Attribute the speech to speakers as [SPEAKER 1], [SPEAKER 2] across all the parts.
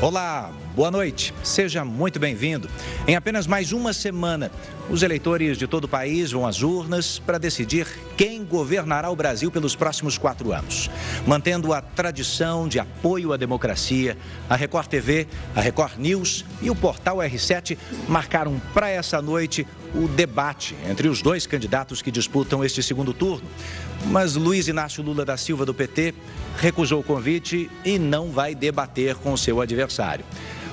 [SPEAKER 1] Olá, boa noite. Seja muito bem-vindo. Em apenas mais uma semana, os eleitores de todo o país vão às urnas para decidir quem governará o Brasil pelos próximos 4 anos. Mantendo a tradição de apoio à democracia, a Record TV, a Record News e o portal R7 marcaram para essa noite o debate entre os dois candidatos que disputam este segundo turno. Mas Luiz Inácio Lula da Silva, do PT, recusou o convite e não vai debater com o seu adversário.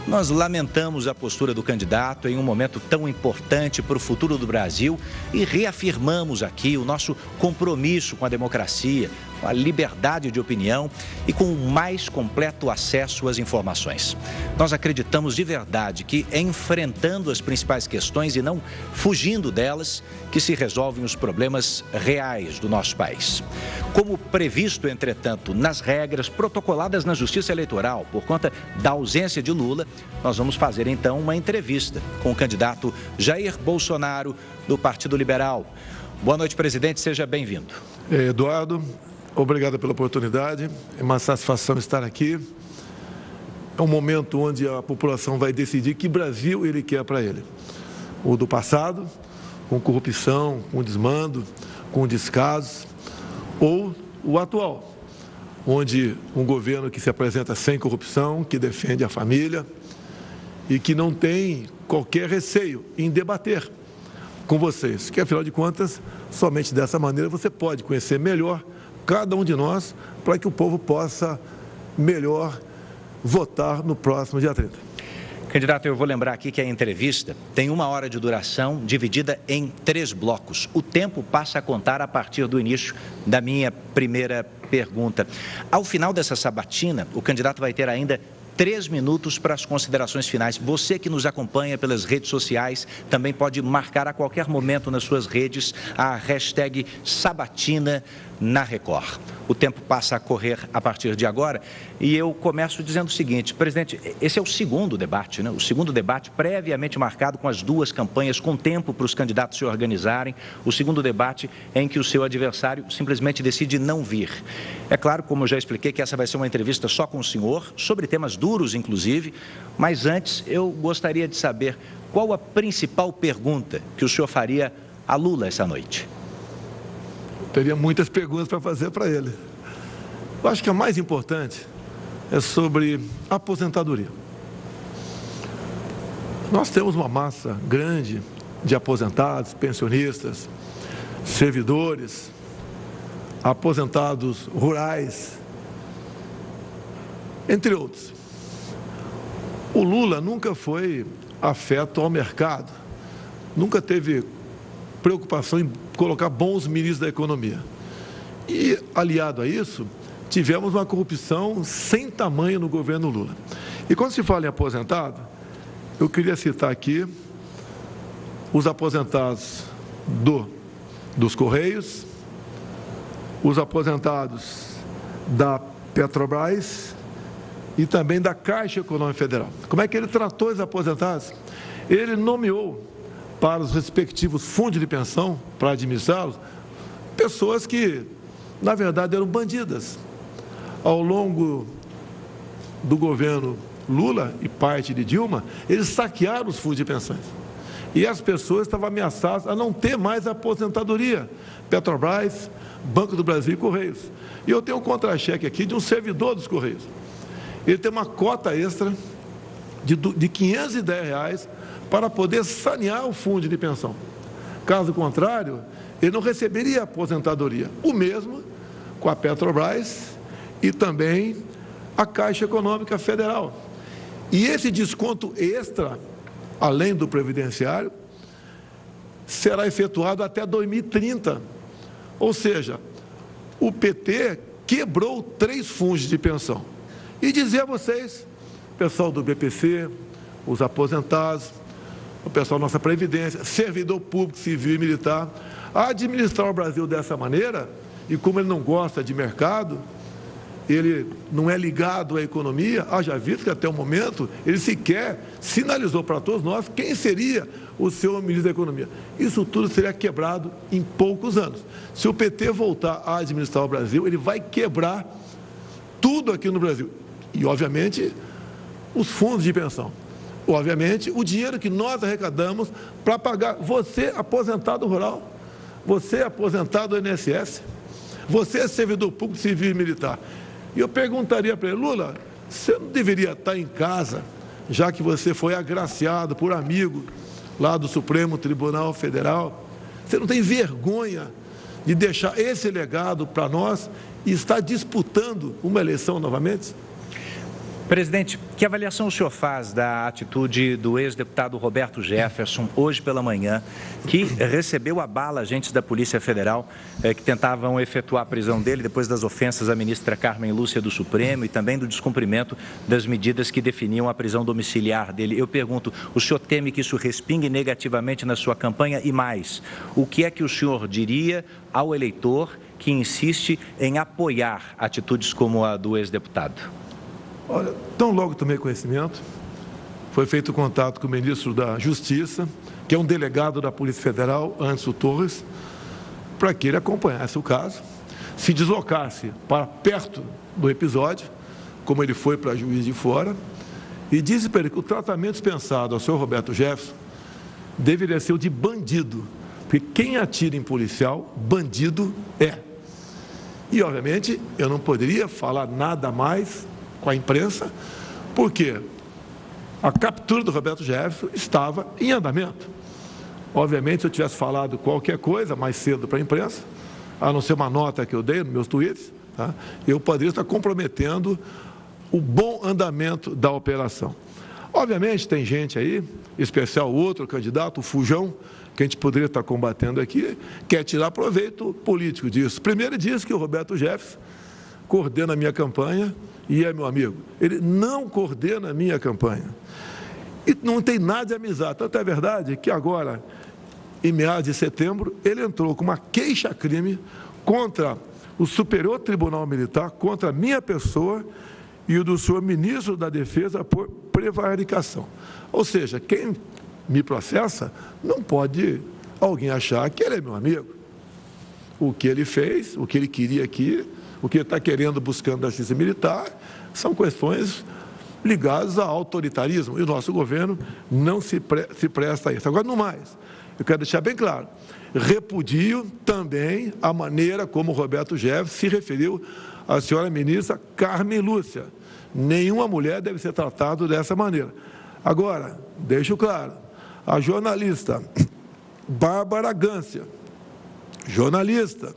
[SPEAKER 1] Nós lamentamos a postura do candidato em um momento tão importante para o futuro do Brasil e reafirmamos aqui o nosso compromisso com a democracia, com a liberdade de opinião e com o mais completo acesso às informações. Nós acreditamos de verdade que é enfrentando as principais questões e não fugindo delas que se resolvem os problemas reais do nosso país. Como previsto, entretanto, nas regras protocoladas na Justiça Eleitoral por conta da ausência de Lula, nós vamos fazer então uma entrevista com o candidato Jair Bolsonaro, do Partido Liberal. Boa noite, presidente, seja bem-vindo.
[SPEAKER 2] Eduardo, obrigado pela oportunidade, é uma satisfação estar aqui. É um momento onde a população vai decidir que Brasil ele quer para ele. O do passado, com corrupção, com desmando, com descaso, ou o atual, onde um governo que se apresenta sem corrupção, que defende a família e que não tem qualquer receio em debater com vocês, que afinal de contas, somente dessa maneira você pode conhecer melhor cada um de nós, para que o povo possa melhor votar no próximo dia 30.
[SPEAKER 1] Candidato, eu vou lembrar aqui que a entrevista tem 1 hora de duração, dividida em 3 blocos. O tempo passa a contar a partir do início da minha primeira pergunta. Ao final dessa sabatina, o candidato vai ter ainda 3 minutos para as considerações finais. Você que nos acompanha pelas redes sociais também pode marcar a qualquer momento nas suas redes a hashtag Sabatina na Record. O tempo passa a correr a partir de agora e eu começo dizendo o seguinte, presidente, esse é o segundo debate, né? O segundo debate previamente marcado com as 2 campanhas, com tempo para os candidatos se organizarem. O segundo debate em que o seu adversário simplesmente decide não vir. É claro, como eu já expliquei, que essa vai ser uma entrevista só com o senhor, sobre temas duros, inclusive, mas antes eu gostaria de saber qual a principal pergunta que o senhor faria a Lula essa noite.
[SPEAKER 2] Teria muitas perguntas para fazer para ele. Eu acho que a mais importante é sobre aposentadoria. Nós temos uma massa grande de aposentados, pensionistas, servidores, aposentados rurais, entre outros. O Lula nunca foi afeto ao mercado, nunca teve preocupação em colocar bons ministros da economia. E, aliado a isso, tivemos uma corrupção sem tamanho no governo Lula. E quando se fala em aposentado, eu queria citar aqui os aposentados dos Correios, os aposentados da Petrobras e também da Caixa Econômica Federal. Como é que ele tratou os aposentados? Ele nomeou para os respectivos fundos de pensão, para administrá-los, pessoas que, na verdade, eram bandidas. Ao longo do governo Lula e parte de Dilma, eles saquearam os fundos de pensões. E as pessoas estavam ameaçadas a não ter mais aposentadoria. Petrobras, Banco do Brasil e Correios. E eu tenho um contra-cheque aqui de um servidor dos Correios. Ele tem uma cota extra de R$510 para poder sanear o fundo de pensão. Caso contrário, ele não receberia aposentadoria. O mesmo com a Petrobras e também a Caixa Econômica Federal. E esse desconto extra, além do previdenciário, será efetuado até 2030. Ou seja, o PT quebrou 3 fundos de pensão. E dizer a vocês, pessoal do BPC, os aposentados, o pessoal da nossa Previdência, servidor público, civil e militar, a administrar o Brasil dessa maneira, e como ele não gosta de mercado, ele não é ligado à economia, haja visto que até o momento ele sequer sinalizou para todos nós quem seria o seu ministro da Economia. Isso tudo seria quebrado em poucos anos. Se o PT voltar a administrar o Brasil, ele vai quebrar tudo aqui no Brasil. E, obviamente, os fundos de pensão. Obviamente, o dinheiro que nós arrecadamos para pagar você, aposentado rural, você, aposentado do INSS, você, servidor público, civil e militar. E eu perguntaria para ele: Lula, você não deveria estar em casa, já que você foi agraciado por amigo lá do Supremo Tribunal Federal? Você não tem vergonha de deixar esse legado para nós e estar disputando uma eleição novamente?
[SPEAKER 1] Presidente, que avaliação o senhor faz da atitude do ex-deputado Roberto Jefferson, hoje pela manhã, que recebeu a bala agentes da Polícia Federal que tentavam efetuar a prisão dele depois das ofensas à ministra Carmen Lúcia do Supremo e também do descumprimento das medidas que definiam a prisão domiciliar dele? Eu pergunto, o senhor teme que isso respingue negativamente na sua campanha? E mais, o que é que o senhor diria ao eleitor que insiste em apoiar atitudes como a do ex-deputado?
[SPEAKER 2] Olha, tão logo tomei conhecimento, foi feito contato com o ministro da Justiça, que é um delegado da Polícia Federal, Anderson Torres, para que ele acompanhasse o caso, se deslocasse para perto do episódio, como ele foi para Juiz de Fora, e disse para ele que o tratamento dispensado ao senhor Roberto Jefferson deveria ser o de bandido, porque quem atira em policial, bandido é. E, obviamente, eu não poderia falar nada mais com a imprensa, porque a captura do Roberto Jefferson estava em andamento. Obviamente, se eu tivesse falado qualquer coisa mais cedo para a imprensa, a não ser uma nota que eu dei nos meus tweets, tá, eu poderia estar comprometendo o bom andamento da operação. Obviamente, tem gente aí, em especial o outro candidato, o Fujão, que a gente poderia estar combatendo aqui, quer tirar proveito político disso. Primeiro, diz que o Roberto Jefferson coordena a minha campanha e é meu amigo. Ele não coordena a minha campanha. E não tem nada de amizade. Tanto é verdade que agora, em meados de setembro, ele entrou com uma queixa-crime contra o Superior Tribunal Militar, contra a minha pessoa e o do senhor ministro da Defesa por prevaricação. Ou seja, quem me processa, não pode alguém achar que ele é meu amigo. O que ele fez, o que ele queria aqui, o que ele está querendo, buscando da justiça militar, são questões ligadas ao autoritarismo. E o nosso governo não se presta a isso. Agora, no mais, eu quero deixar bem claro, repudio também a maneira como o Roberto Jefferson se referiu à senhora ministra Carmen Lúcia. Nenhuma mulher deve ser tratada dessa maneira. Agora, deixo claro, a jornalista Bárbara Gância, jornalista,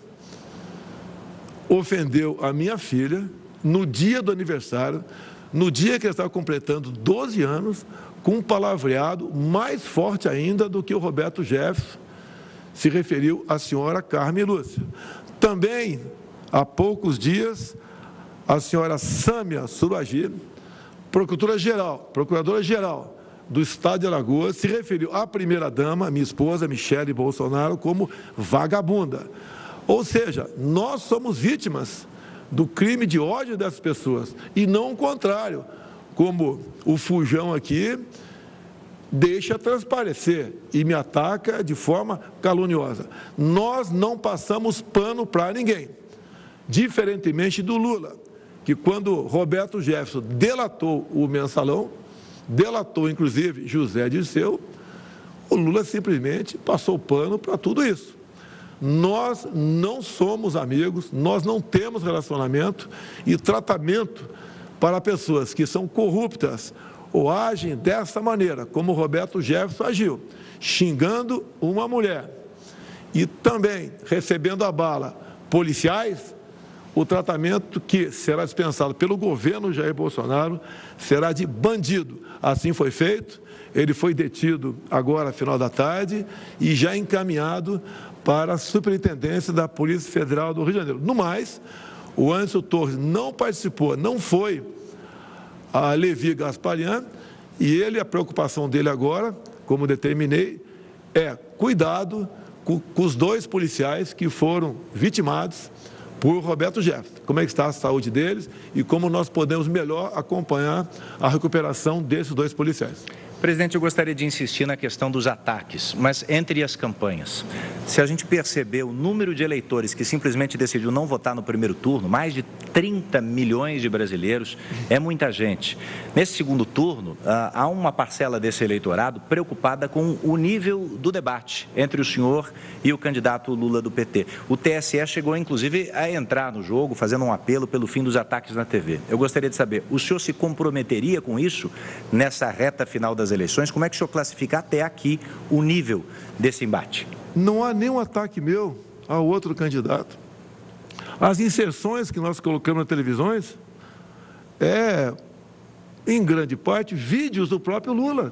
[SPEAKER 2] ofendeu a minha filha no dia do aniversário, no dia que ela estava completando 12 anos, com um palavreado mais forte ainda do que o Roberto Jefferson se referiu à senhora Carmen Lúcia. Também, há poucos dias, a senhora Sâmia Suragi, procuradora-geral do Estado de Alagoas, se referiu à primeira-dama, minha esposa, Michele Bolsonaro, como vagabunda. Ou seja, nós somos vítimas do crime de ódio dessas pessoas, e não o contrário, como o Fujão aqui deixa transparecer e me ataca de forma caluniosa. Nós não passamos pano para ninguém, diferentemente do Lula, que quando Roberto Jefferson delatou o Mensalão, delatou inclusive José Dirceu, o Lula simplesmente passou pano para tudo isso. Nós não somos amigos, nós não temos relacionamento e tratamento para pessoas que são corruptas ou agem dessa maneira, como o Roberto Jefferson agiu, xingando uma mulher e também recebendo a bala policiais. O tratamento que será dispensado pelo governo Jair Bolsonaro será de bandido. Assim foi feito, ele foi detido agora, final da tarde, e já encaminhado para a Superintendência da Polícia Federal do Rio de Janeiro. No mais, o Anderson Torres não participou, não foi a Levi Gasparian, e a preocupação dele agora, como determinei, é cuidado com os dois policiais que foram vitimados por Roberto Jefferson. Como é que está a saúde deles e como nós podemos melhor acompanhar a recuperação desses dois policiais.
[SPEAKER 1] Presidente, eu gostaria de insistir na questão dos ataques, mas entre as campanhas, se a gente perceber o número de eleitores que simplesmente decidiu não votar no primeiro turno, mais de 30 milhões de brasileiros, é muita gente. Nesse segundo turno, há uma parcela desse eleitorado preocupada com o nível do debate entre o senhor e o candidato Lula do PT. O TSE chegou, inclusive, a entrar no jogo, fazendo um apelo pelo fim dos ataques na TV. Eu gostaria de saber, o senhor se comprometeria com isso nessa reta final das eleições? Como é que o senhor classifica até aqui o nível desse embate?
[SPEAKER 2] Não há nenhum ataque meu a outro candidato. As inserções que nós colocamos nas televisões em grande parte, vídeos do próprio Lula.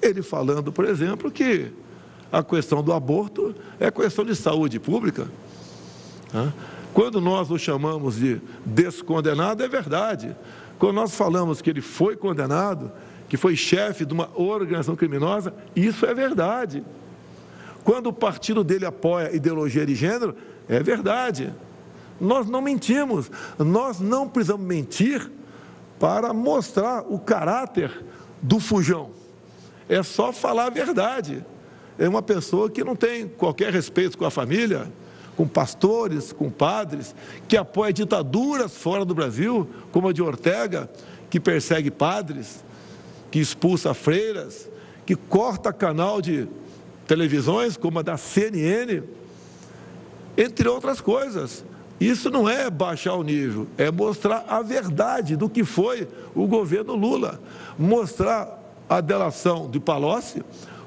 [SPEAKER 2] Ele falando, por exemplo, que a questão do aborto é questão de saúde pública. Quando nós o chamamos de descondenado, é verdade. Quando nós falamos que ele foi condenado, que foi chefe de uma organização criminosa, isso é verdade. Quando o partido dele apoia ideologia de gênero, é verdade. Nós não mentimos, nós não precisamos mentir para mostrar o caráter do fujão. É só falar a verdade. É uma pessoa que não tem qualquer respeito com a família, com pastores, com padres, que apoia ditaduras fora do Brasil, como a de Ortega, que persegue padres, que expulsa freiras, que corta canal de televisões, como a da CNN, entre outras coisas. Isso não é baixar o nível, é mostrar a verdade do que foi o governo Lula. Mostrar a delação de Palocci,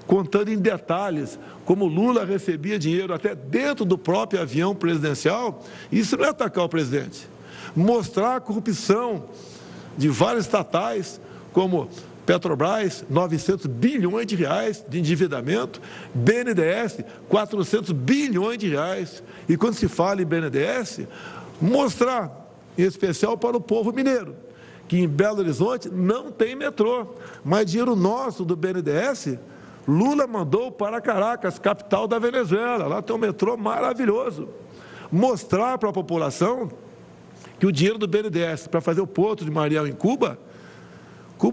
[SPEAKER 2] contando em detalhes como Lula recebia dinheiro até dentro do próprio avião presidencial. Isso não é atacar o presidente. Mostrar a corrupção de várias estatais, como Petrobras, 900 bilhões de reais de endividamento, BNDES, 400 bilhões de reais. E quando se fala em BNDES, mostrar, em especial para o povo mineiro, que em Belo Horizonte não tem metrô, mas dinheiro nosso do BNDES, Lula mandou para Caracas, capital da Venezuela, lá tem um metrô maravilhoso. Mostrar para a população que o dinheiro do BNDES para fazer o Porto de Mariel em Cuba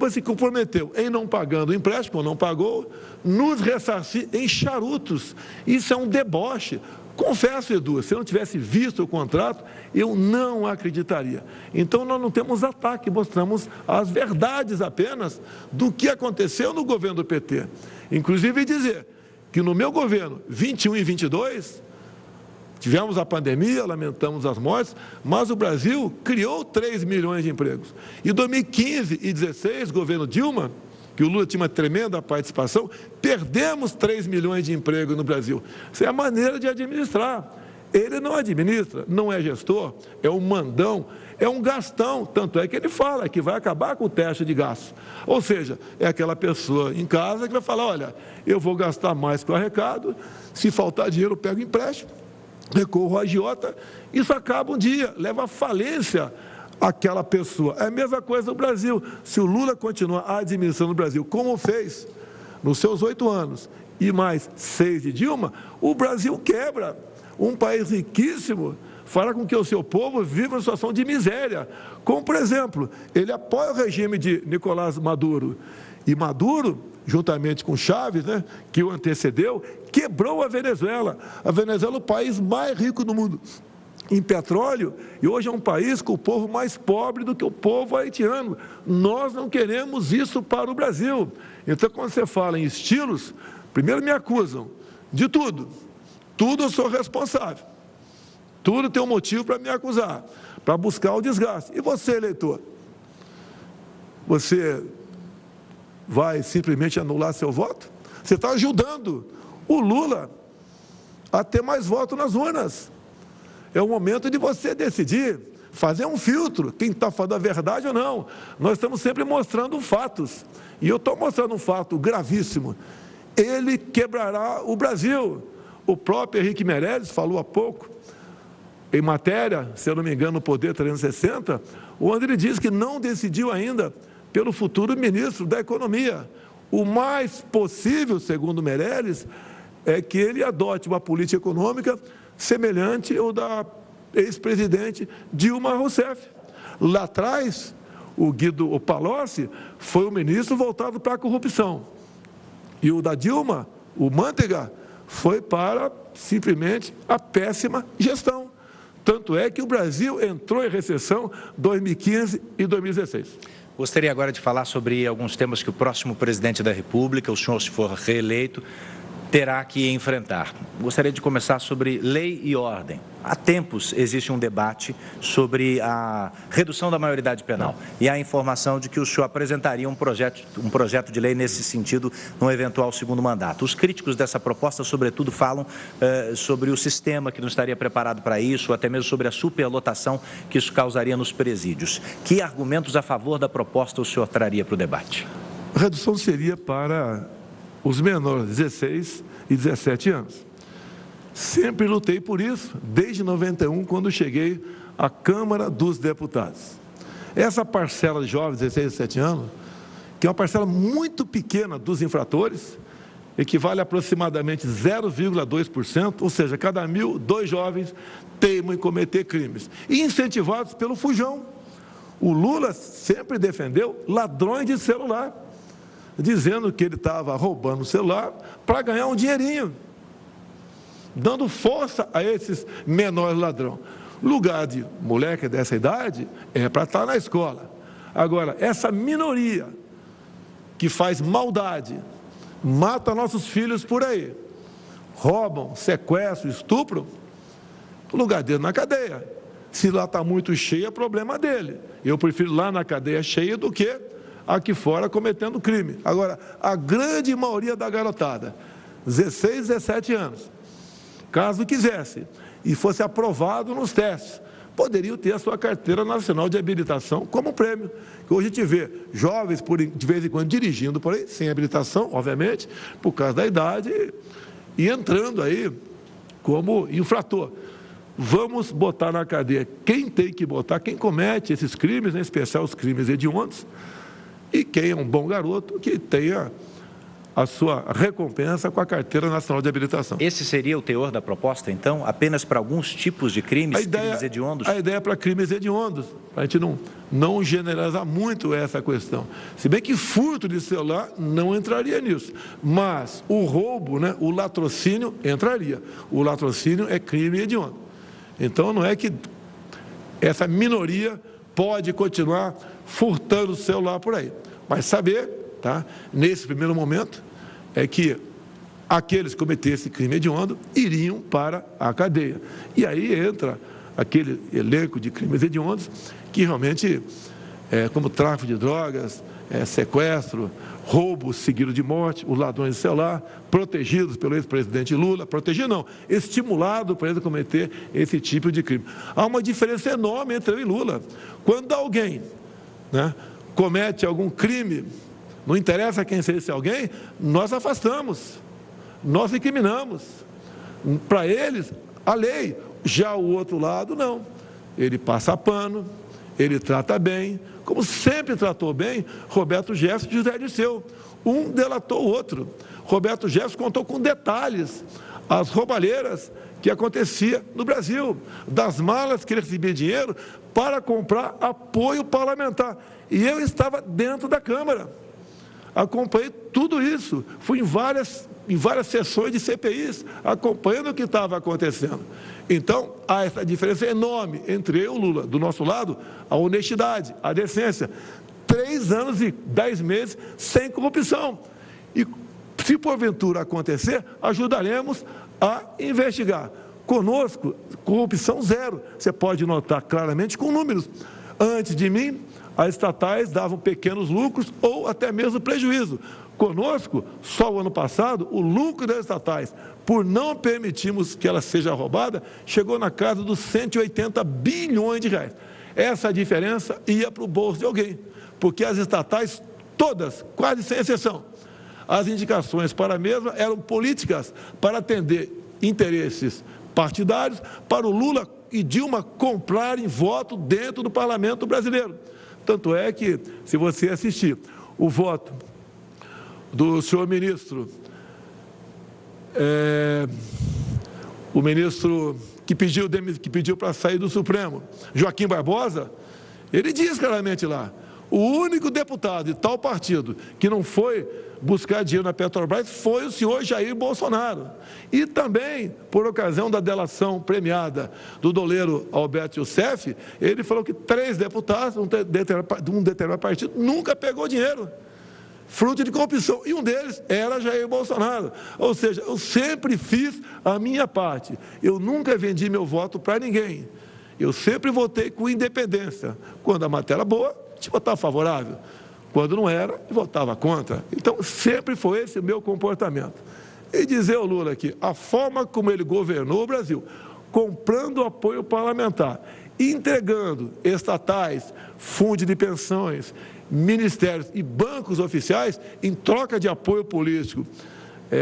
[SPEAKER 2] se comprometeu em não pagando o empréstimo, ou não pagou, nos ressarcir em charutos. Isso é um deboche. Confesso, Edu, se eu não tivesse visto o contrato, eu não acreditaria. Então, nós não temos ataque, mostramos as verdades apenas do que aconteceu no governo do PT. Inclusive dizer que no meu governo, 21 e 22, tivemos a pandemia, lamentamos as mortes, mas o Brasil criou 3 milhões de empregos. Em 2015 e 2016, governo Dilma, que o Lula tinha uma tremenda participação, perdemos 3 milhões de empregos no Brasil. Isso é a maneira de administrar. Ele não administra, não é gestor, é um mandão, é um gastão. Tanto é que ele fala que vai acabar com o teto de gasto. Ou seja, é aquela pessoa em casa que vai falar, olha, eu vou gastar mais com o arrecado, se faltar dinheiro eu pego empréstimo, recorro à agiota, isso acaba um dia, leva à falência aquela pessoa. É a mesma coisa no Brasil. Se o Lula continuar administrando o Brasil como fez nos seus 8 anos e mais 6 de Dilma, o Brasil quebra. Um país riquíssimo fará com que o seu povo viva uma situação de miséria. Como, por exemplo, ele apoia o regime de Nicolás Maduro. E Maduro, juntamente com Chávez, que o antecedeu, quebrou a Venezuela. A Venezuela é o país mais rico do mundo em petróleo, e hoje é um país com o povo mais pobre do que o povo haitiano. Nós não queremos isso para o Brasil. Então, quando você fala em estilos, primeiro me acusam de tudo. Tudo eu sou responsável. Tudo tem um motivo para me acusar, para buscar o desgaste. E você, eleitor? Você vai simplesmente anular seu voto? Você está ajudando o Lula a ter mais votos nas urnas. É o momento de você decidir, fazer um filtro, quem está falando a verdade ou não. Nós estamos sempre mostrando fatos. E eu estou mostrando um fato gravíssimo. Ele quebrará o Brasil. O próprio Henrique Meirelles falou há pouco, em matéria, se eu não me engano, no Poder 360, onde ele diz que não decidiu ainda pelo futuro ministro da Economia. O mais possível, segundo Meirelles, é que ele adote uma política econômica semelhante ao da ex-presidente Dilma Rousseff. Lá atrás, o Palocci, foi um ministro voltado para a corrupção. E o da Dilma, o Manteiga, foi para, simplesmente, a péssima gestão. Tanto é que o Brasil entrou em recessão em 2015 e 2016.
[SPEAKER 1] Gostaria agora de falar sobre alguns temas que o próximo presidente da República, o senhor, se for reeleito, terá que enfrentar. Gostaria de começar sobre lei e ordem. Há tempos existe um debate sobre a redução da maioridade penal e há informação de que o senhor apresentaria um projeto de lei nesse sentido num eventual segundo mandato. Os críticos dessa proposta, sobretudo, falam sobre o sistema que não estaria preparado para isso, ou até mesmo sobre a superlotação que isso causaria nos presídios. Que argumentos a favor da proposta o senhor traria para o debate?
[SPEAKER 2] A redução seria para os menores, 16 e 17 anos. Sempre lutei por isso, desde 91, quando cheguei à Câmara dos Deputados. Essa parcela de jovens, 16 e 17 anos, que é uma parcela muito pequena dos infratores, equivale a aproximadamente 0,2%, ou seja, cada 1.000, 2 jovens teimam em cometer crimes. E incentivados pelo fujão. O Lula sempre defendeu ladrões de celular, dizendo que ele estava roubando o celular para ganhar um dinheirinho, dando força a esses menores ladrões. Lugar de moleque dessa idade é para estar na escola. Agora, essa minoria que faz maldade, mata nossos filhos por aí, roubam, sequestram, estupram, o lugar dele na cadeia. Se lá está muito cheio, é problema dele. Eu prefiro lá na cadeia cheia do que aqui fora cometendo crime. Agora, a grande maioria da garotada, 16, 17 anos, caso quisesse e fosse aprovado nos testes, poderiam ter a sua carteira nacional de habilitação como prêmio. Hoje a gente vê jovens, de vez em quando, dirigindo por aí, sem habilitação, obviamente, por causa da idade, e entrando aí como infrator. Vamos botar na cadeia quem tem que botar, quem comete esses crimes, em especial os crimes hediondos, e quem é um bom garoto, que tenha a sua recompensa com a carteira nacional de habilitação.
[SPEAKER 1] Esse seria o teor da proposta, então? Apenas para alguns tipos de crimes, crimes hediondos?
[SPEAKER 2] A ideia é para crimes hediondos, para a gente não generalizar muito essa questão. Se bem que furto de celular não entraria nisso, mas o roubo, né, o latrocínio entraria. O latrocínio é crime hediondo. Então não é que essa minoria pode continuar furtando o celular por aí. Mas saber, tá, nesse primeiro momento, é que aqueles que cometessem crime hediondo iriam para a cadeia. E aí entra aquele elenco de crimes hediondos que realmente, como tráfico de drogas, sequestro, roubo seguido de morte, os ladrões de celular, protegidos pelo ex-presidente Lula, protegido não, estimulado para ele cometer esse tipo de crime. Há uma diferença enorme entre eu e Lula. Quando alguém, né, comete algum crime, não interessa quem seja esse alguém, nós afastamos, nós incriminamos. Para eles, a lei. Já o outro lado, não. Ele passa pano, ele trata bem, como sempre tratou bem Roberto Jefferson e José Dirceu. Um delatou o outro. Roberto Jefferson contou com detalhes as roubalheiras que acontecia no Brasil, das malas que ele recebia dinheiro para comprar apoio parlamentar. E eu estava dentro da Câmara, acompanhei tudo isso, fui em várias sessões de CPIs, acompanhando o que estava acontecendo. Então, há essa diferença enorme entre eu e o Lula. Do nosso lado, a honestidade, a decência. 3 anos e 10 meses sem corrupção. E, se porventura acontecer, ajudaremos a investigar. Conosco, corrupção zero. Você pode notar claramente com números. Antes de mim, as estatais davam pequenos lucros ou até mesmo prejuízo. Conosco, só o ano passado, o lucro das estatais, por não permitirmos que ela seja roubada, chegou na casa dos 180 bilhões de reais. Essa diferença ia para o bolso de alguém, porque as estatais, todas, quase sem exceção, as indicações para a mesma eram políticas para atender interesses partidários, para o Lula e Dilma comprarem voto dentro do parlamento brasileiro. Tanto é que, se você assistir o voto do senhor ministro, o ministro que pediu para sair do Supremo, Joaquim Barbosa, ele diz claramente lá, O único deputado de tal partido que não foi buscar dinheiro na Petrobras foi o senhor Jair Bolsonaro. E também, por ocasião da delação premiada do doleiro Alberto Youssef, ele falou que 3 deputados de um determinado partido nunca pegou dinheiro, fruto de corrupção, e um deles era Jair Bolsonaro. Ou seja, eu sempre fiz a minha parte, eu nunca vendi meu voto para ninguém, eu sempre votei com independência. Quando a matéria era boa, a gente votava favorável. Quando não era, votava contra. Então, sempre foi esse o meu comportamento. E dizer ao Lula que a forma como ele governou o Brasil, comprando apoio parlamentar, entregando estatais, fundos de pensões, ministérios e bancos oficiais em troca de apoio político,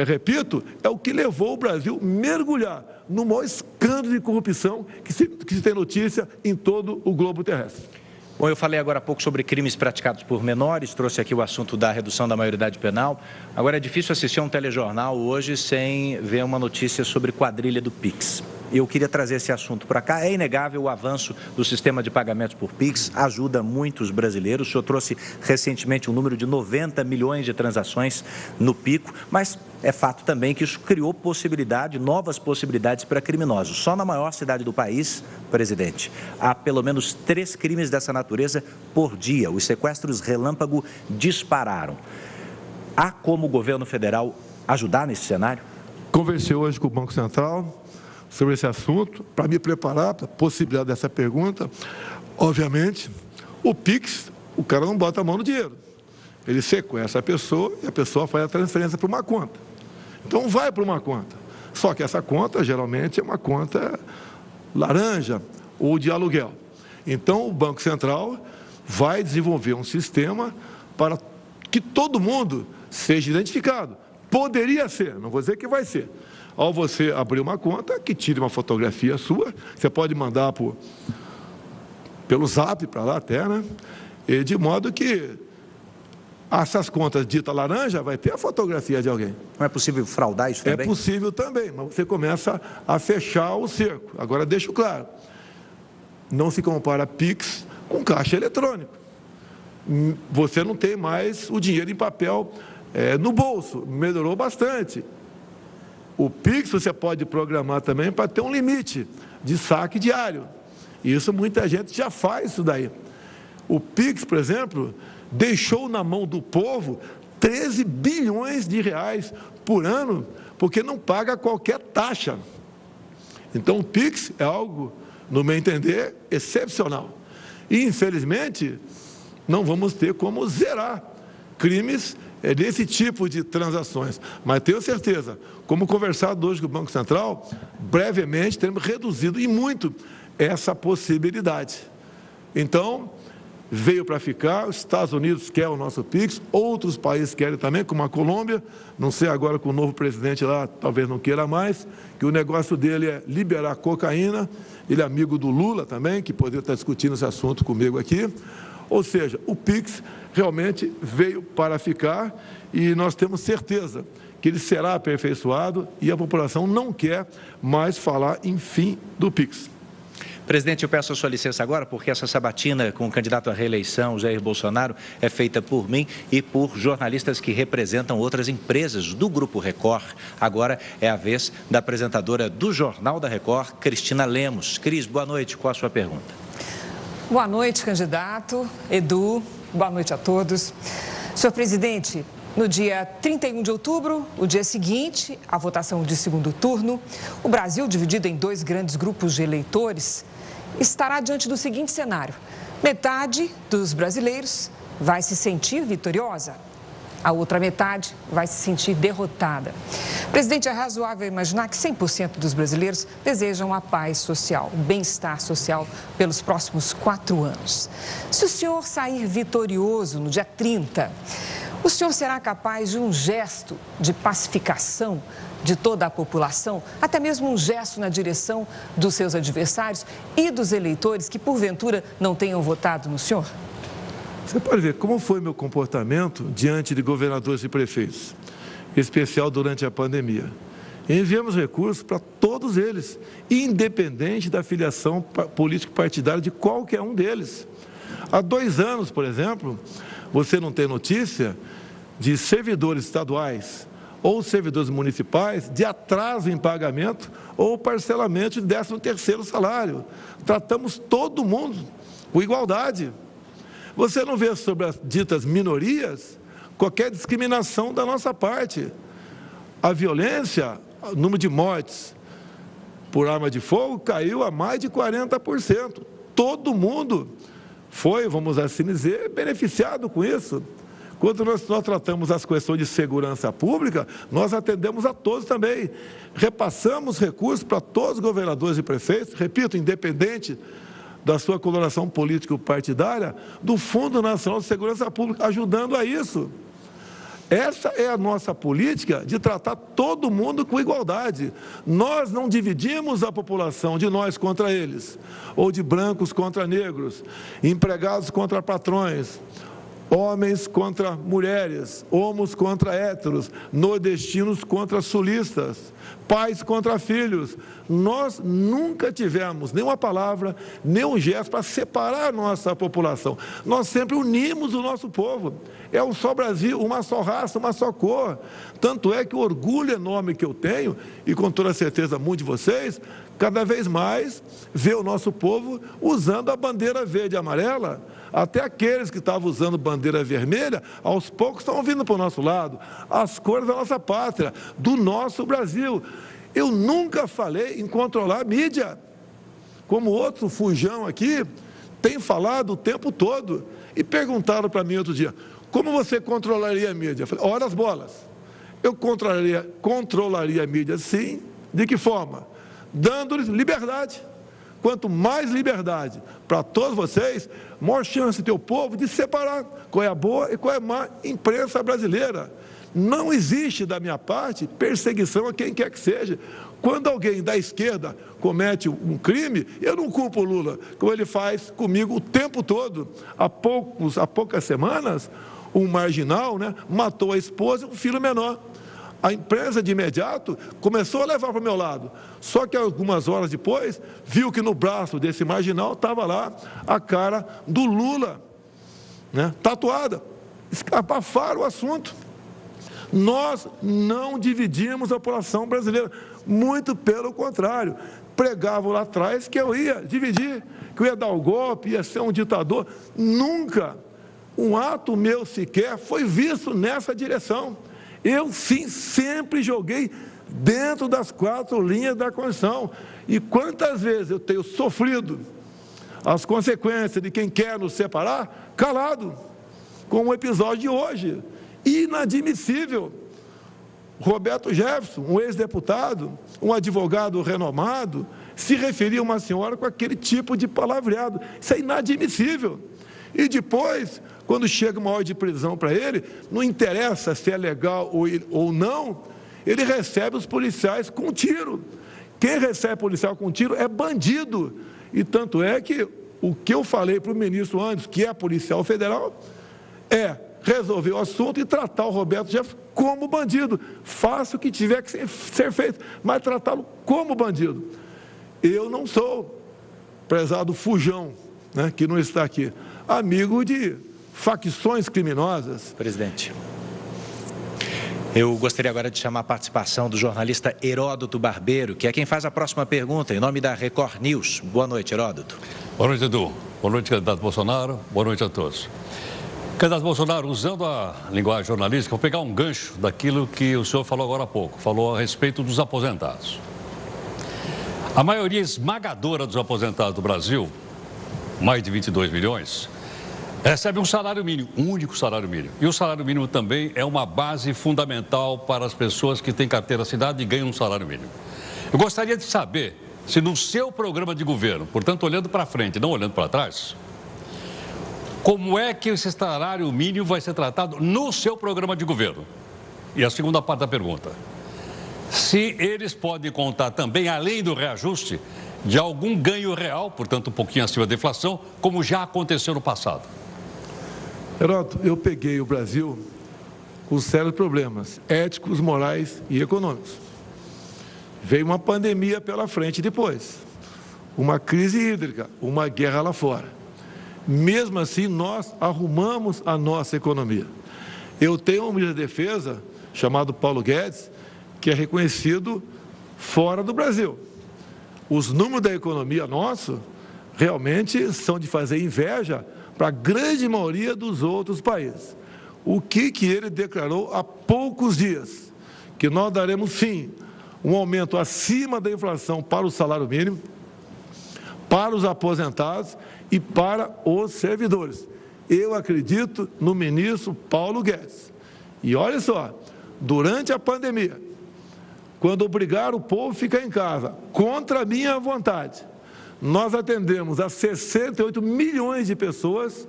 [SPEAKER 2] repito, é o que levou o Brasil a mergulhar no maior escândalo de corrupção que se tem notícia em todo o globo terrestre.
[SPEAKER 1] Bom, eu falei agora há pouco sobre crimes praticados por menores, trouxe aqui o assunto da redução da maioridade penal. Agora, é difícil assistir a um telejornal hoje sem ver uma notícia sobre quadrilha do Pix. Eu queria trazer esse assunto para cá. É inegável o avanço do sistema de pagamentos por Pix, ajuda muitos brasileiros. O senhor trouxe recentemente um número de 90 milhões de transações no pico, mas é fato também que isso criou novas possibilidades para criminosos. Só na maior cidade do país, presidente, há pelo menos 3 crimes dessa natureza por dia. Os sequestros relâmpago dispararam. Há como o governo federal ajudar nesse cenário?
[SPEAKER 2] Conversei hoje com o Banco Central sobre esse assunto, para me preparar para a possibilidade dessa pergunta. Obviamente, o Pix, o cara não bota a mão no dinheiro. Ele sequestra a pessoa e a pessoa faz a transferência para uma conta. Então, vai para uma conta. Só que essa conta, geralmente, é uma conta laranja ou de aluguel. Então, o Banco Central vai desenvolver um sistema para que todo mundo seja identificado. Poderia ser, não vou dizer que vai ser. Ao você abrir uma conta, que tire uma fotografia sua, você pode mandar pelo Zap para lá até, né? E de modo que essas contas ditas laranja vai ter a fotografia de alguém.
[SPEAKER 1] Não é possível fraudar isso também?
[SPEAKER 2] É possível também, mas você começa a fechar o cerco. Agora, deixo claro, não se compara Pix com caixa eletrônico. Você não tem mais o dinheiro em papel no bolso, melhorou bastante. O Pix você pode programar também para ter um limite de saque diário. Isso muita gente já faz isso daí. O Pix, por exemplo, deixou na mão do povo 13 bilhões de reais por ano, porque não paga qualquer taxa. Então o Pix é algo, no meu entender, excepcional. E infelizmente não vamos ter como zerar crimes desse tipo de transações. Mas tenho certeza, como conversado hoje com o Banco Central, brevemente teremos reduzido e muito essa possibilidade. Então, veio para ficar, os Estados Unidos quer o nosso Pix, outros países querem também, como a Colômbia, não sei agora com o novo presidente lá, talvez não queira mais, que o negócio dele é liberar cocaína, ele é amigo do Lula também, que poderia estar discutindo esse assunto comigo aqui. Ou seja, o Pix realmente veio para ficar e nós temos certeza que ele será aperfeiçoado e a população não quer mais falar em fim do Pix.
[SPEAKER 1] Presidente, eu peço a sua licença agora, porque essa sabatina com o candidato à reeleição, Jair Bolsonaro, é feita por mim e por jornalistas que representam outras empresas do Grupo Record. Agora é a vez da apresentadora do Jornal da Record, Cristina Lemos. Cris, boa noite. Qual a sua pergunta?
[SPEAKER 3] Boa noite, candidato. Edu, boa noite a todos. Senhor presidente, no dia 31 de outubro, o dia seguinte, a votação de segundo turno, o Brasil, dividido em 2 grandes grupos de eleitores, estará diante do seguinte cenário: metade dos brasileiros vai se sentir vitoriosa, a outra metade vai se sentir derrotada. Presidente, é razoável imaginar que 100% dos brasileiros desejam a paz social, o bem-estar social pelos próximos 4 anos. Se o senhor sair vitorioso no dia 30, o senhor será capaz de um gesto de pacificação de toda a população, até mesmo um gesto na direção dos seus adversários e dos eleitores que, porventura, não tenham votado no senhor?
[SPEAKER 2] Você pode ver como foi meu comportamento diante de governadores e prefeitos, em especial durante a pandemia. Enviamos recursos para todos eles, independente da filiação político-partidária de qualquer um deles. Há 2 anos, por exemplo, você não tem notícia de servidores estaduais ou servidores municipais de atraso em pagamento ou parcelamento de 13º salário. Tratamos todo mundo com igualdade. Você não vê sobre as ditas minorias qualquer discriminação da nossa parte. A violência, o número de mortes por arma de fogo caiu a mais de 40%. Todo mundo foi, vamos assim dizer, beneficiado com isso. Quando nós tratamos as questões de segurança pública, nós atendemos a todos também. Repassamos recursos para todos os governadores e prefeitos, repito, independente da sua coloração político-partidária, do Fundo Nacional de Segurança Pública, ajudando a isso. Essa é a nossa política de tratar todo mundo com igualdade. Nós não dividimos a população de nós contra eles, ou de brancos contra negros, empregados contra patrões, homens contra mulheres, homos contra héteros, nordestinos contra sulistas, pais contra filhos. Nós nunca tivemos nenhuma palavra, nenhum gesto para separar a nossa população. Nós sempre unimos o nosso povo. É um só Brasil, uma só raça, uma só cor. Tanto é que o orgulho enorme que eu tenho, e com toda certeza muitos de vocês, cada vez mais vê o nosso povo usando a bandeira verde e amarela. Até aqueles que estavam usando bandeira vermelha, aos poucos estão vindo para o nosso lado. As cores da nossa pátria, do nosso Brasil. Eu nunca falei em controlar a mídia, como outro fujão aqui tem falado o tempo todo. E perguntaram para mim outro dia, como você controlaria a mídia? Eu falei, ora as bolas. Eu controlaria a mídia, sim. De que forma? Dando-lhes liberdade. Quanto mais liberdade para todos vocês, maior chance de ter o povo de separar qual é a boa e qual é a má imprensa brasileira. Não existe, da minha parte, perseguição a quem quer que seja. Quando alguém da esquerda comete um crime, eu não culpo o Lula, como ele faz comigo o tempo todo. Há poucas semanas, um marginal, matou a esposa e um filho menor. A imprensa de imediato começou a levar para o meu lado. Só que algumas horas depois, viu que no braço desse marginal estava lá a cara do Lula, tatuada. Abafaram o assunto. Nós não dividimos a população brasileira, muito pelo contrário. Pregavam lá atrás que eu ia dividir, que eu ia dar o golpe, ia ser um ditador. Nunca um ato meu sequer foi visto nessa direção. Eu, sim, sempre joguei dentro das 4 linhas da Constituição. E quantas vezes eu tenho sofrido as consequências de quem quer nos separar, calado, como o episódio de hoje. Inadmissível. Roberto Jefferson, um ex-deputado, um advogado renomado, se referia a uma senhora com aquele tipo de palavreado. Isso é inadmissível. E depois, quando chega uma ordem de prisão para ele, não interessa se é legal ou não, ele recebe os policiais com tiro. Quem recebe policial com tiro é bandido. E tanto é que o que eu falei para o ministro Anderson, que é policial federal, é resolver o assunto e tratar o Roberto Jefferson como bandido. Faça o que tiver que ser feito, mas tratá-lo como bandido. Eu não sou, prezado fujão, que não está aqui, amigo de facções criminosas.
[SPEAKER 1] Presidente, eu gostaria agora de chamar a participação do jornalista Heródoto Barbeiro, que é quem faz a próxima pergunta, em nome da Record News. Boa noite, Heródoto.
[SPEAKER 4] Boa noite, Edu. Boa noite, candidato Bolsonaro. Boa noite a todos. Candidato Bolsonaro, usando a linguagem jornalística, vou pegar um gancho daquilo que o senhor falou agora há pouco, falou a respeito dos aposentados. A maioria esmagadora dos aposentados do Brasil, mais de 22 milhões, recebe um salário mínimo, um único salário mínimo. E o salário mínimo também é uma base fundamental para as pessoas que têm carteira assinada e ganham um salário mínimo. Eu gostaria de saber se no seu programa de governo, portanto, olhando para frente, não olhando para trás, como é que esse salário mínimo vai ser tratado no seu programa de governo? E a segunda parte da pergunta, se eles podem contar também, além do reajuste, de algum ganho real, portanto, um pouquinho acima da inflação, como já aconteceu no passado.
[SPEAKER 2] Heródoto, eu peguei o Brasil com sérios problemas éticos, morais e econômicos. Veio uma pandemia pela frente depois, uma crise hídrica, uma guerra lá fora. mesmo assim nós arrumamos a nossa economia. Eu tenho um ministro da Defesa, chamado Paulo Guedes, que é reconhecido fora do Brasil. Os números da economia nossa realmente são de fazer inveja para a grande maioria dos outros países. O que ele declarou há poucos dias? Que nós daremos, sim, um aumento acima da inflação para o salário mínimo, para os aposentados e para os servidores. Eu acredito no ministro Paulo Guedes. E olha só, durante a pandemia, quando obrigaram o povo a ficar em casa, contra a minha vontade, nós atendemos a 68 milhões de pessoas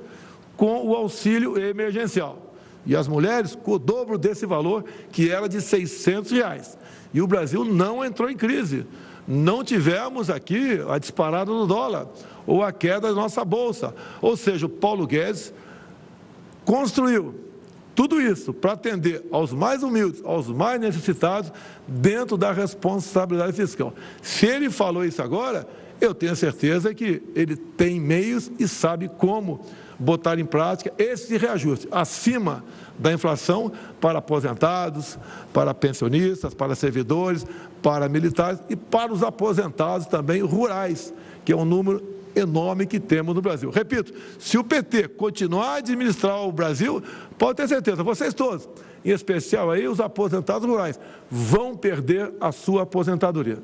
[SPEAKER 2] com o auxílio emergencial. E as mulheres com o dobro desse valor, que era de R$600. E o Brasil não entrou em crise. Não tivemos aqui a disparada do dólar ou a queda da nossa bolsa. Ou seja, o Paulo Guedes construiu tudo isso para atender aos mais humildes, aos mais necessitados, dentro da responsabilidade fiscal. Se ele falou isso agora, eu tenho certeza que ele tem meios e sabe como botar em prática esse reajuste acima da inflação para aposentados, para pensionistas, para servidores, para militares e para os aposentados também rurais, que é um número enorme que temos no Brasil. Repito, se o PT continuar a administrar o Brasil, pode ter certeza, vocês todos, em especial aí os aposentados rurais, vão perder a sua aposentadoria.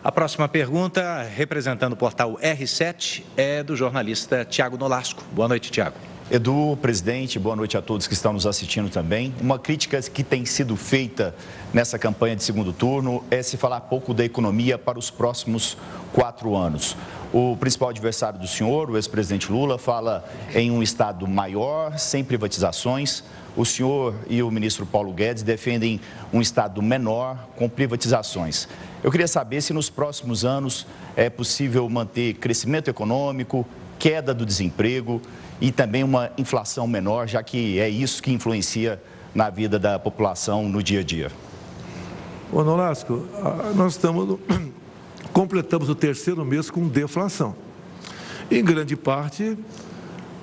[SPEAKER 1] A próxima pergunta, representando o portal R7, é do jornalista Tiago Nolasco. Boa noite, Tiago.
[SPEAKER 5] Edu, presidente, boa noite a todos que estão nos assistindo também. Uma crítica que tem sido feita nessa campanha de segundo turno é se falar pouco da economia para os próximos 4 anos. O principal adversário do senhor, o ex-presidente Lula, fala em um Estado maior, sem privatizações. O senhor e o ministro Paulo Guedes defendem um Estado menor, com privatizações. Eu queria saber se nos próximos anos é possível manter crescimento econômico, queda do desemprego e também uma inflação menor, já que é isso que influencia na vida da população no dia a dia.
[SPEAKER 2] Ô, Nolasco, nós completamos o 3º mês com deflação. Em grande parte,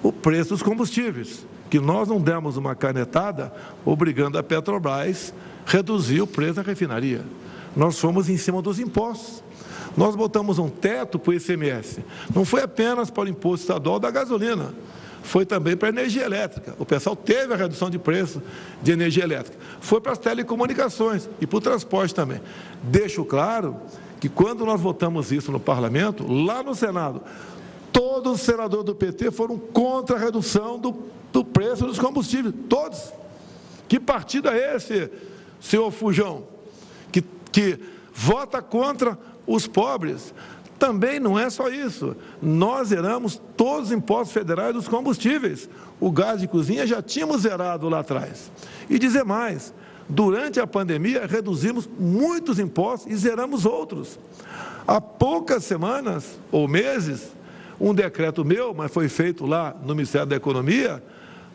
[SPEAKER 2] o preço dos combustíveis, que nós não demos uma canetada obrigando a Petrobras a reduzir o preço da refinaria. Nós fomos em cima dos impostos. Nós botamos um teto para o ICMS. Não foi apenas para o imposto estadual da gasolina, foi também para a energia elétrica. O pessoal teve a redução de preço de energia elétrica. Foi para as telecomunicações e para o transporte também. Deixo claro que quando nós votamos isso no parlamento, lá no Senado, todos os senadores do PT foram contra a redução do preço dos combustíveis. Todos. Que partido é esse, senhor Fujão, que vota contra os pobres? Também não é só isso. Nós zeramos todos os impostos federais dos combustíveis. O gás de cozinha já tínhamos zerado lá atrás. E dizer mais, durante a pandemia reduzimos muitos impostos e zeramos outros. Há poucas semanas ou meses, um decreto meu, mas foi feito lá no Ministério da Economia,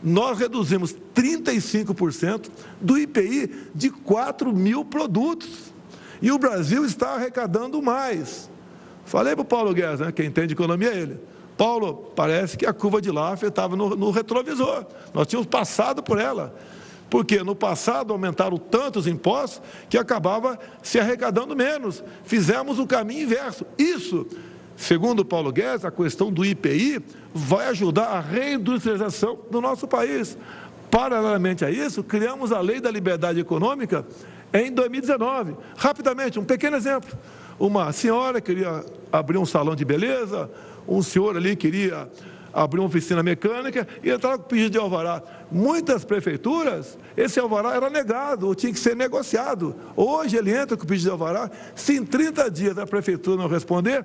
[SPEAKER 2] nós reduzimos 35% do IPI de 4 mil produtos. E o Brasil está arrecadando mais. Falei para o Paulo Guedes, né? Quem entende de economia é ele. Paulo, parece que a curva de Laffer estava no retrovisor. Nós tínhamos passado por ela. Porque no passado aumentaram tanto os impostos que acabava se arrecadando menos. Fizemos o caminho inverso. Isso, segundo o Paulo Guedes, a questão do IPI vai ajudar a reindustrialização do nosso país. Paralelamente a isso, criamos a Lei da Liberdade Econômica em 2019. Rapidamente, um pequeno exemplo. Uma senhora queria abrir um salão de beleza, um senhor ali queria abrir uma oficina mecânica e entrava com pedido de alvará. Muitas prefeituras, esse alvará era negado ou tinha que ser negociado. Hoje ele entra com pedido de alvará, se em 30 dias a prefeitura não responder,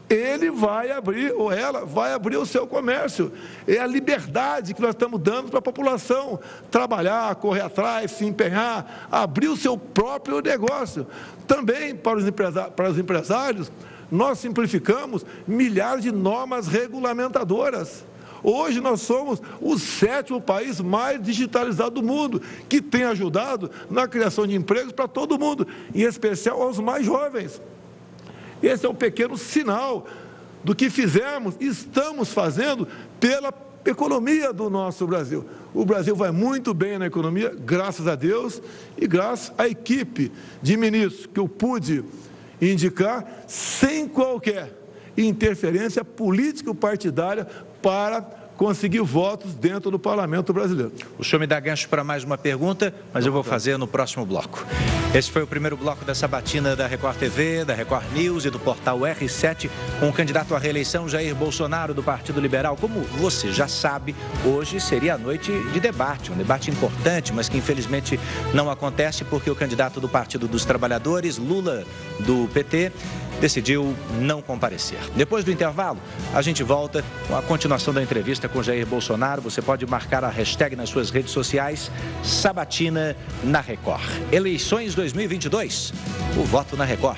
[SPEAKER 2] ele vai abrir, ou ela vai abrir o seu comércio. É a liberdade que nós estamos dando para a população trabalhar, correr atrás, se empenhar, abrir o seu próprio negócio. Também para os empresários, nós simplificamos milhares de normas regulamentadoras. Hoje nós somos o 7º país mais digitalizado do mundo, que tem ajudado na criação de empregos para todo mundo, em especial aos mais jovens. Esse é um pequeno sinal do que fizemos e estamos fazendo pela economia do nosso Brasil. O Brasil vai muito bem na economia, graças a Deus, e graças à equipe de ministros que eu pude indicar, sem qualquer interferência político-partidária para conseguir votos dentro do Parlamento brasileiro.
[SPEAKER 1] O senhor me dá gancho para mais uma pergunta, mas eu vou fazer no próximo bloco. Esse foi o primeiro bloco da sabatina da Record TV, da Record News e do portal R7, com o candidato à reeleição Jair Bolsonaro, do Partido Liberal. Como você já sabe, hoje seria a noite de debate, um debate importante, mas que infelizmente não acontece porque o candidato do Partido dos Trabalhadores, Lula, do PT, decidiu não comparecer. Depois do intervalo, a gente volta com a continuação da entrevista com Jair Bolsonaro. Você pode marcar a hashtag nas suas redes sociais, Sabatina na Record. Eleições 2022, o voto na Record.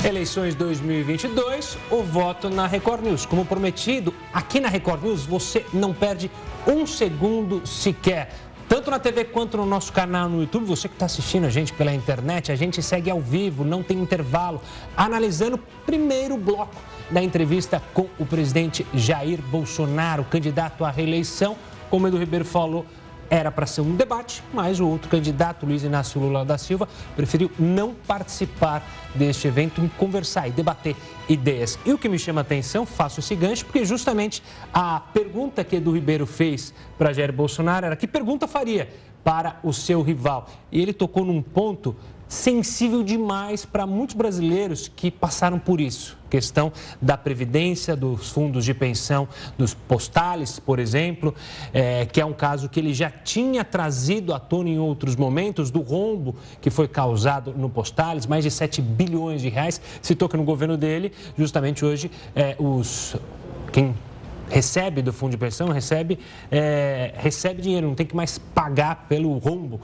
[SPEAKER 6] Eleições 2022, o voto na Record News. Como prometido, aqui na Record News você não perde um segundo sequer. Tanto na TV quanto no nosso canal no YouTube. Você que está assistindo a gente pela internet, a gente segue ao vivo, não tem intervalo, analisando o primeiro bloco da entrevista com o presidente Jair Bolsonaro, candidato à reeleição. Como o Edu Ribeiro falou, era para ser um debate, mas o outro candidato, Luiz Inácio Lula da Silva, preferiu não participar deste evento e conversar e debater ideias. E o que me chama a atenção, faço esse gancho, porque justamente a pergunta que Edu Ribeiro fez para Jair Bolsonaro era: que pergunta faria para o seu rival? E ele tocou num ponto sensível demais para muitos brasileiros que passaram por isso. Questão da previdência, dos fundos de pensão, dos postales, por exemplo, que é um caso que ele já tinha trazido à tona em outros momentos, do rombo que foi causado no postales, mais de 7 bilhões de reais. Citou que no governo dele, justamente hoje, quem recebe do fundo de pensão, recebe dinheiro, não tem que mais pagar pelo rombo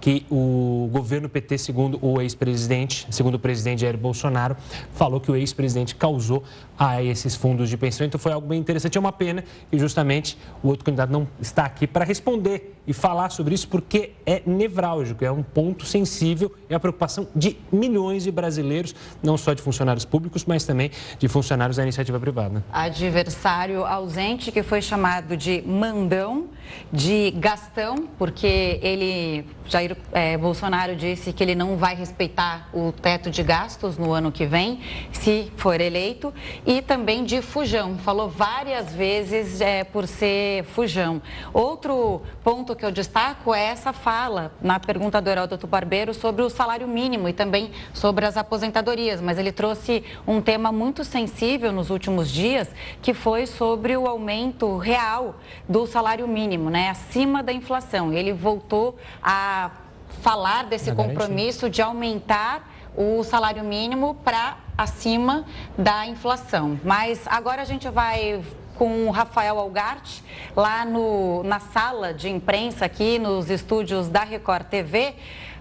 [SPEAKER 6] que o governo PT, segundo o ex-presidente, segundo o presidente Jair Bolsonaro, falou que o ex-presidente causou a esses fundos de pensão. Então foi algo bem interessante. É uma pena que justamente o outro candidato não está aqui para responder e falar sobre isso, porque é nevrálgico, é um ponto sensível e a preocupação de milhões de brasileiros, não só de funcionários públicos, mas também de funcionários da iniciativa privada.
[SPEAKER 7] Adversário ausente, que foi chamado de mandão, de gastão, porque Jair Bolsonaro disse que ele não vai respeitar o teto de gastos no ano que vem, se for eleito, e também de fujão. Falou várias vezes por ser fujão. Outro ponto que eu destaco é essa fala na pergunta do Heródoto Barbeiro sobre o salário mínimo e também sobre as aposentadorias, mas ele trouxe um tema muito sensível nos últimos dias, que foi sobre o aumento real do salário mínimo, acima da inflação. Ele voltou a falar desse compromisso de aumentar o salário mínimo para acima da inflação. Mas agora a gente vai com o Rafael Algarte, lá na sala de imprensa aqui nos estúdios da Record TV.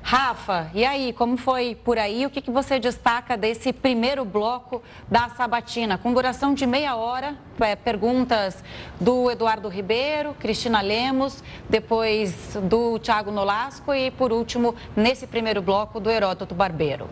[SPEAKER 7] Rafa, e aí, como foi por aí? O que você destaca desse primeiro bloco da sabatina, com duração de meia hora? Perguntas do Eduardo Ribeiro, Cristina Lemos, depois do Thiago Nolasco e, por último, nesse primeiro bloco, do Heródoto Barbeiro.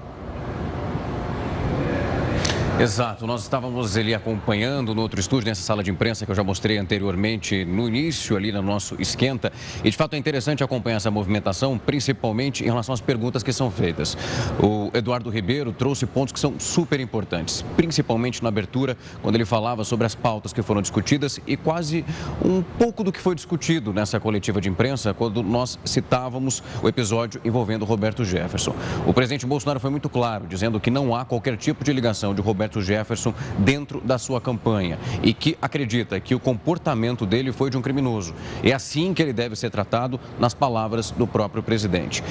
[SPEAKER 8] Exato, nós estávamos ali acompanhando no outro estúdio, nessa sala de imprensa que eu já mostrei anteriormente no início ali no nosso esquenta, e de fato é interessante acompanhar essa movimentação, principalmente em relação às perguntas que são feitas. O Eduardo Ribeiro trouxe pontos que são super importantes, principalmente na abertura, quando ele falava sobre as pautas que foram discutidas e quase um pouco do que foi discutido nessa coletiva de imprensa, quando nós citávamos o episódio envolvendo Roberto Jefferson. O presidente Bolsonaro foi muito claro, dizendo que não há qualquer tipo de ligação de Roberto Jefferson dentro da sua campanha e que acredita que o comportamento dele foi de um criminoso. É assim que ele deve ser tratado, nas palavras do próprio presidente.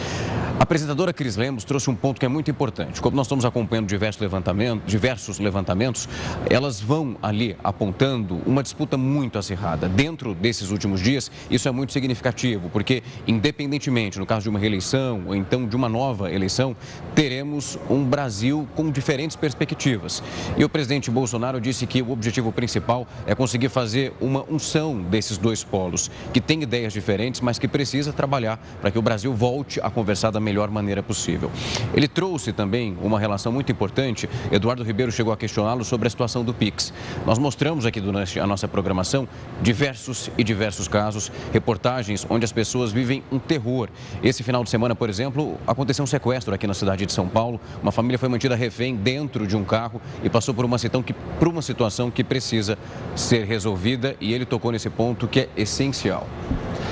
[SPEAKER 8] A apresentadora Cris Lemos trouxe um ponto que é muito muito importante. Como nós estamos acompanhando diversos levantamentos, elas vão ali apontando uma disputa muito acirrada. Dentro desses últimos dias, isso é muito significativo, porque independentemente, no caso de uma reeleição ou então de uma nova eleição, teremos um Brasil com diferentes perspectivas. E o presidente Bolsonaro disse que o objetivo principal é conseguir fazer uma unção desses dois polos, que têm ideias diferentes, mas que precisa trabalhar para que o Brasil volte a conversar da melhor maneira possível. Ele trouxe também uma relação muito importante. Eduardo Ribeiro chegou a questioná-lo sobre a situação do Pix. Nós mostramos aqui durante a nossa programação diversos casos, reportagens onde as pessoas vivem um terror. Esse final de semana, por exemplo, aconteceu um sequestro aqui na cidade de São Paulo. Uma família foi mantida refém dentro de um carro e passou por uma situação que precisa ser resolvida, e ele tocou nesse ponto que é essencial.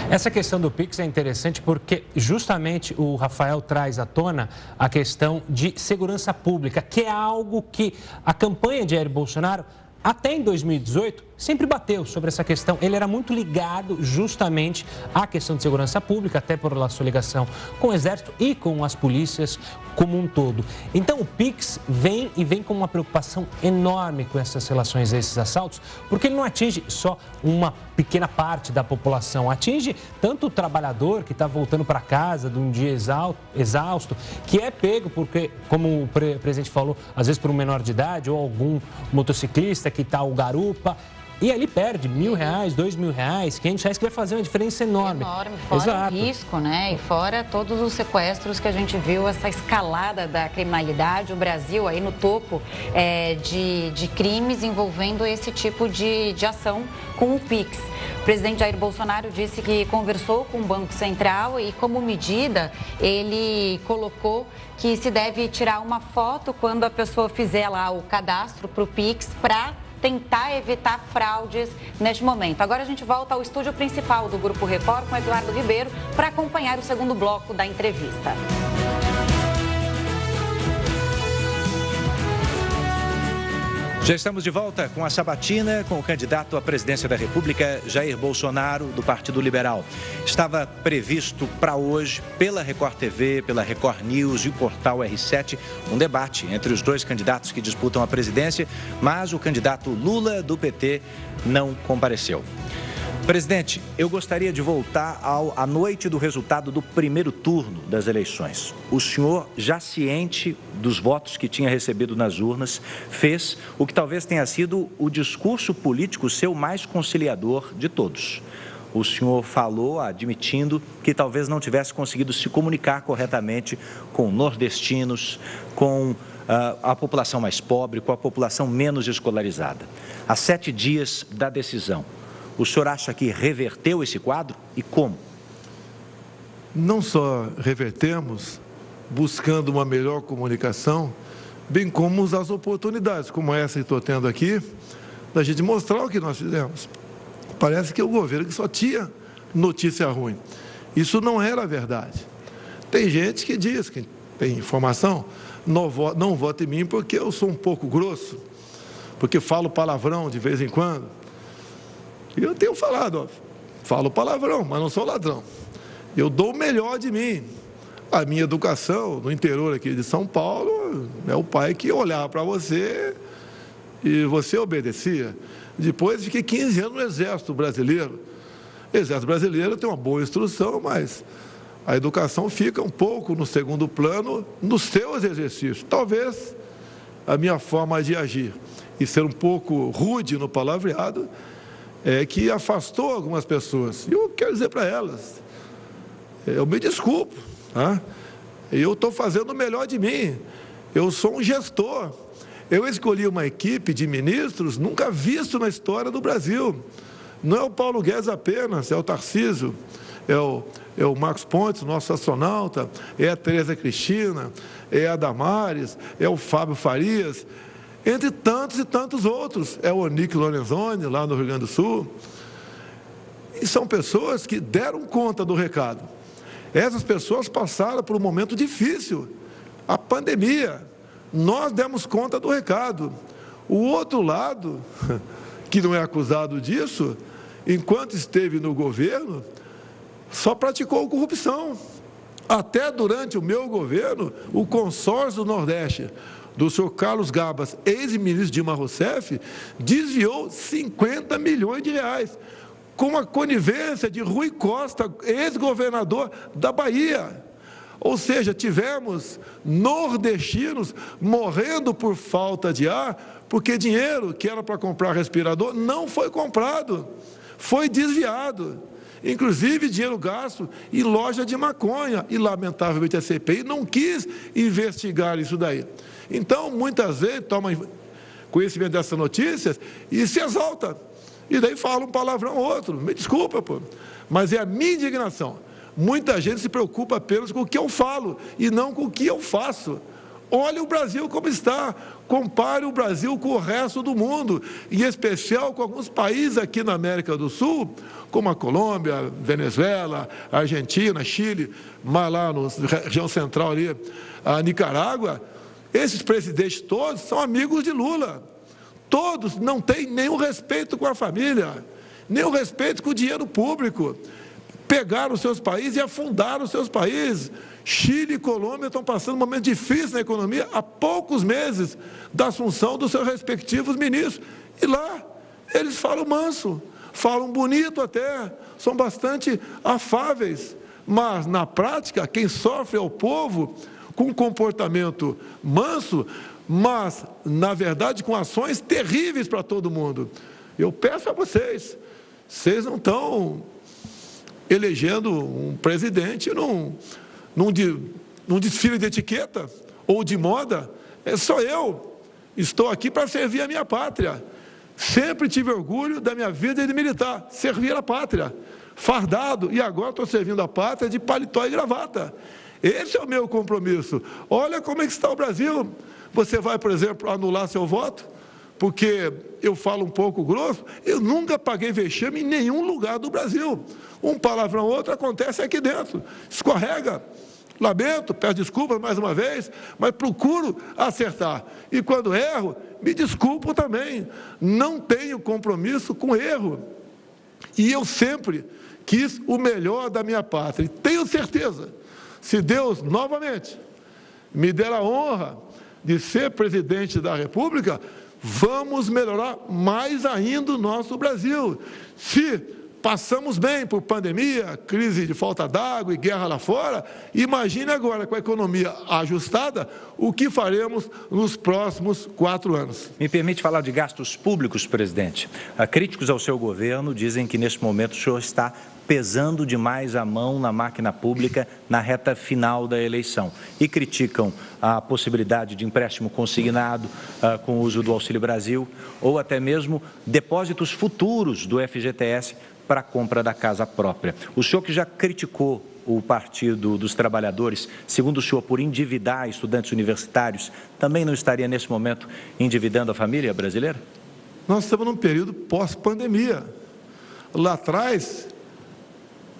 [SPEAKER 6] Essa questão do Pix é interessante porque justamente o Rafael traz à tona a questão de segurança pública, que é algo que a campanha de Jair Bolsonaro, até em 2018, sempre bateu sobre essa questão. Ele era muito ligado justamente à questão de segurança pública, até por sua ligação com o Exército e com as polícias como um todo. Então o Pix vem com uma preocupação enorme com essas relações a esses assaltos, porque ele não atinge só uma pequena parte da população, atinge tanto o trabalhador que está voltando para casa de um dia exausto, que é pego porque, como o presidente falou, às vezes por um menor de idade ou algum motociclista que está o garupa, e ali perde R$1.000, R$2.000, R$500, que vai fazer uma diferença enorme.
[SPEAKER 7] Fora
[SPEAKER 6] Exato.
[SPEAKER 7] o risco, né? E fora todos os sequestros que a gente viu, essa escalada da criminalidade, o Brasil aí no topo de crimes envolvendo esse tipo de ação com o Pix. O presidente Jair Bolsonaro disse que conversou com o Banco Central e, como medida, ele colocou que se deve tirar uma foto quando a pessoa fizer lá o cadastro para o Pix para tentar evitar fraudes neste momento. Agora a gente volta ao estúdio principal do Grupo Record com Eduardo Ribeiro para acompanhar o segundo bloco da entrevista.
[SPEAKER 1] Já estamos de volta com a sabatina com o candidato à presidência da República, Jair Bolsonaro, do Partido Liberal. Estava previsto para hoje, pela Record TV, pela Record News e o portal R7, um debate entre os dois candidatos que disputam a presidência, mas o candidato Lula, do PT, não compareceu. Presidente, eu gostaria de voltar à noite do resultado do primeiro turno das eleições. O senhor, já ciente dos votos que tinha recebido nas urnas, fez o que talvez tenha sido o discurso político seu mais conciliador de todos. O senhor falou admitindo que talvez não tivesse conseguido se comunicar corretamente com nordestinos, com a população mais pobre, com a população menos escolarizada. Há 7 dias da decisão. O senhor acha que reverteu esse quadro e como?
[SPEAKER 2] Não só revertemos, buscando uma melhor comunicação, bem como as oportunidades, como essa que estou tendo aqui, da gente mostrar o que nós fizemos. Parece que o governo que só tinha notícia ruim. Isso não era verdade. Tem gente que diz, que tem informação, não vota em mim porque eu sou um pouco grosso, porque falo palavrão de vez em quando. E eu tenho falado, falo palavrão, mas não sou ladrão. Eu dou o melhor de mim. A minha educação no interior aqui de São Paulo é o pai que olhava para você e você obedecia. Depois fiquei 15 anos no Exército Brasileiro. O Exército Brasileiro tem uma boa instrução, mas a educação fica um pouco no segundo plano nos seus exercícios. Talvez a minha forma de agir e ser um pouco rude no palavreado que afastou algumas pessoas. E eu quero dizer para elas, eu me desculpo, tá? Eu estou fazendo o melhor de mim. Eu sou um gestor. Eu escolhi uma equipe de ministros nunca visto na história do Brasil. Não é o Paulo Guedes apenas, é o Tarcísio, é o Marcos Pontes, nosso astronauta, é a Tereza Cristina, é a Damares, é o Fábio Farias, entre tantos e tantos outros. É o Onique Lorenzoni, lá no Rio Grande do Sul. E são pessoas que deram conta do recado. Essas pessoas passaram por um momento difícil, a pandemia. Nós demos conta do recado. O outro lado, que não é acusado disso, enquanto esteve no governo, só praticou corrupção. Até durante o meu governo, o consórcio do Nordeste, do senhor Carlos Gabas, ex-ministro Dilma Rousseff, desviou 50 milhões de reais, com a conivência de Rui Costa, ex-governador da Bahia. Ou seja, tivemos nordestinos morrendo por falta de ar, porque dinheiro que era para comprar respirador não foi comprado, foi desviado. Inclusive dinheiro gasto em loja de maconha, e lamentavelmente a CPI não quis investigar isso daí. Então, muitas vezes, toma conhecimento dessas notícias e se exalta, e daí fala um palavrão ou outro. Me desculpa, pô, mas é a minha indignação. Muita gente se preocupa apenas com o que eu falo e não com o que eu faço. Olhe o Brasil como está, compare o Brasil com o resto do mundo, em especial com alguns países aqui na América do Sul, como a Colômbia, Venezuela, Argentina, Chile, mas lá na região central ali, a Nicarágua. Esses presidentes todos são amigos de Lula. Todos não têm nenhum respeito com a família, nenhum respeito com o dinheiro público. Pegaram os seus países e afundaram os seus países. Chile e Colômbia estão passando um momento difícil na economia há poucos meses da assunção dos seus respectivos ministros. E lá eles falam manso, falam bonito até, são bastante afáveis. Mas, na prática, quem sofre é o povo com um comportamento manso, mas, na verdade, com ações terríveis para todo mundo. Eu peço a vocês, vocês não estão elegendo um presidente num desfile de etiqueta ou de moda. Só eu estou aqui para servir a minha pátria. Sempre tive orgulho da minha vida de militar, servir a pátria, fardado, e agora estou servindo a pátria de paletó e gravata. Esse é o meu compromisso. Olha como é que está o Brasil. Você vai, por exemplo, anular seu voto? Porque eu falo um pouco grosso, eu nunca paguei vexame em nenhum lugar do Brasil. Um palavrão ou outro acontece aqui dentro, escorrega. Lamento, peço desculpas mais uma vez, mas procuro acertar. E quando erro, me desculpo também. Não tenho compromisso com erro. E eu sempre quis o melhor da minha pátria. E tenho certeza, se Deus, novamente, me der a honra de ser presidente da República, vamos melhorar mais ainda o nosso Brasil. Se passamos bem por pandemia, crise de falta d'água e guerra lá fora, imagine agora, com a economia ajustada, o que faremos nos próximos 4 anos.
[SPEAKER 1] Me permite falar de gastos públicos, presidente. Críticos ao seu governo dizem que, neste momento, o senhor está pesando demais a mão na máquina pública na reta final da eleição e criticam a possibilidade de empréstimo consignado com o uso do Auxílio Brasil ou até mesmo depósitos futuros do FGTS para a compra da casa própria. O senhor, que já criticou o Partido dos Trabalhadores, segundo o senhor, por endividar estudantes universitários, também não estaria nesse momento endividando a família brasileira?
[SPEAKER 2] Nós estamos num período pós-pandemia. Lá atrás,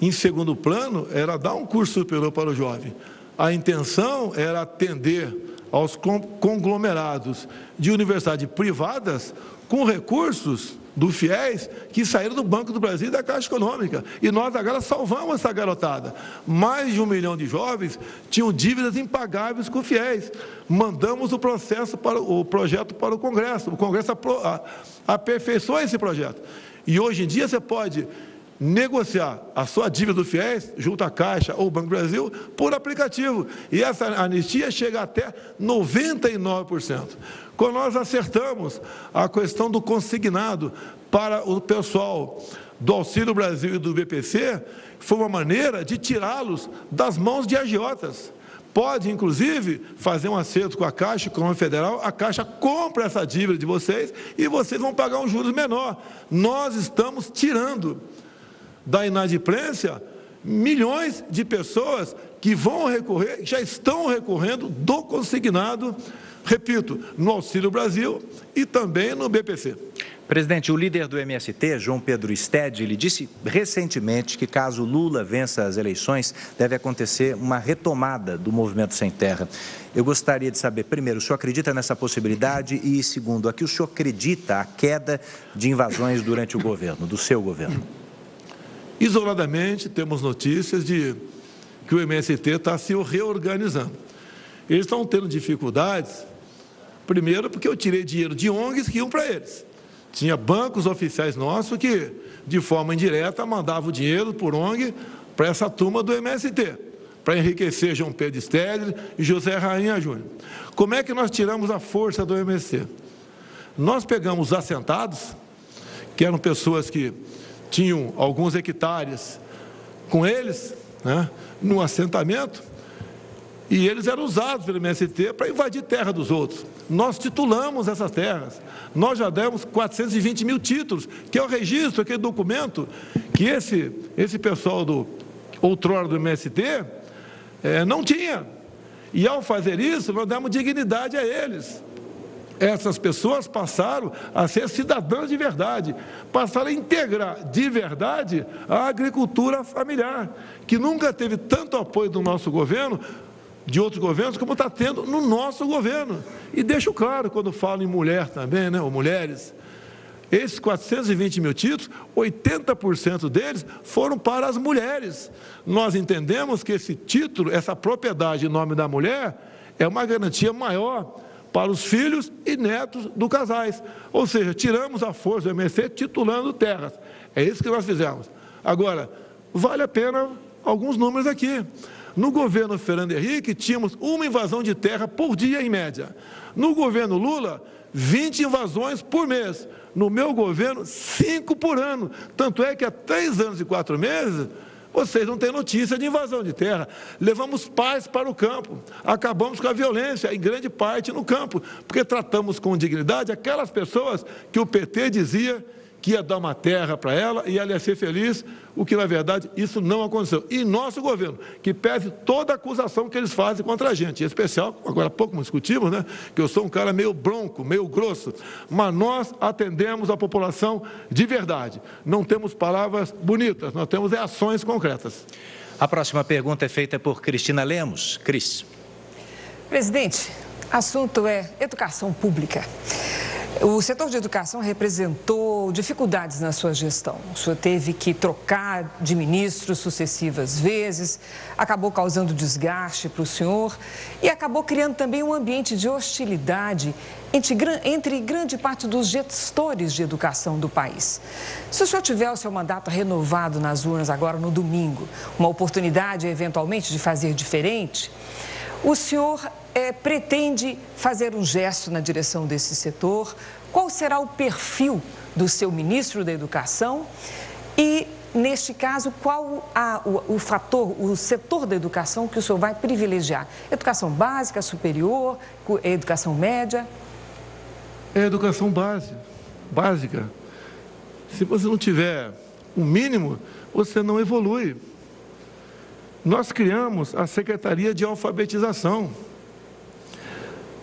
[SPEAKER 2] em segundo plano, era dar um curso superior para o jovem. A intenção era atender aos conglomerados de universidades privadas com recursos do FIES que saíram do Banco do Brasil e da Caixa Econômica. E nós agora salvamos essa garotada. Mais de 1 milhão de jovens tinham dívidas impagáveis com o FIES. Mandamos o projeto para o Congresso. O Congresso aperfeiçoou esse projeto. E hoje em dia você pode negociar a sua dívida do FIES junto à Caixa ou Banco do Brasil por aplicativo. E essa anistia chega até 99%. Quando nós acertamos a questão do consignado para o pessoal do Auxílio Brasil e do BPC, foi uma maneira de tirá-los das mãos de agiotas. Pode, inclusive, fazer um acerto com a Caixa Econômica Federal, a Caixa compra essa dívida de vocês e vocês vão pagar um juros menor. Nós estamos tirando da inadimplência milhões de pessoas que vão recorrer, já estão recorrendo do consignado, repito, no Auxílio Brasil e também no BPC.
[SPEAKER 1] Presidente, o líder do MST, João Pedro Stedley, ele disse recentemente que, caso Lula vença as eleições, deve acontecer uma retomada do Movimento Sem Terra. Eu gostaria de saber, primeiro, o senhor acredita nessa possibilidade e, segundo, a que o senhor acredita a queda de invasões durante o governo, do seu governo?
[SPEAKER 2] Isoladamente, temos notícias de que o MST está se reorganizando. Eles estão tendo dificuldades, primeiro porque eu tirei dinheiro de ONGs que iam para eles. Tinha bancos oficiais nossos que, de forma indireta, mandavam dinheiro por ONG para essa turma do MST, para enriquecer João Pedro Stedley e José Rainha Júnior. Como é que nós tiramos a força do MST? Nós pegamos os assentados, que eram pessoas que tinham alguns hectares com eles, né, no assentamento, e eles eram usados pelo MST para invadir terra dos outros. Nós titulamos essas terras. Nós já demos 420 mil títulos, que é o registro, aquele documento que esse pessoal outrora do MST não tinha. E ao fazer isso, nós demos dignidade a eles. Essas pessoas passaram a ser cidadãs de verdade, passaram a integrar de verdade a agricultura familiar, que nunca teve tanto apoio do nosso governo, de outros governos, como está tendo no nosso governo. E deixo claro, quando falo em mulher também, né, ou mulheres, esses 420 mil títulos, 80% deles foram para as mulheres. Nós entendemos que esse título, essa propriedade em nome da mulher, é uma garantia maior para os filhos e netos dos casais. Ou seja, tiramos a força do MST titulando terras. É isso que nós fizemos. Agora, vale a pena alguns números aqui. No governo Fernando Henrique, tínhamos uma invasão de terra por dia, em média. No governo Lula, 20 invasões por mês. No meu governo, 5 por ano. Tanto é que há 3 anos e 4 meses, vocês não têm notícia de invasão de terra. Levamos paz para o campo. Acabamos com a violência, em grande parte, no campo. Porque tratamos com dignidade aquelas pessoas que o PT dizia que ia dar uma terra para ela e ela ia ser feliz, o que, na verdade, isso não aconteceu. E nosso governo, que pese toda a acusação que eles fazem contra a gente, em especial, agora há pouco discutimos, né, que eu sou um cara meio bronco, meio grosso, mas nós atendemos a população de verdade. Não temos palavras bonitas, nós temos ações concretas.
[SPEAKER 1] A próxima pergunta é feita por Cristina Lemos. Cris.
[SPEAKER 3] Presidente, assunto é educação pública. O setor de educação representou dificuldades na sua gestão. O senhor teve que trocar de ministros sucessivas vezes, acabou causando desgaste para o senhor e acabou criando também um ambiente de hostilidade entre grande parte dos gestores de educação do país. Se o senhor tiver o seu mandato renovado nas urnas agora no domingo, uma oportunidade eventualmente de fazer diferente, o senhor pretende fazer um gesto na direção desse setor? Qual será o perfil do seu ministro da Educação? E, neste caso, qual o setor da educação que o senhor vai privilegiar? Educação básica, superior, educação média?
[SPEAKER 2] É educação básica. Se você não tiver o mínimo, você não evolui. Nós criamos a Secretaria de Alfabetização.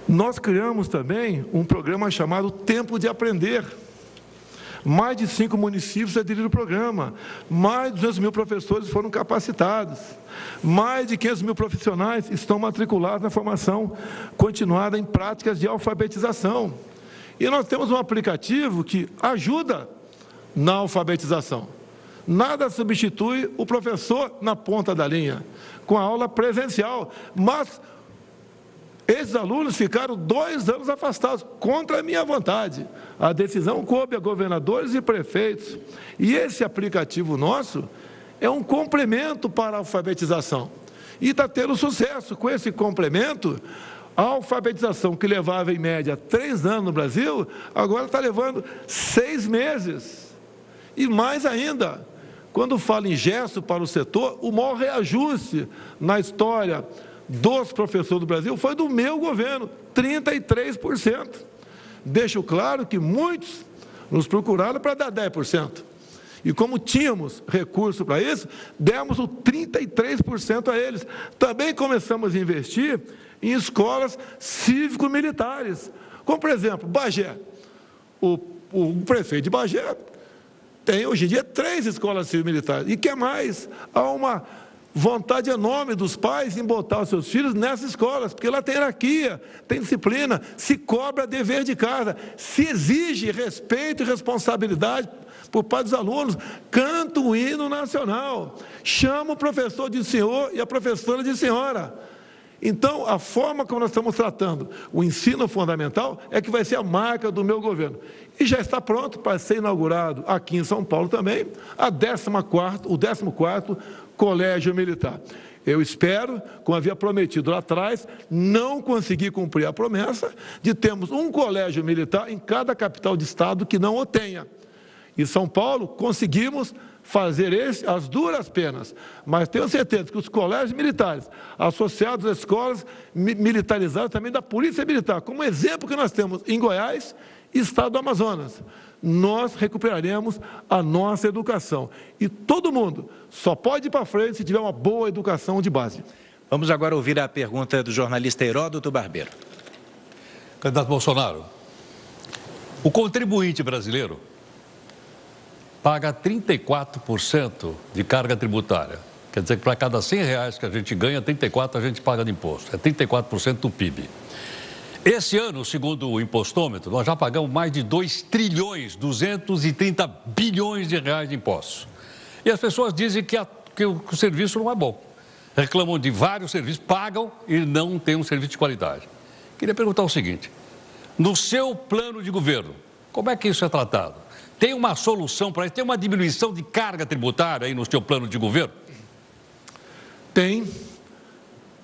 [SPEAKER 2] Nós criamos também um programa chamado Tempo de Aprender. Mais de 5 municípios aderiram ao programa. Mais de 200 mil professores foram capacitados. Mais de 500 mil profissionais estão matriculados na formação continuada em práticas de alfabetização. E nós temos um aplicativo que ajuda na alfabetização. Nada substitui o professor na ponta da linha, com a aula presencial, mas esses alunos ficaram 2 anos afastados, contra a minha vontade. A decisão coube a governadores e prefeitos. E esse aplicativo nosso é um complemento para a alfabetização. E está tendo sucesso. Com esse complemento, a alfabetização que levava em média 3 anos no Brasil, agora está levando 6 meses. E mais ainda, quando falo em gesto para o setor, o maior reajuste na história dos professores do Brasil foi do meu governo, 33%. Deixo claro que muitos nos procuraram para dar 10%. E como tínhamos recurso para isso, demos o 33% a eles. Também começamos a investir em escolas cívico-militares, como, por exemplo, Bagé. O prefeito de Bagé tem, hoje em dia, 3 escolas cívico-militares. E que mais? Há uma vontade enorme dos pais em botar os seus filhos nessas escolas, porque lá tem hierarquia, tem disciplina, se cobra dever de casa, se exige respeito e responsabilidade por parte dos alunos, canta o hino nacional, chama o professor de senhor e a professora de senhora. Então, a forma como nós estamos tratando o ensino fundamental é que vai ser a marca do meu governo. E já está pronto para ser inaugurado aqui em São Paulo também o 14º Colégio Militar. Eu espero, como havia prometido lá atrás, não conseguir cumprir a promessa de termos um colégio militar em cada capital de estado que não o tenha. Em São Paulo, conseguimos fazer esse às duras penas, mas tenho certeza que os colégios militares, associados às escolas militarizadas também da Polícia Militar, como exemplo que nós temos em Goiás e Estado do Amazonas, nós recuperaremos a nossa educação. E todo mundo só pode ir para frente se tiver uma boa educação de base.
[SPEAKER 1] Vamos agora ouvir a pergunta do jornalista Heródoto Barbeiro.
[SPEAKER 4] Candidato Bolsonaro, o contribuinte brasileiro paga 34% de carga tributária. Quer dizer que para cada R$100 que a gente ganha, 34% a gente paga de imposto. É 34% do PIB. Esse ano, segundo o impostômetro, nós já pagamos mais de 2.230 bilhões de reais de impostos. E as pessoas dizem que o serviço não é bom. Reclamam de vários serviços, pagam e não têm um serviço de qualidade. Queria perguntar o seguinte, no seu plano de governo, como é que isso é tratado? Tem uma solução para isso? Tem uma diminuição de carga tributária aí no seu plano de governo?
[SPEAKER 2] Tem.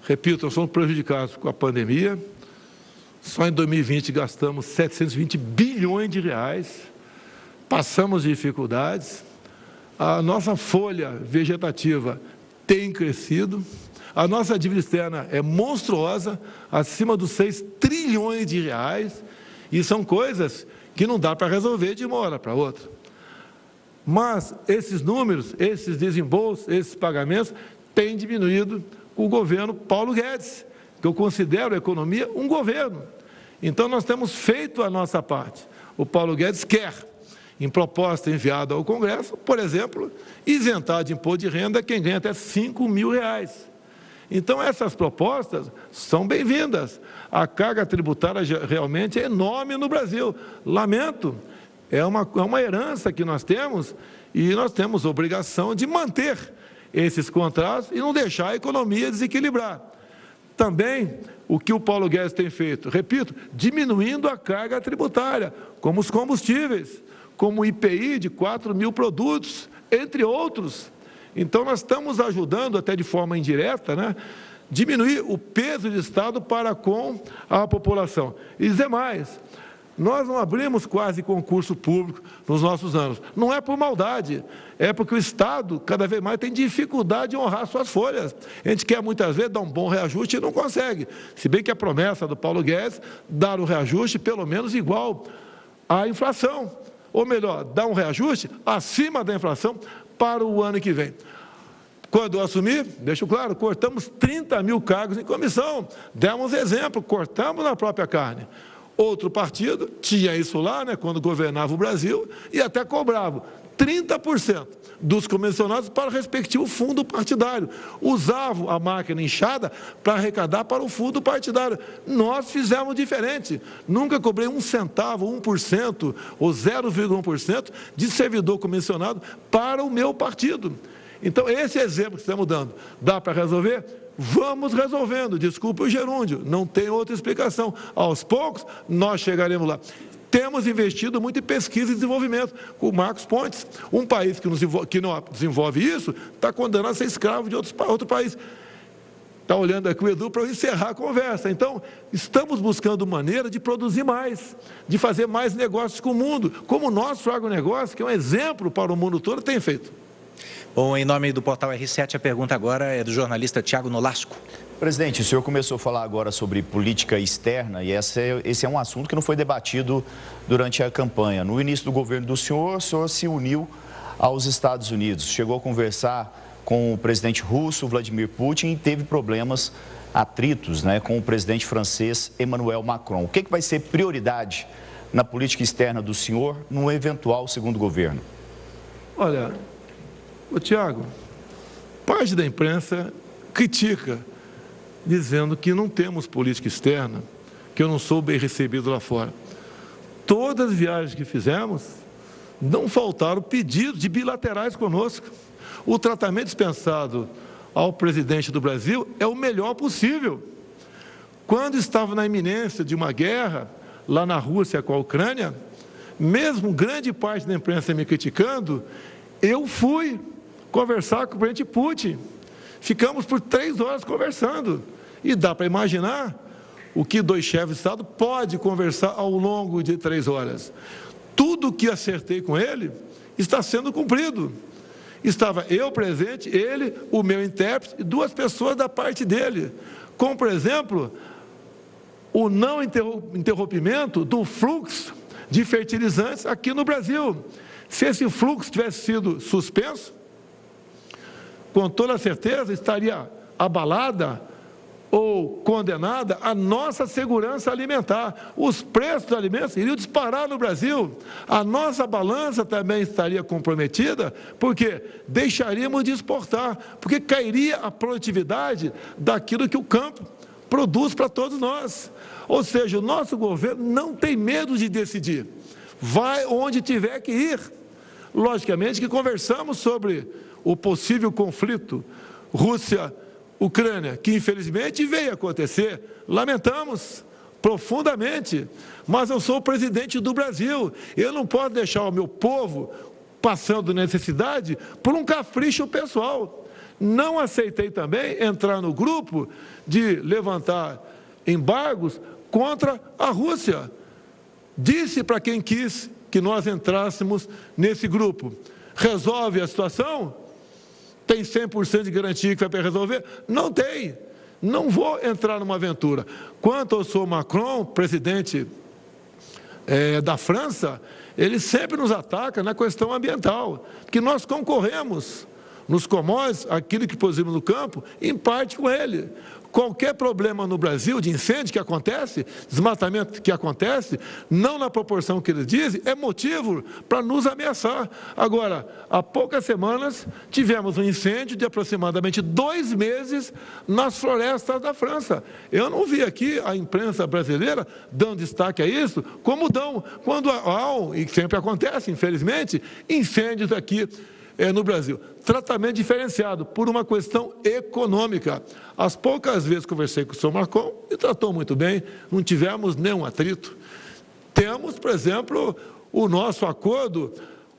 [SPEAKER 2] Repito, nós somos prejudicados com a pandemia. Só em 2020 gastamos 720 bilhões de reais. Passamos dificuldades. A nossa folha vegetativa tem crescido. A nossa dívida externa é monstruosa, acima dos 6 trilhões de reais. E são coisas que não dá para resolver de uma hora para outra. Mas esses números, esses desembolsos, esses pagamentos, têm diminuído com o governo Paulo Guedes, que eu considero a economia um governo. Então, nós temos feito a nossa parte. O Paulo Guedes quer, em proposta enviada ao Congresso, por exemplo, isentar de imposto de renda quem ganha até R$5.000. Então, essas propostas são bem-vindas. A carga tributária realmente é enorme no Brasil. Lamento, é uma herança que nós temos e nós temos obrigação de manter esses contratos e não deixar a economia desequilibrar. Também, o que o Paulo Guedes tem feito, repito, diminuindo a carga tributária, como os combustíveis, como o IPI de 4.000 produtos, entre outros. Então, nós estamos ajudando, até de forma indireta, né, diminuir o peso do Estado para com a população. E dizer mais, nós não abrimos quase concurso público nos nossos anos. Não é por maldade, é porque o Estado, cada vez mais, tem dificuldade de honrar suas folhas. A gente quer, muitas vezes, dar um bom reajuste e não consegue. Se bem que a promessa do Paulo Guedes, dar um reajuste pelo menos igual à inflação. Ou melhor, dar um reajuste acima da inflação para o ano que vem. Quando eu assumi, deixo claro, cortamos 30.000 cargos em comissão. Demos exemplo, cortamos na própria carne. Outro partido tinha isso lá, né, quando governava o Brasil, e até cobrava 30% dos comissionados para o respectivo fundo partidário. Usavam a máquina inchada para arrecadar para o fundo partidário. Nós fizemos diferente. Nunca cobrei 1 centavo, 1% ou 0,1% de servidor comissionado para o meu partido. Então, esse exemplo que estamos dando, dá para resolver? Vamos resolvendo. Desculpe o gerúndio, não tem outra explicação. Aos poucos, nós chegaremos lá. Temos investido muito em pesquisa e desenvolvimento, com o Marcos Pontes. Um país que não desenvolve isso, está condenado a ser escravo de outro país. Está olhando aqui o Edu para eu encerrar a conversa. Então, estamos buscando maneira de produzir mais, de fazer mais negócios com o mundo, como o nosso agronegócio, que é um exemplo para o mundo todo, tem feito.
[SPEAKER 1] Bom, em nome do Portal R7, a pergunta agora é do jornalista Tiago Nolasco.
[SPEAKER 5] Presidente, o senhor começou a falar agora sobre política externa e esse é um assunto que não foi debatido durante a campanha. No início do governo do senhor, o senhor se uniu aos Estados Unidos, chegou a conversar com o presidente russo, Vladimir Putin, e teve problemas, atritos, né, com o presidente francês, Emmanuel Macron. O que vai ser prioridade na política externa do senhor no eventual segundo governo?
[SPEAKER 2] Olha, Tiago, parte da imprensa critica, dizendo que não temos política externa, que eu não sou bem recebido lá fora. Todas as viagens que fizemos, não faltaram pedidos de bilaterais conosco. O tratamento dispensado ao presidente do Brasil é o melhor possível. Quando estava na iminência de uma guerra, lá na Rússia com a Ucrânia, mesmo grande parte da imprensa me criticando, eu fui conversar com o presidente Putin. Ficamos por 3 horas conversando. E dá para imaginar o que 2 chefes de Estado podem conversar ao longo de 3 horas. Tudo o que acertei com ele está sendo cumprido. Estava eu presente, ele, o meu intérprete e 2 pessoas da parte dele. Como, por exemplo, o não interrompimento do fluxo de fertilizantes aqui no Brasil. Se esse fluxo tivesse sido suspenso, com toda certeza estaria abalada ou condenada a nossa segurança alimentar. Os preços dos alimentos iriam disparar no Brasil. A nossa balança também estaria comprometida, porque deixaríamos de exportar, porque cairia a produtividade daquilo que o campo produz para todos nós. Ou seja, o nosso governo não tem medo de decidir. Vai onde tiver que ir. Logicamente que conversamos sobre o possível conflito Rússia-Ucrânia, que infelizmente veio acontecer. Lamentamos profundamente, mas eu sou o presidente do Brasil. Eu não posso deixar o meu povo passando necessidade por um capricho pessoal. Não aceitei também entrar no grupo de levantar embargos contra a Rússia. Disse para quem quis que nós entrássemos nesse grupo. Resolve a situação? Tem 100% de garantia que vai resolver? Não tem. Não vou entrar numa aventura. Quanto ao senhor Macron, presidente da França, ele sempre nos ataca na questão ambiental, que nós concorremos nos commodities, aquilo que produzimos no campo, em parte com ele. Qualquer problema no Brasil de incêndio que acontece, desmatamento que acontece, não na proporção que eles dizem, é motivo para nos ameaçar. Agora, há poucas semanas, tivemos um incêndio de aproximadamente 2 meses nas florestas da França. Eu não vi aqui a imprensa brasileira dando destaque a isso, como dão quando há, e sempre acontece, infelizmente, incêndios aqui no Brasil. Tratamento diferenciado por uma questão econômica. As poucas vezes conversei com o senhor Macron, e tratou muito bem, não tivemos nenhum atrito. Temos, por exemplo, o nosso acordo,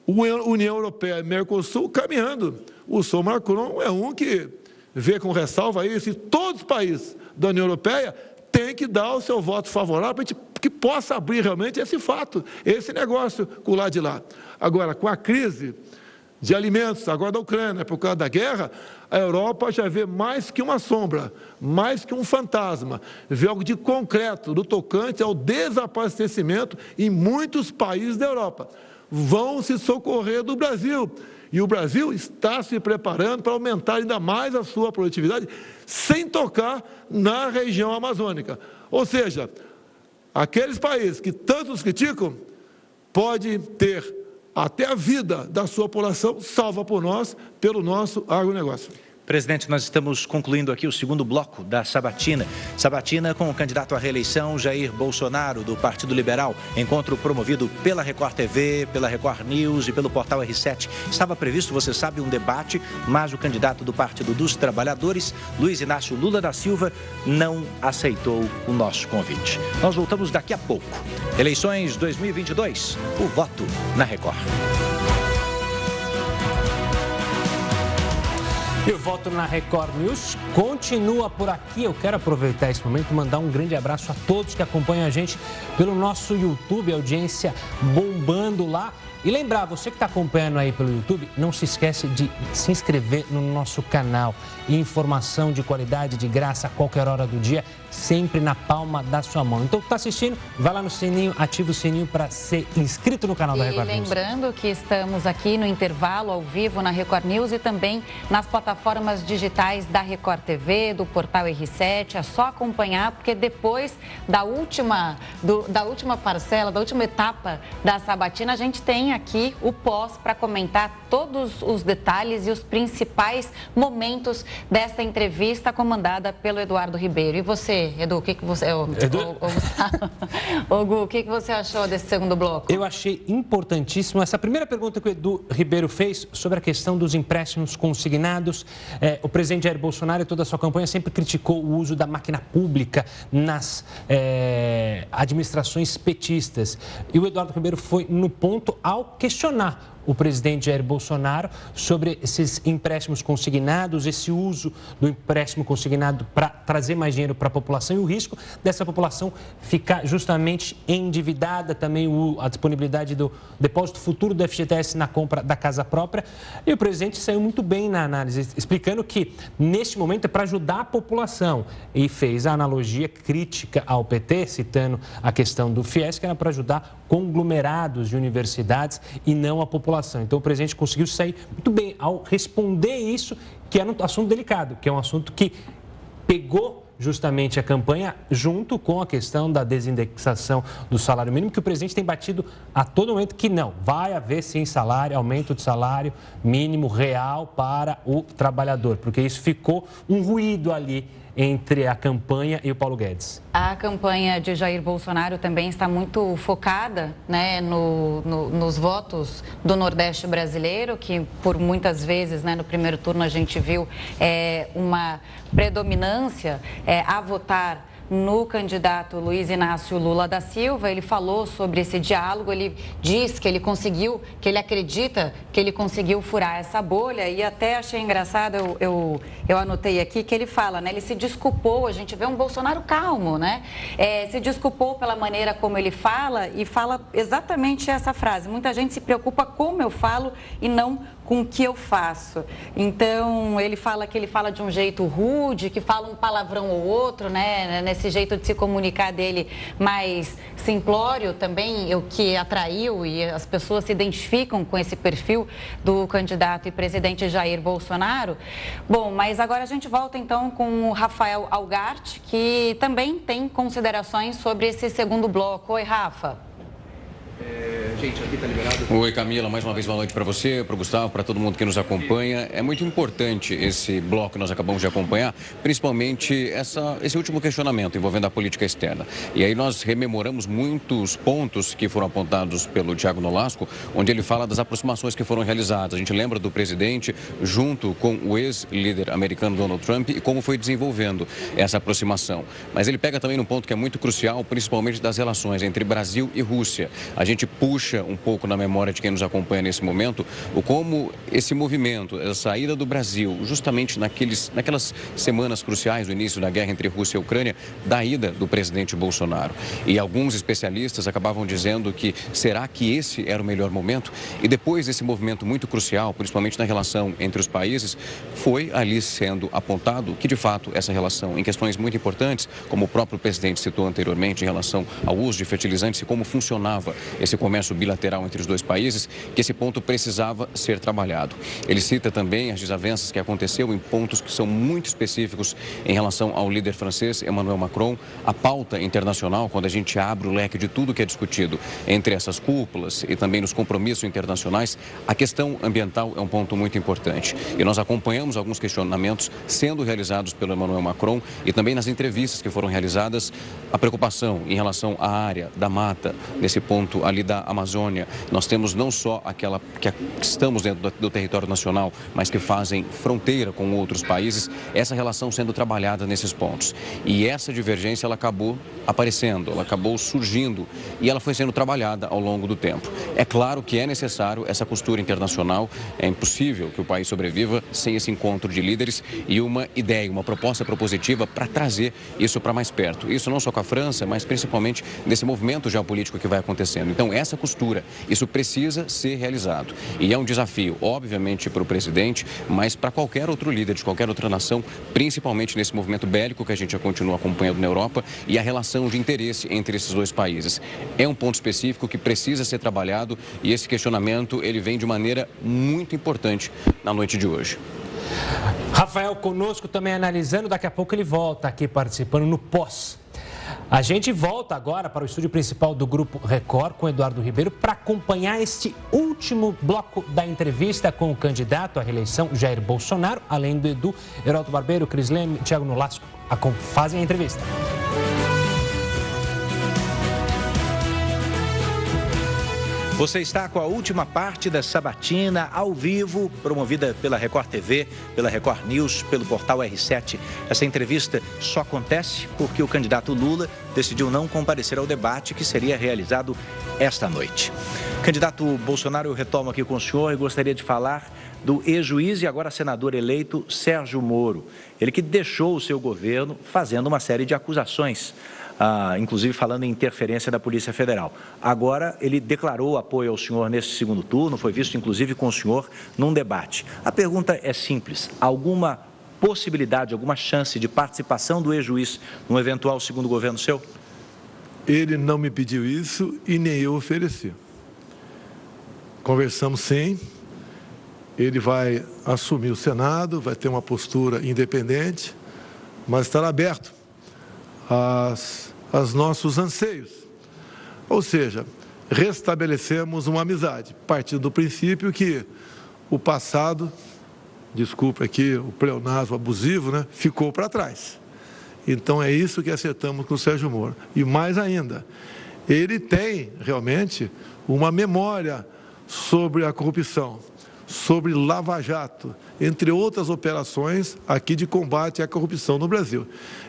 [SPEAKER 2] União Europeia e Mercosul, caminhando. O senhor Macron é um que vê com ressalva isso, e todos os países da União Europeia têm que dar o seu voto favorável para que possa abrir realmente esse fato, esse negócio com o lado de lá. Agora, com a crise de alimentos, agora da Ucrânia, por causa da guerra, a Europa já vê mais que uma sombra, mais que um fantasma, vê algo de concreto no tocante ao desabastecimento em muitos países da Europa. Vão se socorrer do Brasil, e o Brasil está se preparando para aumentar ainda mais a sua produtividade, sem tocar na região amazônica. Ou seja, aqueles países que tanto nos criticam, podem ter até a vida da sua população salva por nós, pelo nosso agronegócio.
[SPEAKER 1] Presidente, nós estamos concluindo aqui o segundo bloco da sabatina. Sabatina com o candidato à reeleição Jair Bolsonaro, do Partido Liberal. Encontro promovido pela Record TV, pela Record News e pelo portal R7. Estava previsto, você sabe, um debate, mas o candidato do Partido dos Trabalhadores, Luiz Inácio Lula da Silva, não aceitou o nosso convite. Nós voltamos daqui a pouco. Eleições 2022, o voto na Record.
[SPEAKER 6] E o voto na Record News continua por aqui. Eu quero aproveitar esse momento e mandar um grande abraço a todos que acompanham a gente pelo nosso YouTube, audiência bombando lá. E lembrar, você que está acompanhando aí pelo YouTube, não se esquece de se inscrever no nosso canal. Informação de qualidade, de graça, a qualquer hora do dia, sempre na palma da sua mão. Então, está assistindo, vai lá no sininho, ativa o sininho para ser inscrito no canal da Record News.
[SPEAKER 7] E lembrando que estamos aqui no intervalo, ao vivo, na Record News e também nas plataformas digitais da Record TV, do portal R7. É só acompanhar, porque depois da última parcela, da última etapa da sabatina, a gente tem tem aqui o pós para comentar todos os detalhes e os principais momentos desta entrevista comandada pelo Eduardo Ribeiro. E você, Edu, o que você... Gu, o que você achou desse segundo bloco?
[SPEAKER 6] Eu achei importantíssimo essa primeira pergunta que o Edu Ribeiro fez sobre a questão dos empréstimos consignados. O presidente Jair Bolsonaro e toda a sua campanha sempre criticou o uso da máquina pública nas administrações petistas. E o Eduardo Ribeiro foi no ponto ao questionar o presidente Jair Bolsonaro sobre esses empréstimos consignados, esse uso do empréstimo consignado para trazer mais dinheiro para a população e o risco dessa população ficar justamente endividada, também a disponibilidade do depósito futuro do FGTS na compra da casa própria. E o presidente saiu muito bem na análise, explicando que neste momento é para ajudar a população e fez a analogia crítica ao PT, citando a questão do FIES, que era para ajudar conglomerados de universidades e não a população. Então, o presidente conseguiu sair muito bem ao responder isso, que era um assunto delicado, que é um assunto que pegou justamente a campanha junto com a questão da desindexação do salário mínimo, que o presidente tem batido a todo momento que não, vai haver sim salário, aumento de salário mínimo real para o trabalhador, porque isso ficou um ruído ali entre a campanha e o Paulo Guedes.
[SPEAKER 7] A campanha de Jair Bolsonaro também está muito focada, né, nos votos do Nordeste brasileiro, que por muitas vezes, né, no primeiro turno a gente viu uma predominância a votar no candidato Luiz Inácio Lula da Silva. Ele falou sobre esse diálogo, ele diz que ele conseguiu, que ele acredita que ele conseguiu furar essa bolha e até achei engraçado, eu anotei aqui que ele fala, né, ele se desculpou, a gente vê um Bolsonaro calmo, né, se desculpou pela maneira como ele fala e fala exatamente essa frase, muita gente se preocupa como eu falo e não com o que eu faço. Então, ele fala que ele fala de um jeito rude, que fala um palavrão ou outro, né? Nesse jeito de se comunicar dele mais simplório também, o que atraiu e as pessoas se identificam com esse perfil do candidato e presidente Jair Bolsonaro. Bom, mas agora a gente volta então com o Rafael Algart, que também tem considerações sobre esse segundo bloco. Oi, Rafa.
[SPEAKER 8] Gente, aqui tá liberado. Oi, Camila, mais uma vez boa noite para você, para o Gustavo, para todo mundo que nos acompanha. É muito importante esse bloco que nós acabamos de acompanhar, principalmente esse último questionamento envolvendo a política externa. E aí nós rememoramos muitos pontos que foram apontados pelo Thiago Nolasco, onde ele fala das aproximações que foram realizadas. A gente lembra do presidente junto com o ex-líder americano Donald Trump e como foi desenvolvendo essa aproximação. Mas ele pega também num ponto que é muito crucial, principalmente das relações entre Brasil e Rússia. A gente puxa um pouco na memória de quem nos acompanha nesse momento o como esse movimento, a saída do Brasil, justamente naquelas semanas cruciais do início da guerra entre Rússia e Ucrânia, da ida do presidente Bolsonaro. E alguns especialistas acabavam dizendo que será que esse era o melhor momento? E depois desse movimento muito crucial, principalmente na relação entre os países, foi ali sendo apontado que, de fato, essa relação, em questões muito importantes, como o próprio presidente citou anteriormente, em relação ao uso de fertilizantes e como funcionava esse comércio bilateral entre os dois países, que esse ponto precisava ser trabalhado. Ele cita também as desavenças que aconteceu em pontos que são muito específicos em relação ao líder francês, Emmanuel Macron, a pauta internacional, quando a gente abre o leque de tudo que é discutido entre essas cúpulas e também nos compromissos internacionais, a questão ambiental é um ponto muito importante. E nós acompanhamos alguns questionamentos sendo realizados pelo Emmanuel Macron e também nas entrevistas que foram realizadas, a preocupação em relação à área da mata, nesse ponto ali da Amazônia. Nós temos não só aquela que estamos dentro do território nacional, mas que fazem fronteira com outros países, essa relação sendo trabalhada nesses pontos. E essa divergência, ela acabou aparecendo, ela acabou surgindo e ela foi sendo trabalhada ao longo do tempo. É claro que é necessário essa costura internacional, é impossível que o país sobreviva sem esse encontro de líderes e uma ideia, uma proposta propositiva para trazer isso para mais perto. Isso não só com a França, mas principalmente nesse movimento geopolítico que vai acontecendo. Então, essa costura, isso precisa ser realizado. E é um desafio, obviamente, para o presidente, mas para qualquer outro líder de qualquer outra nação, principalmente nesse movimento bélico que a gente já continua acompanhando na Europa e a relação de interesse entre esses dois países. É um ponto específico que precisa ser trabalhado e esse questionamento, ele vem de maneira muito importante na noite de hoje.
[SPEAKER 6] Rafael conosco também analisando, daqui a pouco ele volta aqui participando no pós. A gente volta agora para o estúdio principal do Grupo Record com Eduardo Ribeiro para acompanhar este último último bloco da entrevista com o candidato à reeleição Jair Bolsonaro, além do Edu, Heraldo Barbeiro, Cris Leme, Thiago Nolasco, fazem a entrevista.
[SPEAKER 1] Você está com a última parte da sabatina ao vivo, promovida pela Record TV, pela Record News, pelo portal R7. Essa entrevista só acontece porque o candidato Lula decidiu não comparecer ao debate que seria realizado esta noite. Candidato Bolsonaro, eu retomo aqui com o senhor e gostaria de falar do ex-juiz e agora senador eleito Sérgio Moro. Ele que deixou o seu governo fazendo uma série de acusações, inclusive falando em interferência da Polícia Federal. Agora, ele declarou apoio ao senhor nesse segundo turno, foi visto inclusive com o senhor num debate. A pergunta é simples: alguma possibilidade, alguma chance de participação do ex-juiz num eventual segundo governo seu?
[SPEAKER 2] Ele não me pediu isso e nem eu ofereci. Conversamos sim, ele vai assumir o Senado, vai ter uma postura independente, mas estará aberto aos nossos anseios. Ou seja, restabelecemos uma amizade, partindo do princípio que o passado, desculpa aqui o pleonasmo abusivo, né, ficou para trás. Então é isso que acertamos com o Sérgio Moro. E mais ainda, ele tem realmente uma memória sobre a corrupção, sobre Lava Jato, entre outras operações aqui de combate à corrupção no Brasil.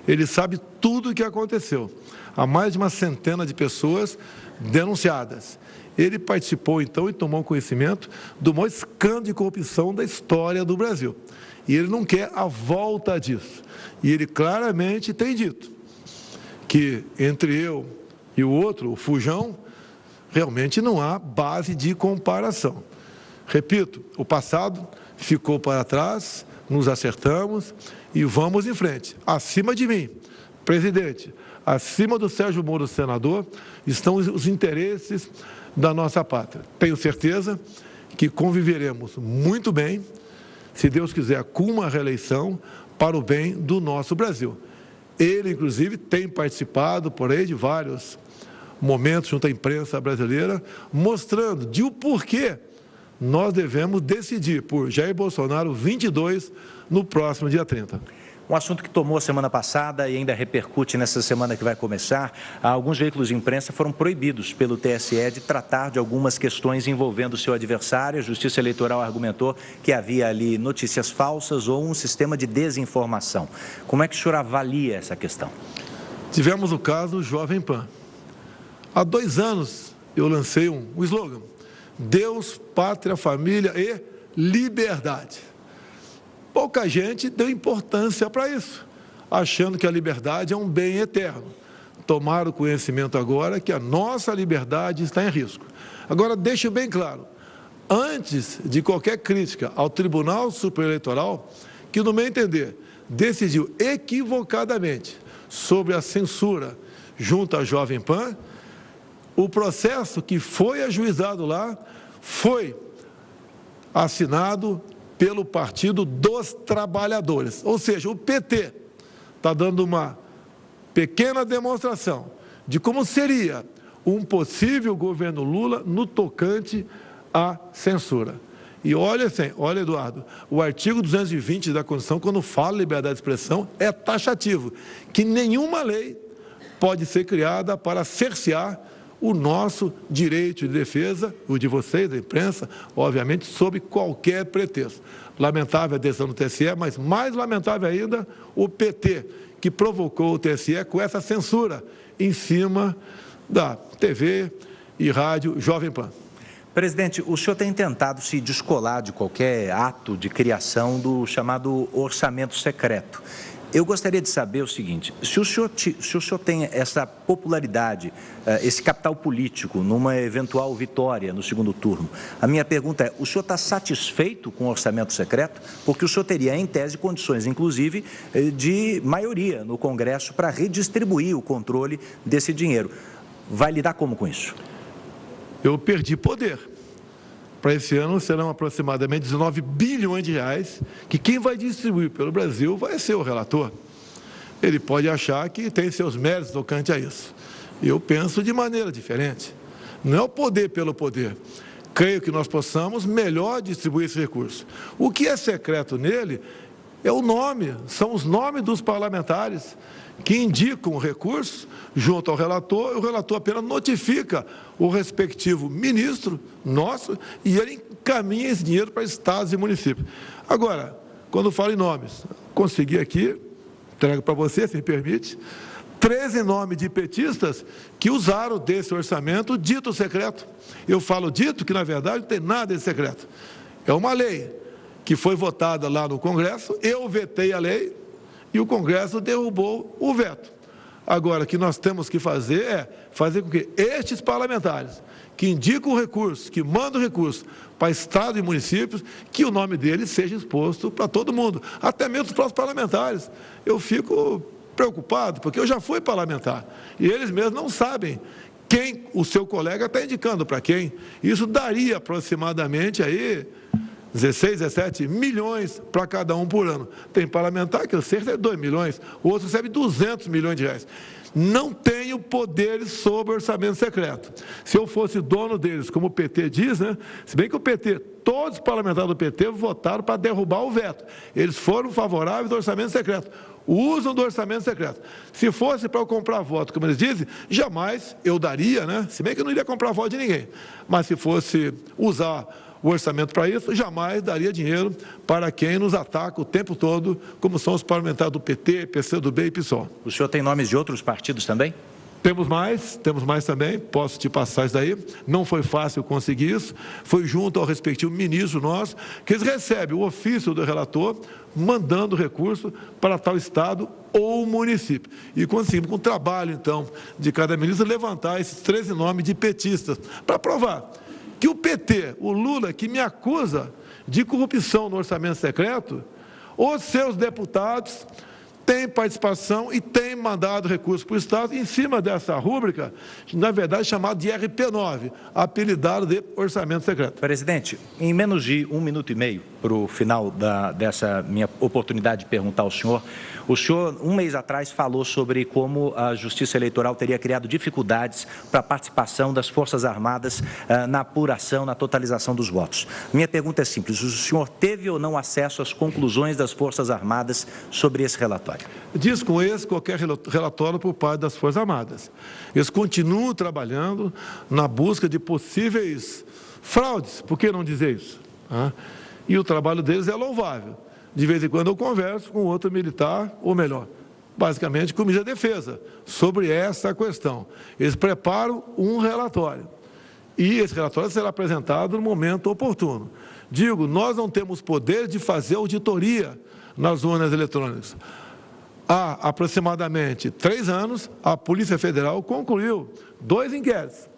[SPEAKER 2] Ele sabe tudo o que aconteceu. Há mais de uma centena de pessoas denunciadas. Ele participou, então, e tomou conhecimento do maior escândalo de corrupção da história do Brasil. E ele não quer a volta disso. E ele claramente tem dito que entre eu e o outro, o Fujão, realmente não há base de comparação. Repito, o passado ficou para trás, nos acertamos e vamos em frente. Acima de mim, presidente, acima do Sérgio Moro, senador, estão os interesses da nossa pátria. Tenho certeza que conviveremos muito bem, se Deus quiser, com uma reeleição para o bem do nosso Brasil. Ele, inclusive, tem participado por aí de vários momentos junto à imprensa brasileira, mostrando de o porquê nós devemos decidir por Jair Bolsonaro 22 no próximo dia 30.
[SPEAKER 1] Um assunto que tomou a semana passada e ainda repercute nessa semana que vai começar, alguns veículos de imprensa foram proibidos pelo TSE de tratar de algumas questões envolvendo o seu adversário. A Justiça Eleitoral argumentou que havia ali notícias falsas ou um sistema de desinformação. Como é que o senhor avalia essa questão?
[SPEAKER 2] Tivemos o caso Jovem Pan. Há 2 anos eu lancei um slogan: Deus, pátria, família e liberdade. Pouca gente deu importância para isso, achando que a liberdade é um bem eterno. Tomaram conhecimento agora que a nossa liberdade está em risco. Agora, deixo bem claro, antes de qualquer crítica ao Tribunal Superior Eleitoral, que, no meu entender, decidiu equivocadamente sobre a censura junto à Jovem Pan, o processo que foi ajuizado lá foi assinado pelo Partido dos Trabalhadores. Ou seja, o PT está dando uma pequena demonstração de como seria um possível governo Lula no tocante à censura. E olha, Eduardo, o artigo 220 da Constituição, quando fala liberdade de expressão, é taxativo, que nenhuma lei pode ser criada para cercear o nosso direito de defesa, o de vocês, da imprensa, obviamente, sob qualquer pretexto. Lamentável a decisão do TSE, mas mais lamentável ainda o PT, que provocou o TSE com essa censura em cima da TV e rádio Jovem Pan.
[SPEAKER 1] Presidente, o senhor tem tentado se descolar de qualquer ato de criação do chamado orçamento secreto. Eu gostaria de saber o seguinte: se o senhor tem essa popularidade, esse capital político numa eventual vitória no segundo turno, a minha pergunta é: o senhor está satisfeito com o orçamento secreto? Porque o senhor teria, em tese, condições, inclusive, de maioria no Congresso para redistribuir o controle desse dinheiro. Vai lidar como com isso?
[SPEAKER 2] Eu perdi poder. Para esse ano serão aproximadamente 19 bilhões de reais, que quem vai distribuir pelo Brasil vai ser o relator. Ele pode achar que tem seus méritos tocante a isso. Eu penso de maneira diferente. Não é o poder pelo poder. creio que nós possamos melhor distribuir esse recurso. O que é secreto nele é o nome, são os nomes dos parlamentares que indicam o recurso junto ao relator, e o relator apenas notifica o respectivo ministro nosso e ele encaminha esse dinheiro para estados e municípios. Agora, quando falo em nomes, consegui aqui, entrego para você, se me permite, 13 nomes de petistas que usaram desse orçamento dito secreto. Eu falo dito que, na verdade, não tem nada de secreto. É uma lei que foi votada lá no Congresso, eu vetei a lei e o Congresso derrubou o veto. Agora, o que nós temos que fazer é fazer com que estes parlamentares que indicam o recurso, que mandam o recurso para estados e municípios, que o nome deles seja exposto para todo mundo, até mesmo os próprios parlamentares. Eu fico preocupado, porque eu já fui parlamentar, e eles mesmos não sabem quem o seu colega está indicando para quem. Isso daria aproximadamente aí 16, 17 milhões para cada um por ano. Tem parlamentar que eu sei recebe 2 milhões, o outro recebe 200 milhões de reais. Não tenho poderes sobre orçamento secreto. Se eu fosse dono deles, como o PT diz, né? Se bem que o PT, todos os parlamentares do PT votaram para derrubar o veto. Eles foram favoráveis ao orçamento secreto. Usam do orçamento secreto. Se fosse para eu comprar voto, como eles dizem, jamais eu daria, né? Se bem que eu não iria comprar voto de ninguém. Mas se fosse usar o orçamento para isso, jamais daria dinheiro para quem nos ataca o tempo todo, como são os parlamentares do PT, PCdoB e PSOL.
[SPEAKER 1] O senhor tem nomes de outros partidos também?
[SPEAKER 2] Temos mais também, posso te passar isso daí. Não foi fácil conseguir isso, foi junto ao respectivo ministro nosso, que eles recebem o ofício do relator, mandando recurso para tal estado ou município. E conseguimos, com o trabalho, então, de cada ministro, levantar esses 13 nomes de petistas, para provar que o PT, o Lula, que me acusa de corrupção no orçamento secreto, os seus deputados têm participação e têm mandado recursos para o Estado em cima dessa rúbrica, na verdade chamada de RP9, apelidado de orçamento secreto.
[SPEAKER 1] Presidente, em menos de 1 minuto e meio, para o final dessa minha oportunidade de perguntar ao senhor, o senhor, um mês atrás, falou sobre como a Justiça Eleitoral teria criado dificuldades para a participação das Forças Armadas na apuração, na totalização dos votos. Minha pergunta é simples, o senhor teve ou não acesso às conclusões das Forças Armadas sobre esse relatório?
[SPEAKER 2] Desconheço qualquer relatório por parte das Forças Armadas. Eles continuam trabalhando na busca de possíveis fraudes, por que não dizer isso? E o trabalho deles é louvável. De vez em quando eu converso com outro militar, ou melhor, basicamente com o ministro da Defesa, sobre essa questão. Eles preparam um relatório e esse relatório será apresentado no momento oportuno. Digo, nós não temos poder de fazer auditoria nas urnas eletrônicas. Há aproximadamente 3 anos, a Polícia Federal concluiu 2 inquéritos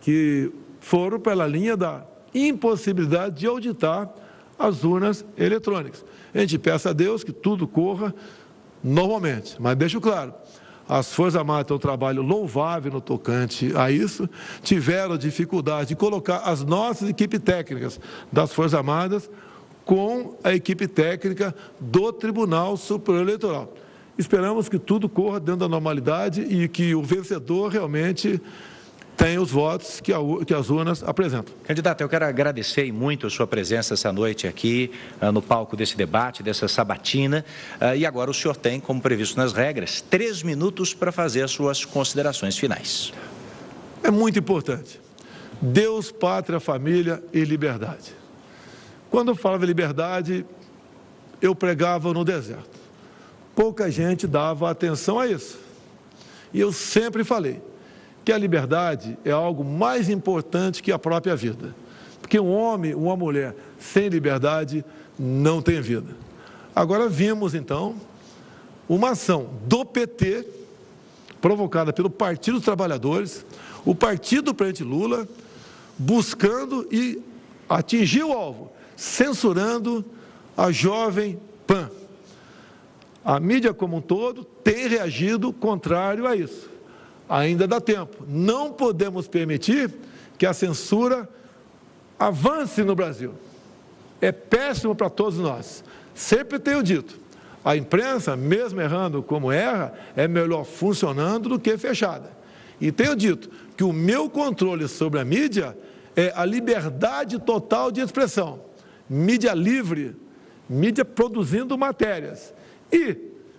[SPEAKER 2] que foram pela linha da impossibilidade de auditar as urnas eletrônicas. A gente peça a Deus que tudo corra normalmente, mas deixo claro, as Forças Armadas têm um trabalho louvável no tocante a isso, tiveram dificuldade de colocar as nossas equipes técnicas das Forças Armadas com a equipe técnica do Tribunal Superior Eleitoral. Esperamos que tudo corra dentro da normalidade e que o vencedor realmente tem os votos que as urnas apresentam.
[SPEAKER 1] Candidato, eu quero agradecer muito a sua presença essa noite aqui no palco desse debate, dessa sabatina. E agora o senhor tem, como previsto nas regras, 3 minutos para fazer as suas considerações finais.
[SPEAKER 2] É muito importante. Deus, pátria, família e liberdade. Quando eu falava liberdade, eu pregava no deserto. Pouca gente dava atenção a isso. E eu sempre falei que a liberdade é algo mais importante que a própria vida. Porque um homem, uma mulher sem liberdade não tem vida. Agora vimos, então, uma ação do PT, provocada pelo Partido dos Trabalhadores, o partido do presidente Lula, buscando e atingir o alvo, censurando a Jovem Pan. A mídia como um todo tem reagido contrário a isso. Ainda dá tempo. Não podemos permitir que a censura avance no Brasil. É péssimo para todos nós. Sempre tenho dito, a imprensa, mesmo errando como erra, é melhor funcionando do que fechada. E tenho dito que o meu controle sobre a mídia é a liberdade total de expressão, mídia livre, mídia produzindo matérias. E,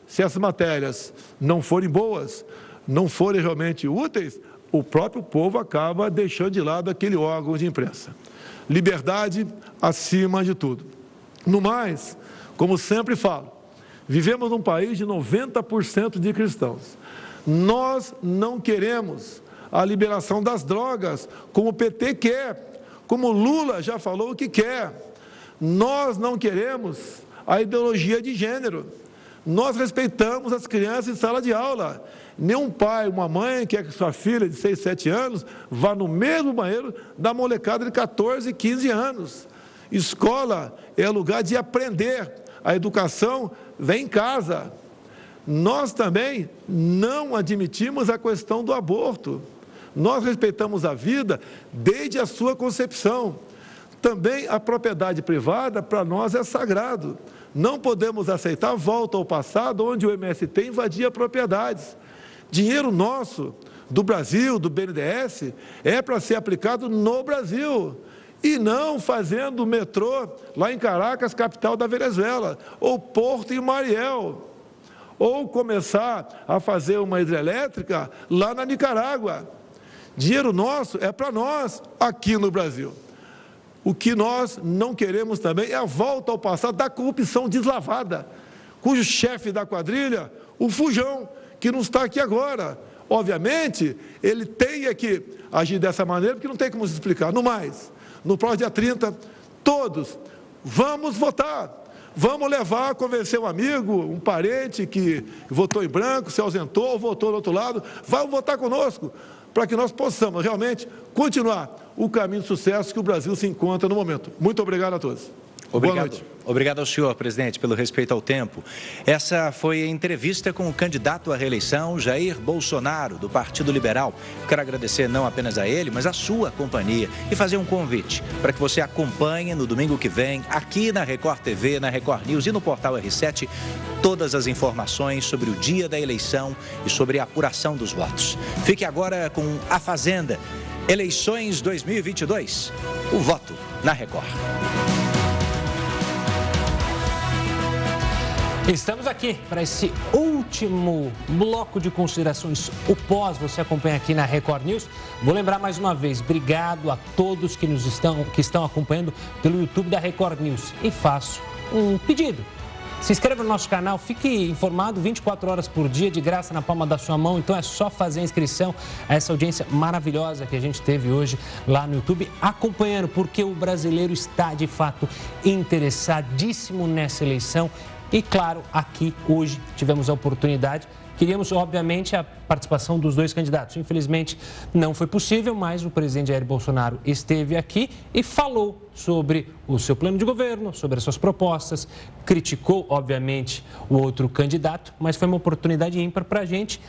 [SPEAKER 2] se essas matérias não forem boas, não forem realmente úteis, o próprio povo acaba deixando de lado aquele órgão de imprensa. Liberdade acima de tudo. No mais, como sempre falo, vivemos num país de 90% de cristãos. Nós não queremos a liberação das drogas, como o PT quer, como o Lula já falou que quer. Nós não queremos a ideologia de gênero. Nós respeitamos as crianças em sala de aula. Nenhum pai, uma mãe quer que sua filha de 6, 7 anos vá no mesmo banheiro da molecada de 14, 15 anos. Escola é lugar de aprender. A educação vem em casa. Nós também não admitimos a questão do aborto. Nós respeitamos a vida desde a sua concepção. Também a propriedade privada, para nós, é sagrado. Não podemos aceitar a volta ao passado, onde o MST invadia propriedades. Dinheiro nosso, do Brasil, do BNDES, é para ser aplicado no Brasil. E não fazendo metrô lá em Caracas, capital da Venezuela, ou Porto em Mariel. Ou começar a fazer uma hidrelétrica lá na Nicarágua. Dinheiro nosso é para nós, aqui no Brasil. O que nós não queremos também é a volta ao passado da corrupção deslavada, cujo chefe da quadrilha, o Fujão, que não está aqui agora. Obviamente, ele tem que agir dessa maneira, porque não tem como se explicar. No mais, no próximo dia 30, todos vamos votar. Vamos levar, convencer um amigo, um parente que votou em branco, se ausentou, votou do outro lado, vai votar conosco, para que nós possamos realmente continuar o caminho de sucesso que o Brasil se encontra no momento. Muito obrigado a todos. Boa noite.
[SPEAKER 1] Obrigado ao senhor, presidente, pelo respeito ao tempo. Essa foi a entrevista com o candidato à reeleição, Jair Bolsonaro, do Partido Liberal. Quero agradecer não apenas a ele, mas a sua companhia e fazer um convite para que você acompanhe no domingo que vem, aqui na Record TV, na Record News e no portal R7, todas as informações sobre o dia da eleição e sobre a apuração dos votos. Fique agora com A Fazenda, Eleições 2022, o voto na Record.
[SPEAKER 6] Estamos aqui para esse último bloco de considerações. O pós você acompanha aqui na Record News. Vou lembrar mais uma vez, obrigado a todos que estão acompanhando pelo YouTube da Record News. E faço um pedido. Se inscreva no nosso canal, fique informado 24 horas por dia, de graça na palma da sua mão. Então é só fazer a inscrição a essa audiência maravilhosa que a gente teve hoje lá no YouTube, acompanhando, porque o brasileiro está de fato interessadíssimo nessa eleição. E claro, aqui hoje tivemos a oportunidade, queríamos obviamente a participação dos dois candidatos. Infelizmente não foi possível, mas o presidente Jair Bolsonaro esteve aqui e falou sobre o seu plano de governo, sobre as suas propostas, criticou obviamente o outro candidato, mas foi uma oportunidade ímpar para a gente,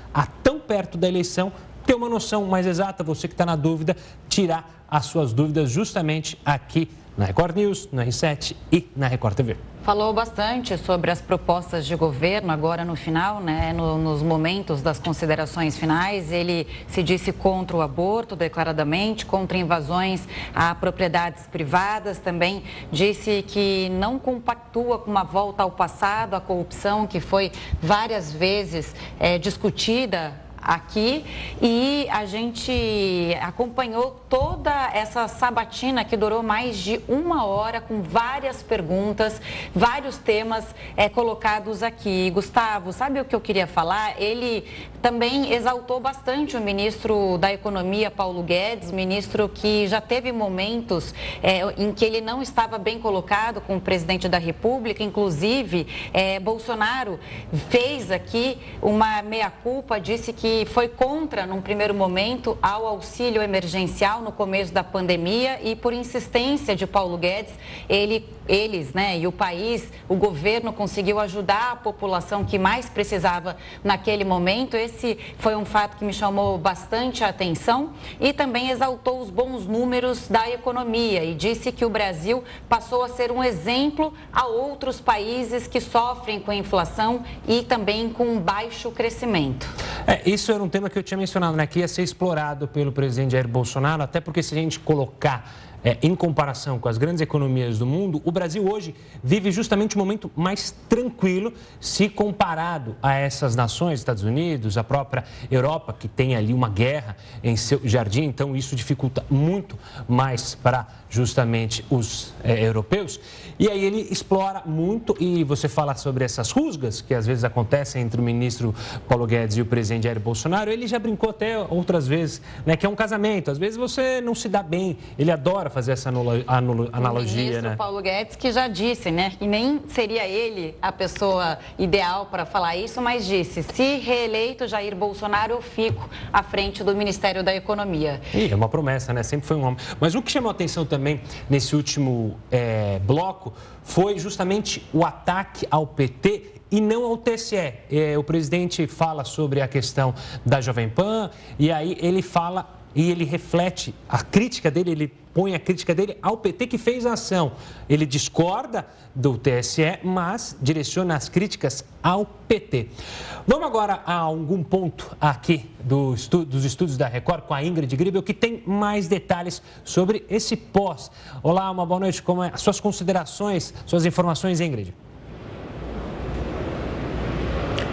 [SPEAKER 6] tão perto da eleição, ter uma noção mais exata, você que está na dúvida, tirar as suas dúvidas justamente aqui na Record News, na R7 e na Record TV.
[SPEAKER 7] Falou bastante sobre as propostas de governo agora no final, né? Nos momentos das considerações finais. Ele se disse contra o aborto declaradamente, contra invasões a propriedades privadas. Também disse que não compactua com uma volta ao passado, a corrupção que foi várias vezes discutida aqui, e a gente acompanhou toda essa sabatina que durou mais de 1 hora, com várias perguntas, vários temas colocados aqui. Gustavo, sabe o que eu queria falar? Ele também exaltou bastante o ministro da Economia, Paulo Guedes, ministro que já teve momentos em que ele não estava bem colocado com o presidente da República. Inclusive, Bolsonaro fez aqui uma meia-culpa, disse que foi contra, num primeiro momento, ao auxílio emergencial no começo da pandemia, e por insistência de Paulo Guedes, eles, né, e o país, o governo conseguiu ajudar a população que mais precisava naquele momento. Esse foi um fato que me chamou bastante a atenção, e também exaltou os bons números da economia e disse que o Brasil passou a ser um exemplo a outros países que sofrem com inflação e também com baixo crescimento.
[SPEAKER 6] Isso isso era um tema que eu tinha mencionado, né? Que ia ser explorado pelo presidente Jair Bolsonaro, até porque se a gente colocar em comparação com as grandes economias do mundo, o Brasil hoje vive justamente um momento mais tranquilo se comparado a essas nações, Estados Unidos, a própria Europa, que tem ali uma guerra em seu jardim, então isso dificulta muito mais para justamente os europeus. E aí ele explora muito, e você fala sobre essas rusgas que às vezes acontecem entre o ministro Paulo Guedes e o presidente Jair Bolsonaro. Ele já brincou até outras vezes, né, que é um casamento, às vezes você não se dá bem, ele adora fazer essa analogia,
[SPEAKER 7] o ministro
[SPEAKER 6] né?
[SPEAKER 7] Paulo Guedes, que já disse, né, que nem seria ele a pessoa ideal para falar isso, mas disse, se reeleito Jair Bolsonaro, eu fico à frente do Ministério da Economia.
[SPEAKER 6] E é uma promessa, né? Sempre foi um homem. Mas o que chamou a atenção também nesse último bloco foi justamente o ataque ao PT e não ao TSE. O presidente fala sobre a questão da Jovem Pan e aí ele fala e ele reflete a crítica dele, ele põe a crítica dele ao PT que fez a ação. Ele discorda do TSE, mas direciona as críticas ao PT. Vamos agora a algum ponto aqui dos estúdios da Record com a Ingrid Gribel, que tem mais detalhes sobre esse pós. Olá, uma boa noite. Como é? Suas considerações, suas informações, Ingrid.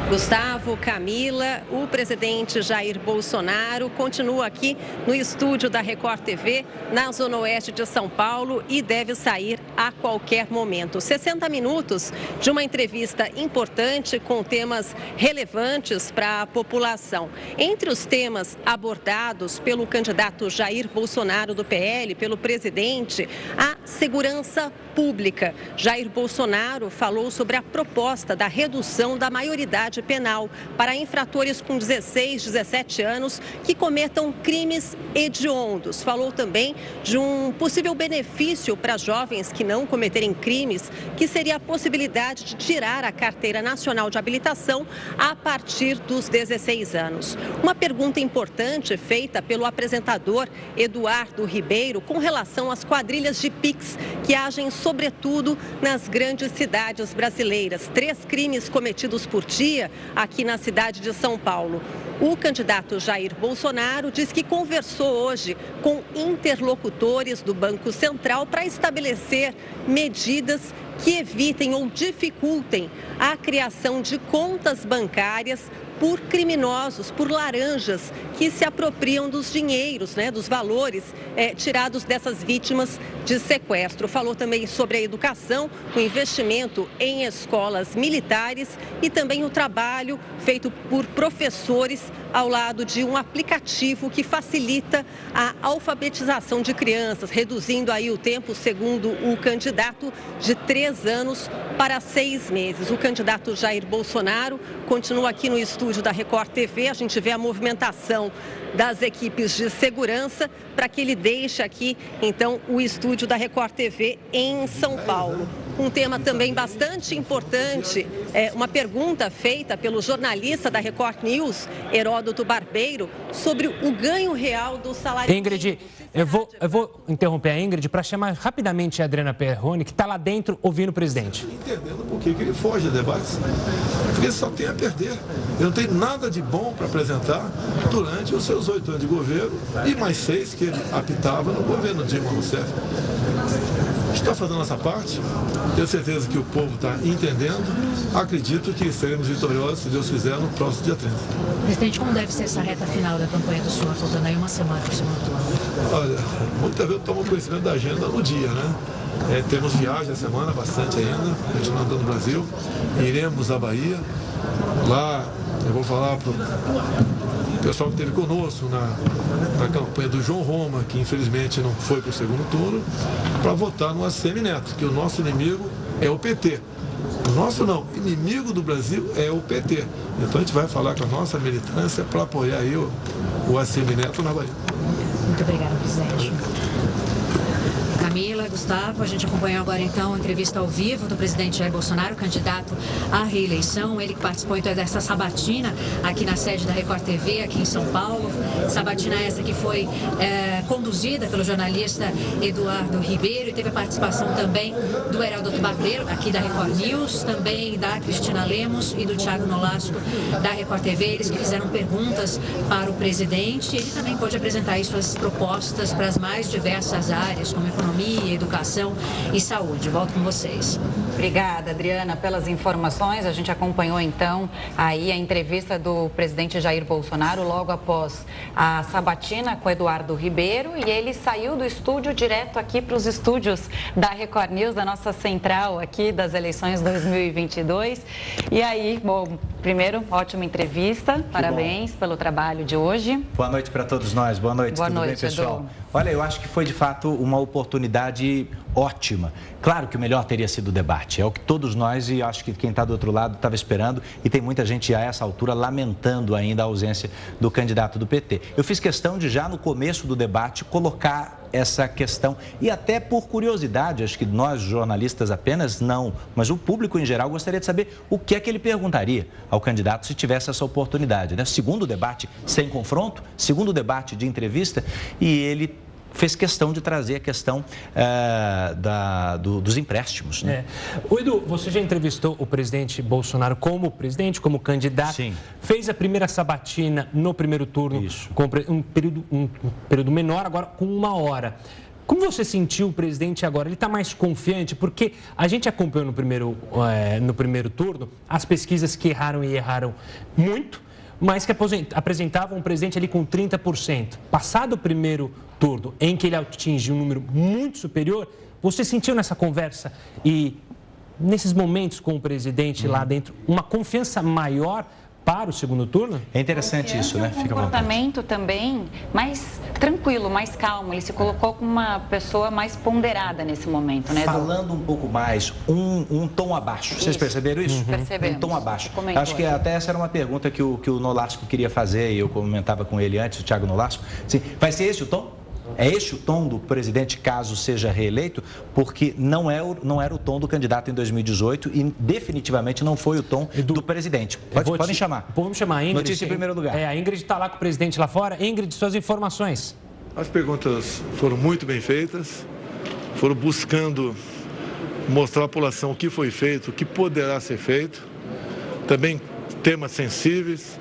[SPEAKER 9] Gustavo, Camila, o presidente Jair Bolsonaro continua aqui no estúdio da Record TV, na Zona Oeste de São Paulo, e deve sair a qualquer momento. 60 minutos de uma entrevista importante com temas relevantes para a população. Entre os temas abordados pelo candidato Jair Bolsonaro do PL, pelo presidente, a segurança pública. Jair Bolsonaro falou sobre a proposta da redução da maioridade penal para infratores com 16, 17 anos que cometam crimes hediondos. Falou também de um possível benefício para jovens que não cometerem crimes, que seria a possibilidade de tirar a carteira nacional de habilitação a partir dos 16 anos. Uma pergunta importante feita pelo apresentador Eduardo Ribeiro com relação às quadrilhas de Pix que agem sobretudo nas grandes cidades brasileiras. 3 crimes cometidos por dia aqui na cidade de São Paulo. O candidato Jair Bolsonaro diz que conversou hoje com interlocutores do Banco Central para estabelecer medidas que evitem ou dificultem a criação de contas bancárias por criminosos, por laranjas que se apropriam dos dinheiros, dos valores tirados dessas vítimas de sequestro. Falou também sobre a educação, o investimento em escolas militares e também o trabalho feito por professores ao lado de um aplicativo que facilita a alfabetização de crianças, reduzindo aí o tempo, segundo o candidato, de 3 anos para 6 meses. O candidato Jair Bolsonaro continua aqui no estúdio da Record TV. A gente vê a movimentação das equipes de segurança para que ele deixe aqui, então, o estúdio da Record TV em São Paulo. Um tema também bastante importante, uma pergunta feita pelo jornalista da Record News, Heródoto Barbeiro, sobre o ganho real do salário mínimo.
[SPEAKER 6] Ingrid, eu vou interromper a Ingrid para chamar rapidamente a Adriana Perrone, que está lá dentro ouvindo o presidente.
[SPEAKER 2] Entendendo por que ele foge a debates, porque ele só tem a perder. Ele não tem nada de bom para apresentar durante os seus 8 anos de governo e mais 6 que ele apitava no governo Dilma Rousseff. Está fazendo essa parte, tenho certeza que o povo está entendendo, acredito que seremos vitoriosos, se Deus quiser, no próximo dia 30.
[SPEAKER 10] Presidente, como deve ser essa reta final da campanha do senhor, faltando aí uma semana para o segundo turno?
[SPEAKER 2] Olha, muitas vezes eu tomo conhecimento da agenda no dia, né? Temos viagem a semana, bastante ainda, continuando no Brasil, iremos à Bahia, lá eu vou falar para o pessoal que esteve conosco na campanha do João Roma, que infelizmente não foi para o segundo turno, para votar no ACM Neto, que o nosso inimigo é o PT. O nosso não, inimigo do Brasil é o PT. Então a gente vai falar com a nossa militância para apoiar aí o ACM Neto na Bahia.
[SPEAKER 10] Muito obrigada, presidente. Camila, Gustavo. A gente acompanhou agora, então, a entrevista ao vivo do presidente Jair Bolsonaro, candidato à reeleição. Ele que participou, então, dessa sabatina aqui na sede da Record TV, aqui em São Paulo. Sabatina essa que foi conduzida pelo jornalista Eduardo Ribeiro e teve a participação também do Heraldo Barbeiro, aqui da Record News, também da Cristina Lemos e do Thiago Nolasco, da Record TV. Eles que fizeram perguntas para o presidente. Ele também pôde apresentar aí suas propostas para as mais diversas áreas, como economia, educação e saúde. Volto com vocês.
[SPEAKER 7] Obrigada, Adriana, pelas informações. A gente acompanhou, então, aí a entrevista do presidente Jair Bolsonaro logo após a sabatina com Eduardo Ribeiro, e ele saiu do estúdio direto aqui para os estúdios da Record News, da nossa central aqui das eleições 2022. E aí, bom, primeiro, ótima entrevista. Parabéns pelo trabalho de hoje.
[SPEAKER 1] Boa noite para todos nós. Boa noite.
[SPEAKER 7] Boa
[SPEAKER 1] Tudo
[SPEAKER 7] noite,
[SPEAKER 1] bem, pessoal?
[SPEAKER 7] Edu.
[SPEAKER 1] Olha, eu acho que foi de fato uma oportunidade ótima. Claro que o melhor teria sido o debate. É o que todos nós, e acho que quem está do outro lado, estava esperando, e tem muita gente a essa altura lamentando ainda a ausência do candidato do PT. Eu fiz questão de já no começo do debate colocar essa questão, e até por curiosidade, acho que nós jornalistas apenas não, mas o público em geral gostaria de saber o que é que ele perguntaria ao candidato se tivesse essa oportunidade, né? Segundo debate sem confronto, segundo debate de entrevista, e ele fez questão de trazer a questão dos empréstimos. Né?
[SPEAKER 6] O Edu, você já entrevistou o presidente Bolsonaro como presidente, como candidato.
[SPEAKER 1] Sim.
[SPEAKER 6] Fez a primeira sabatina no primeiro turno, com um período menor, agora com 1 hora. Como você sentiu o presidente agora? Ele está mais confiante? Porque a gente acompanhou no primeiro turno as pesquisas que erraram e erraram muito, mas que apresentavam um presidente ali com 30%. Passado o primeiro turno, em que ele atingiu um número muito superior, você sentiu nessa conversa e nesses momentos com o presidente lá dentro uma confiança maior para o segundo turno?
[SPEAKER 1] É interessante isso, né?
[SPEAKER 7] Fica um comportamento também mais tranquilo, mais calmo. Ele se colocou como uma pessoa mais ponderada nesse momento, né, Edu?
[SPEAKER 1] Falando um pouco mais, um tom abaixo. Vocês perceberam isso?
[SPEAKER 7] Percebemos.
[SPEAKER 1] Um tom abaixo. Acho que até essa era uma pergunta que o Nolasco queria fazer, e eu comentava com ele antes, o Thiago Nolasco. Assim, vai ser esse o tom? É este o tom do presidente caso seja reeleito? Porque não era o tom do candidato em 2018 e definitivamente não foi o tom do presidente. Podem chamar.
[SPEAKER 6] Vamos chamar a Ingrid.
[SPEAKER 1] Notícia em primeiro lugar.
[SPEAKER 6] A Ingrid está lá com o presidente lá fora. Ingrid, suas informações.
[SPEAKER 2] As perguntas foram muito bem feitas, foram buscando mostrar à população o que foi feito, o que poderá ser feito. Também temas sensíveis,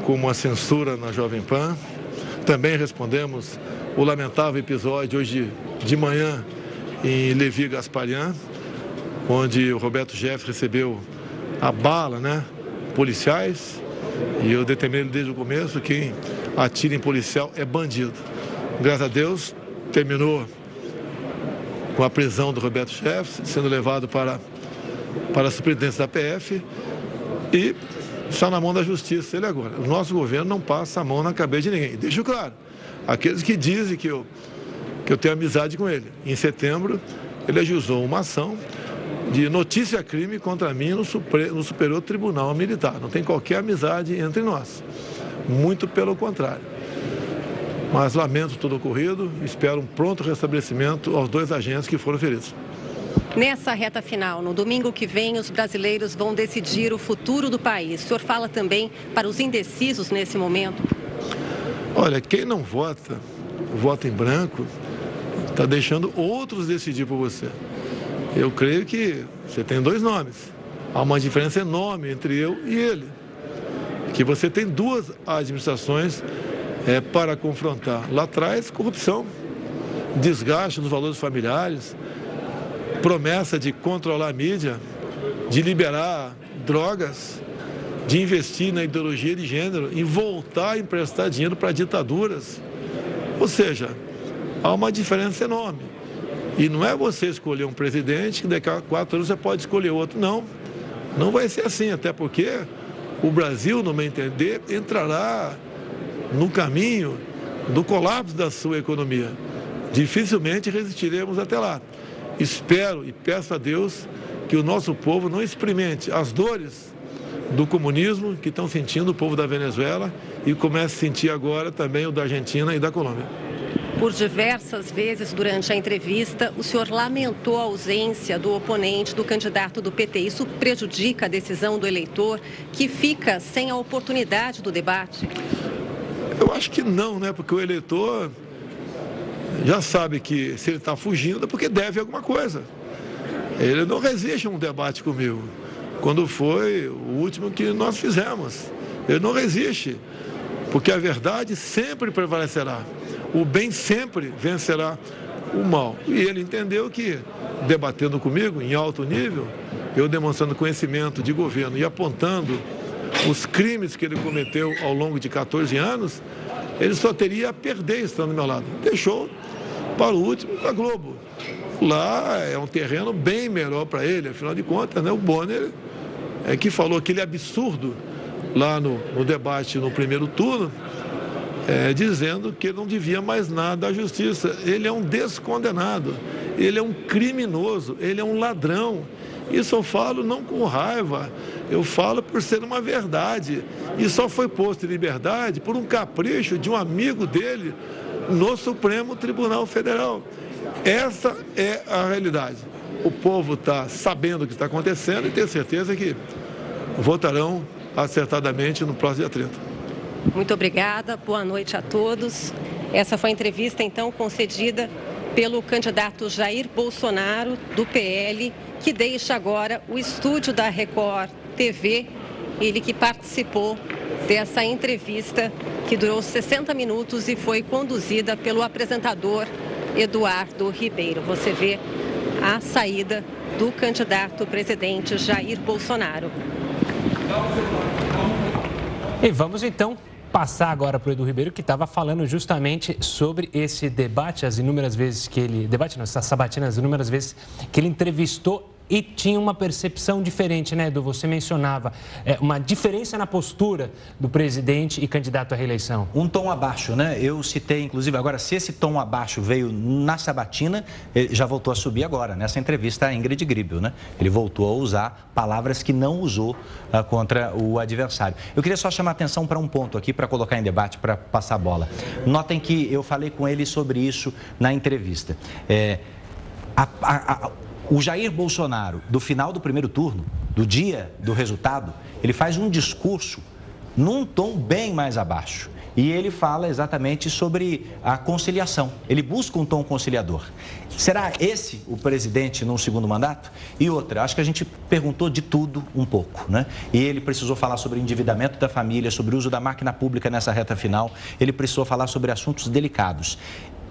[SPEAKER 2] como a censura na Jovem Pan. Também respondemos o lamentável episódio hoje de manhã em Levi Gasparian, onde o Roberto Jefferson recebeu a bala, né, policiais, e eu determinei desde o começo que quem atira em policial é bandido. Graças a Deus, terminou com a prisão do Roberto Jefferson, sendo levado para a superintendência da PF e está na mão da justiça ele agora. O nosso governo não passa a mão na cabeça de ninguém. Deixo claro, aqueles que dizem que eu tenho amizade com ele. Em setembro, ele ajuizou uma ação de notícia-crime contra mim no Superior Tribunal Militar. Não tem qualquer amizade entre nós. Muito pelo contrário. Mas lamento tudo ocorrido e espero um pronto restabelecimento aos 2 agentes que foram feridos.
[SPEAKER 9] Nessa reta final, no domingo que vem, os brasileiros vão decidir o futuro do país. O senhor fala também para os indecisos nesse momento?
[SPEAKER 2] Olha, quem não vota em branco, está deixando outros decidir por você. Eu creio que você tem 2 nomes. Há uma diferença enorme entre eu e ele. Que você tem 2 administrações para confrontar. Lá atrás, corrupção, desgaste dos valores familiares, promessa de controlar a mídia, de liberar drogas, de investir na ideologia de gênero, em voltar a emprestar dinheiro para ditaduras. Ou seja, há uma diferença enorme. E não é você escolher um presidente que daqui a 4 anos você pode escolher outro. Não, não vai ser assim, até porque o Brasil, no meu entender, entrará no caminho do colapso da sua economia. Dificilmente resistiremos até lá. Espero e peço a Deus que o nosso povo não experimente as dores do comunismo que estão sentindo o povo da Venezuela e comece a sentir agora também o da Argentina e da Colômbia.
[SPEAKER 9] Por diversas vezes durante a entrevista, o senhor lamentou a ausência do oponente, do candidato do PT. Isso prejudica a decisão do eleitor, que fica sem a oportunidade do debate?
[SPEAKER 2] Eu acho que não, né? Porque o eleitor já sabe que se ele está fugindo é porque deve alguma coisa. Ele não resiste a um debate comigo, quando foi o último que nós fizemos. Ele não resiste, porque a verdade sempre prevalecerá. O bem sempre vencerá o mal. E ele entendeu que, debatendo comigo em alto nível, eu demonstrando conhecimento de governo e apontando os crimes que ele cometeu ao longo de 14 anos, ele só teria a perder estando do meu lado. Deixou para o último da Globo. Lá é um terreno bem melhor para ele, afinal de contas, né? O Bonner é que falou aquele absurdo lá no debate no primeiro turno, dizendo que ele não devia mais nada à justiça. Ele é um descondenado, ele é um criminoso, ele é um ladrão. Isso eu falo não com raiva, eu falo por ser uma verdade. E só foi posto em liberdade por um capricho de um amigo dele no Supremo Tribunal Federal. Essa é a realidade. O povo está sabendo o que está acontecendo e tenho certeza que votarão acertadamente no próximo dia 30.
[SPEAKER 9] Muito obrigada, boa noite a todos. Essa foi a entrevista, então, concedida pelo candidato Jair Bolsonaro, do PL, que deixa agora o estúdio da Record TV, ele que participou dessa entrevista que durou 60 minutos e foi conduzida pelo apresentador Eduardo Ribeiro. Você vê a saída do candidato presidente Jair Bolsonaro.
[SPEAKER 6] E vamos então passar agora para o Edu Ribeiro, que estava falando justamente sobre esse debate, as inúmeras vezes que ele... Debate não, essa sabatina, as inúmeras vezes que ele entrevistou e tinha uma percepção diferente, né, Edu? Você mencionava uma diferença na postura do presidente e candidato à reeleição.
[SPEAKER 1] Um tom abaixo, né? Eu citei, inclusive, agora, se esse tom abaixo veio na sabatina, ele já voltou a subir agora, nessa entrevista à Ingrid Gribel, né? Ele voltou a usar palavras que não usou contra o adversário. Eu queria só chamar a atenção para um ponto aqui, para colocar em debate, para passar a bola. Notem que eu falei com ele sobre isso na entrevista. O Jair Bolsonaro, do final do primeiro turno, do dia do resultado, ele faz um discurso num tom bem mais abaixo. E ele fala exatamente sobre a conciliação. Ele busca um tom conciliador. Será esse o presidente num segundo mandato? E outra, acho que a gente perguntou de tudo um pouco, né? E ele precisou falar sobre o endividamento da família, sobre o uso da máquina pública nessa reta final. Ele precisou falar sobre assuntos delicados.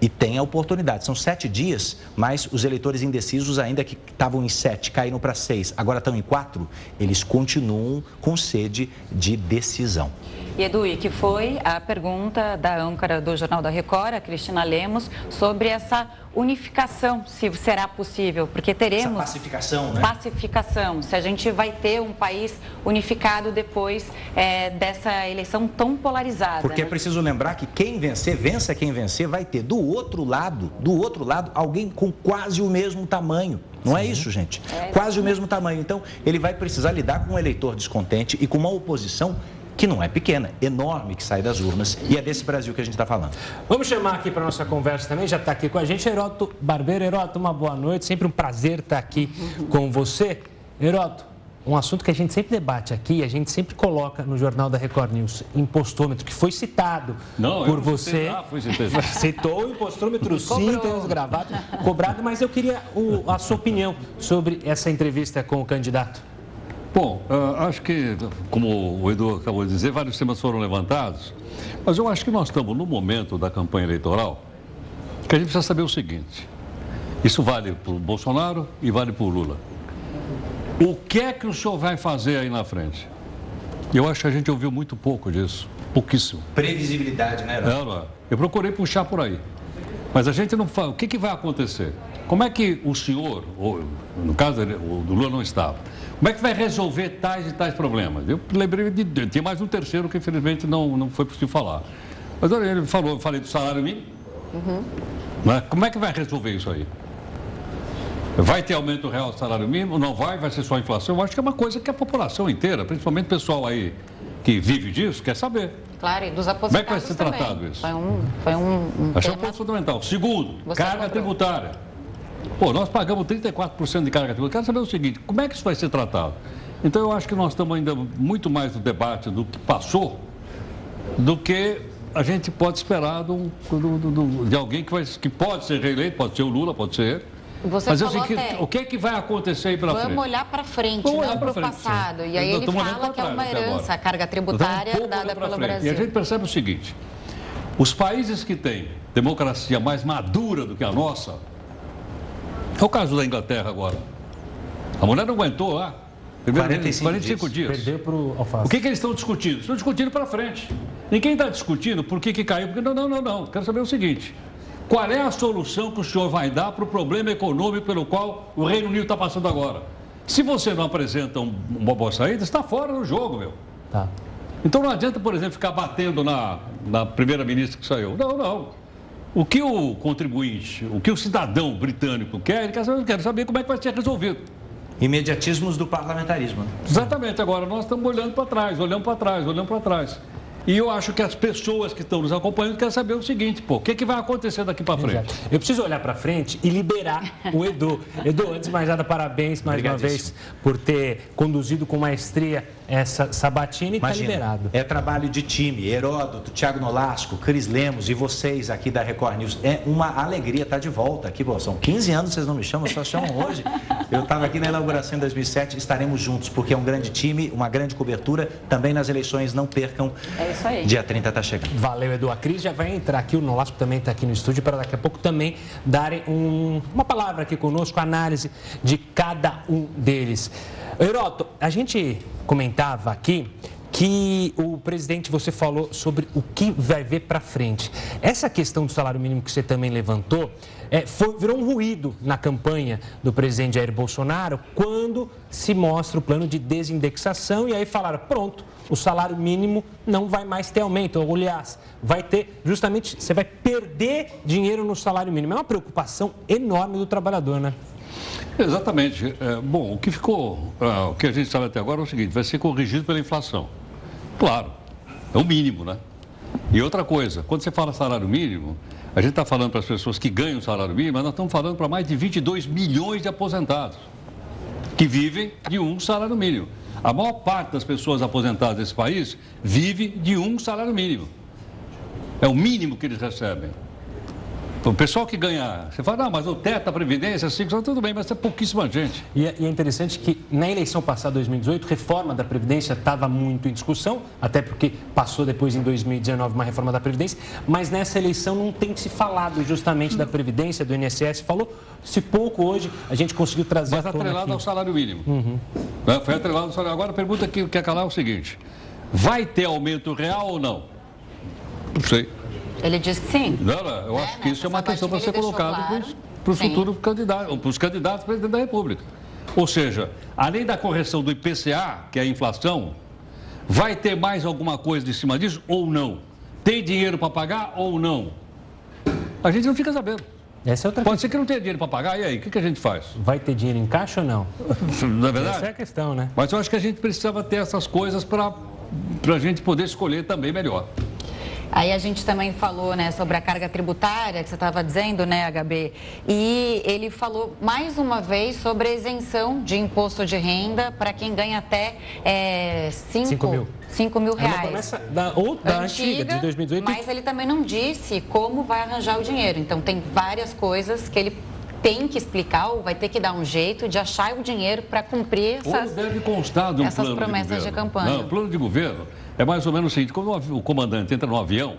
[SPEAKER 1] E tem a oportunidade. São 7 dias, mas os eleitores indecisos, ainda que estavam em 7, caíram para 6, agora estão em 4, eles continuam com sede de decisão.
[SPEAKER 7] E Edu, e que foi a pergunta da âncora do Jornal da Record, a Cristina Lemos, sobre essa unificação, se será possível, porque teremos...
[SPEAKER 1] Essa pacificação, né?
[SPEAKER 7] Pacificação, se a gente vai ter um país unificado depois dessa eleição tão polarizada.
[SPEAKER 1] Porque
[SPEAKER 7] né?
[SPEAKER 1] É preciso lembrar que quem vencer, vença quem vencer, vai ter do outro lado, alguém com quase o mesmo tamanho. Não é isso, gente? Quase o mesmo tamanho. Então, ele vai precisar lidar com um eleitor descontente e com uma oposição que não é pequena, enorme, que sai das urnas. E é desse Brasil que a gente está falando.
[SPEAKER 6] Vamos chamar aqui para a nossa conversa também, já está aqui com a gente, Heródoto Barbeiro. Heródoto, uma boa noite, sempre um prazer estar aqui com você. Heródoto, um assunto que a gente sempre debate aqui, a gente sempre coloca no Jornal da Record News, impostômetro, que foi citado por você. Citou o impostômetro, sim, temos gravado, cobrado, mas eu queria a sua opinião sobre essa entrevista com o candidato.
[SPEAKER 4] Bom, acho que, como o Edu acabou de dizer, vários temas foram levantados, mas eu acho que nós estamos no momento da campanha eleitoral que a gente precisa saber o seguinte: isso vale para o Bolsonaro e vale para o Lula. O que é que o senhor vai fazer aí na frente? Eu acho que a gente ouviu muito pouco disso, pouquíssimo.
[SPEAKER 1] Previsibilidade, né, Heródoto?
[SPEAKER 4] Eu procurei puxar por aí, mas a gente não fala. O que vai acontecer? Como é que o senhor, ou, no caso o do Lula não estava, como é que vai resolver tais e tais problemas? Eu lembrei de tem mais um terceiro que infelizmente não foi possível falar. Mas ele falou, eu falei do salário mínimo. Mas como é que vai resolver isso aí? Vai ter aumento real do salário mínimo? Não vai? Vai ser só inflação? Eu acho que é uma coisa que a população inteira, principalmente o pessoal aí que vive disso, quer saber.
[SPEAKER 7] claro, e dos aposentados.
[SPEAKER 4] Como é que vai ser
[SPEAKER 7] também.
[SPEAKER 4] tratado isso?
[SPEAKER 7] Foi um
[SPEAKER 4] Esse é um
[SPEAKER 7] tema...
[SPEAKER 4] ponto fundamental. Segundo,
[SPEAKER 7] Você
[SPEAKER 4] carga
[SPEAKER 7] comprou.
[SPEAKER 4] tributária. Pô, nós pagamos 34% de carga tributária. Quero saber o seguinte, como é que isso vai ser tratado? Então, eu acho que nós estamos ainda muito mais no debate do que passou do que a gente pode esperar de alguém que pode ser reeleito, pode ser o Lula, pode ser ele.
[SPEAKER 7] Você
[SPEAKER 4] Mas
[SPEAKER 7] falou
[SPEAKER 4] o que é que vai acontecer aí para frente?
[SPEAKER 7] Vamos olhar para frente,
[SPEAKER 4] Vamos
[SPEAKER 7] não
[SPEAKER 4] olhar
[SPEAKER 7] para o
[SPEAKER 4] frente,
[SPEAKER 7] passado.
[SPEAKER 4] sim.
[SPEAKER 7] E aí ele fala que é uma
[SPEAKER 4] trás,
[SPEAKER 7] herança, a carga tributária dada pelo Brasil.
[SPEAKER 4] E a gente percebe o seguinte, os países que têm democracia mais madura do que a nossa, é o caso da Inglaterra agora. A mulher não aguentou lá. 45 dias.
[SPEAKER 6] Perdeu para o Alface.
[SPEAKER 4] O que eles estão discutindo? Estão discutindo para frente. Ninguém está discutindo por que caiu. Porque não. Quero saber o seguinte. Qual é a solução que o senhor vai dar para o problema econômico pelo qual o Reino Unido está passando agora? Se você não apresenta uma boa saída, está fora do jogo, meu.
[SPEAKER 6] Tá.
[SPEAKER 4] Então não adianta, por exemplo, ficar batendo na primeira-ministra que saiu. Não. O que o contribuinte, o que o cidadão britânico quer, ele quer saber como é que vai ser resolvido.
[SPEAKER 1] Imediatismos do parlamentarismo. Né?
[SPEAKER 4] Exatamente. Agora nós estamos olhando para trás. E eu acho que as pessoas que estão nos acompanhando querem saber o seguinte, o que vai acontecer daqui para frente?
[SPEAKER 6] Exato. Eu preciso olhar para frente e liberar o Edu. Edu, antes de mais nada, parabéns mais uma vez por ter conduzido com maestria essa sabatina e está liberado.
[SPEAKER 1] É trabalho de time. Heródoto, Thiago Nolasco, Cris Lemos e vocês aqui da Record News. É uma alegria estar de volta aqui. Pô, são 15 anos, vocês não me chamam, só chamam hoje. Eu estava aqui na inauguração em 2007, estaremos juntos, porque é um grande time, uma grande cobertura. Também nas eleições, não percam.
[SPEAKER 7] É isso aí.
[SPEAKER 1] Dia 30 está chegando.
[SPEAKER 6] Valeu, Edu. A Cris já vai entrar aqui, o Nolasco também está aqui no estúdio, para daqui a pouco também darem uma palavra aqui conosco, análise de cada um deles. Heródoto, a gente comentava aqui que o presidente, você falou sobre o que vai ver para frente. Essa questão do salário mínimo que você também levantou, virou um ruído na campanha do presidente Jair Bolsonaro quando se mostra o plano de desindexação e aí falaram, pronto, o salário mínimo não vai mais ter aumento. Ou, aliás, vai ter, justamente, você vai perder dinheiro no salário mínimo. É uma preocupação enorme do trabalhador, né?
[SPEAKER 4] Exatamente. Bom, o que a gente sabe até agora é o seguinte, vai ser corrigido pela inflação. Claro, é o mínimo, né? E outra coisa, quando você fala salário mínimo, a gente está falando para as pessoas que ganham salário mínimo, mas nós estamos falando para mais de 22 milhões de aposentados que vivem de um salário mínimo. A maior parte das pessoas aposentadas desse país vive de um salário mínimo. É o mínimo que eles recebem. O pessoal que ganha, você fala, não, mas o teto da Previdência, assim, tudo bem, mas é pouquíssima gente.
[SPEAKER 6] E é interessante que na eleição passada, 2018, reforma da Previdência estava muito em discussão, até porque passou depois em 2019 uma reforma da Previdência, mas nessa eleição não tem se falado justamente da Previdência, do INSS, falou-se pouco hoje, a gente conseguiu trazer...
[SPEAKER 4] Mas atrelado ao salário mínimo. Foi atrelado ao salário. Agora a pergunta que quer calar é o seguinte, vai ter aumento real ou não? Não sei.
[SPEAKER 7] Ele diz que sim.
[SPEAKER 4] Não, eu acho que isso é uma questão para ser colocada para os futuros candidatos, para os candidatos a presidente da República. Ou seja, além da correção do IPCA, que é a inflação, vai ter mais alguma coisa de cima disso ou não? Tem dinheiro para pagar ou não? A gente não fica sabendo.
[SPEAKER 6] Essa é outra
[SPEAKER 4] Pode ser que não tenha dinheiro para pagar, e aí, o que a gente faz?
[SPEAKER 6] Vai ter dinheiro em caixa ou não?
[SPEAKER 4] Não é verdade?
[SPEAKER 6] Essa é a questão, né?
[SPEAKER 4] Mas eu acho que a gente precisava ter essas coisas para a gente poder escolher também melhor.
[SPEAKER 7] Aí a gente também falou, né, sobre a carga tributária, que você estava dizendo, né, HB? E ele falou mais uma vez sobre a isenção de imposto de renda para quem ganha até 5 mil reais.
[SPEAKER 6] É uma promessa da antiga, de 2018.
[SPEAKER 7] Mas ele também não disse como vai arranjar o dinheiro. Então, tem várias coisas que ele tem que explicar ou vai ter que dar um jeito de achar o dinheiro para cumprir essas promessas de campanha.
[SPEAKER 4] Não, o plano de governo é mais ou menos o seguinte, quando o comandante entra no avião,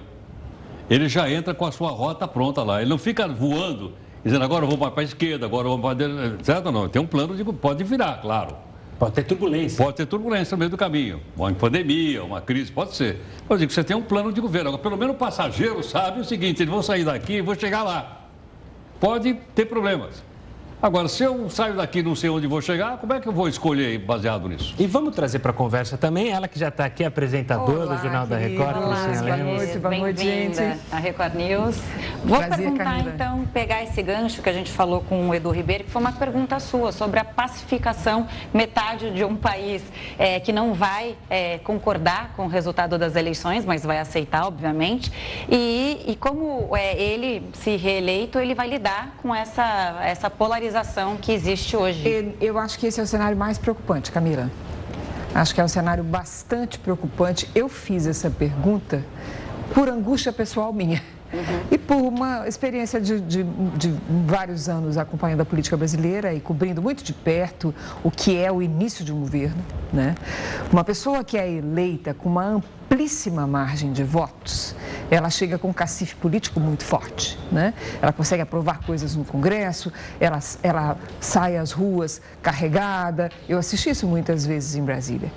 [SPEAKER 4] ele já entra com a sua rota pronta lá. Ele não fica voando, dizendo agora eu vou para a esquerda, agora eu vou para a direita, certo? Não, tem um plano de... Pode virar, claro.
[SPEAKER 6] Pode ter turbulência.
[SPEAKER 4] Pode ter turbulência no meio do caminho. Uma pandemia, uma crise, pode ser. Eu digo que você tem um plano de governo. Agora, pelo menos o passageiro sabe o seguinte, eles vão sair daqui e vão chegar lá. Pode ter problemas. Agora, se eu saio daqui e não sei onde vou chegar, como é que eu vou escolher baseado nisso?
[SPEAKER 6] E vamos trazer para a conversa também ela que já está aqui, apresentadora do Jornal da Record.
[SPEAKER 7] Boa noite, gente. A Record News. Vou perguntar,
[SPEAKER 3] Camila.
[SPEAKER 7] então, pegar esse gancho que a gente falou com o Edu Ribeiro, que foi uma pergunta sua sobre a pacificação. Metade de um país que não vai concordar com o resultado das eleições, mas vai aceitar, obviamente. E como ele, se reeleito, ele vai lidar com essa polarização que existe hoje.
[SPEAKER 3] Eu acho que esse é o cenário mais preocupante, Camila. Acho que é um cenário bastante preocupante. Eu fiz essa pergunta por angústia pessoal minha. E por uma experiência de vários anos acompanhando a política brasileira e cobrindo muito de perto o que é o início de um governo, né? Uma pessoa que é eleita com uma amplíssima margem de votos, ela chega com um cacife político muito forte, né? Ela consegue aprovar coisas no Congresso, ela sai às ruas carregada. Eu assisti isso muitas vezes em Brasília.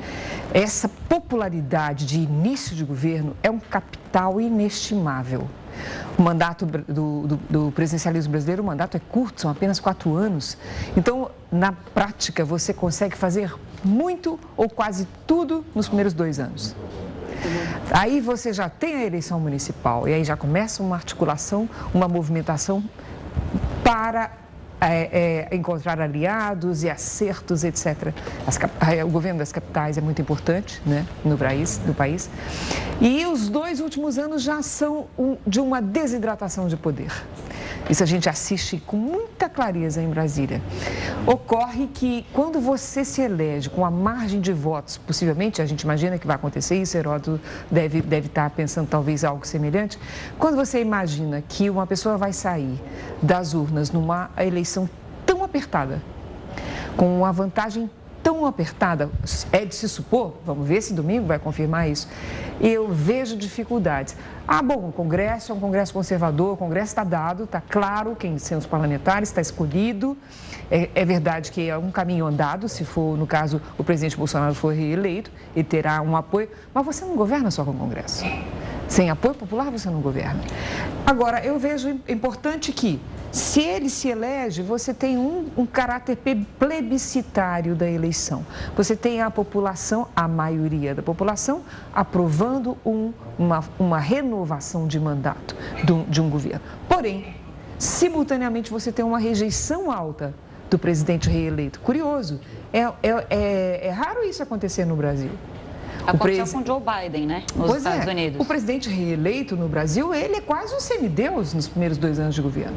[SPEAKER 3] Essa popularidade de início de governo é um capital inestimável. O mandato do presidencialismo brasileiro, o mandato é curto, são apenas 4 anos. Então, na prática, você consegue fazer muito ou quase tudo nos primeiros 2 anos. Aí você já tem a eleição municipal e aí já começa uma articulação, uma movimentação para encontrar aliados e acertos, etc. O governo das capitais é muito importante, né, no país. E os 2 últimos anos já são de uma desidratação de poder. Isso a gente assiste com muita clareza em Brasília. Ocorre que quando você se elege com a margem de votos, possivelmente, a gente imagina que vai acontecer isso, Heródoto deve estar pensando talvez algo semelhante. Quando você imagina que uma pessoa vai sair das urnas numa eleição tão apertada, com uma vantagem tão apertada, é de se supor, vamos ver se domingo vai confirmar isso, eu vejo dificuldades. Bom, o Congresso é um Congresso conservador, o Congresso está dado, está claro quem são os parlamentares, está escolhido. É verdade que é um caminho andado, se for, no caso, o presidente Bolsonaro for reeleito, ele terá um apoio, mas você não governa só com o Congresso. Sem apoio popular, você não governa. Agora, eu vejo importante que, se ele se elege, você tem um caráter plebiscitário da eleição. Você tem a população, a maioria da população, aprovando uma renovação de mandato de um governo. Porém, simultaneamente, você tem uma rejeição alta do presidente reeleito. Curioso, é raro isso acontecer no Brasil.
[SPEAKER 7] Aconteceu com Joe Biden, né, nos Estados Unidos.
[SPEAKER 3] O presidente reeleito no Brasil, ele é quase um semideus nos primeiros 2 anos de governo.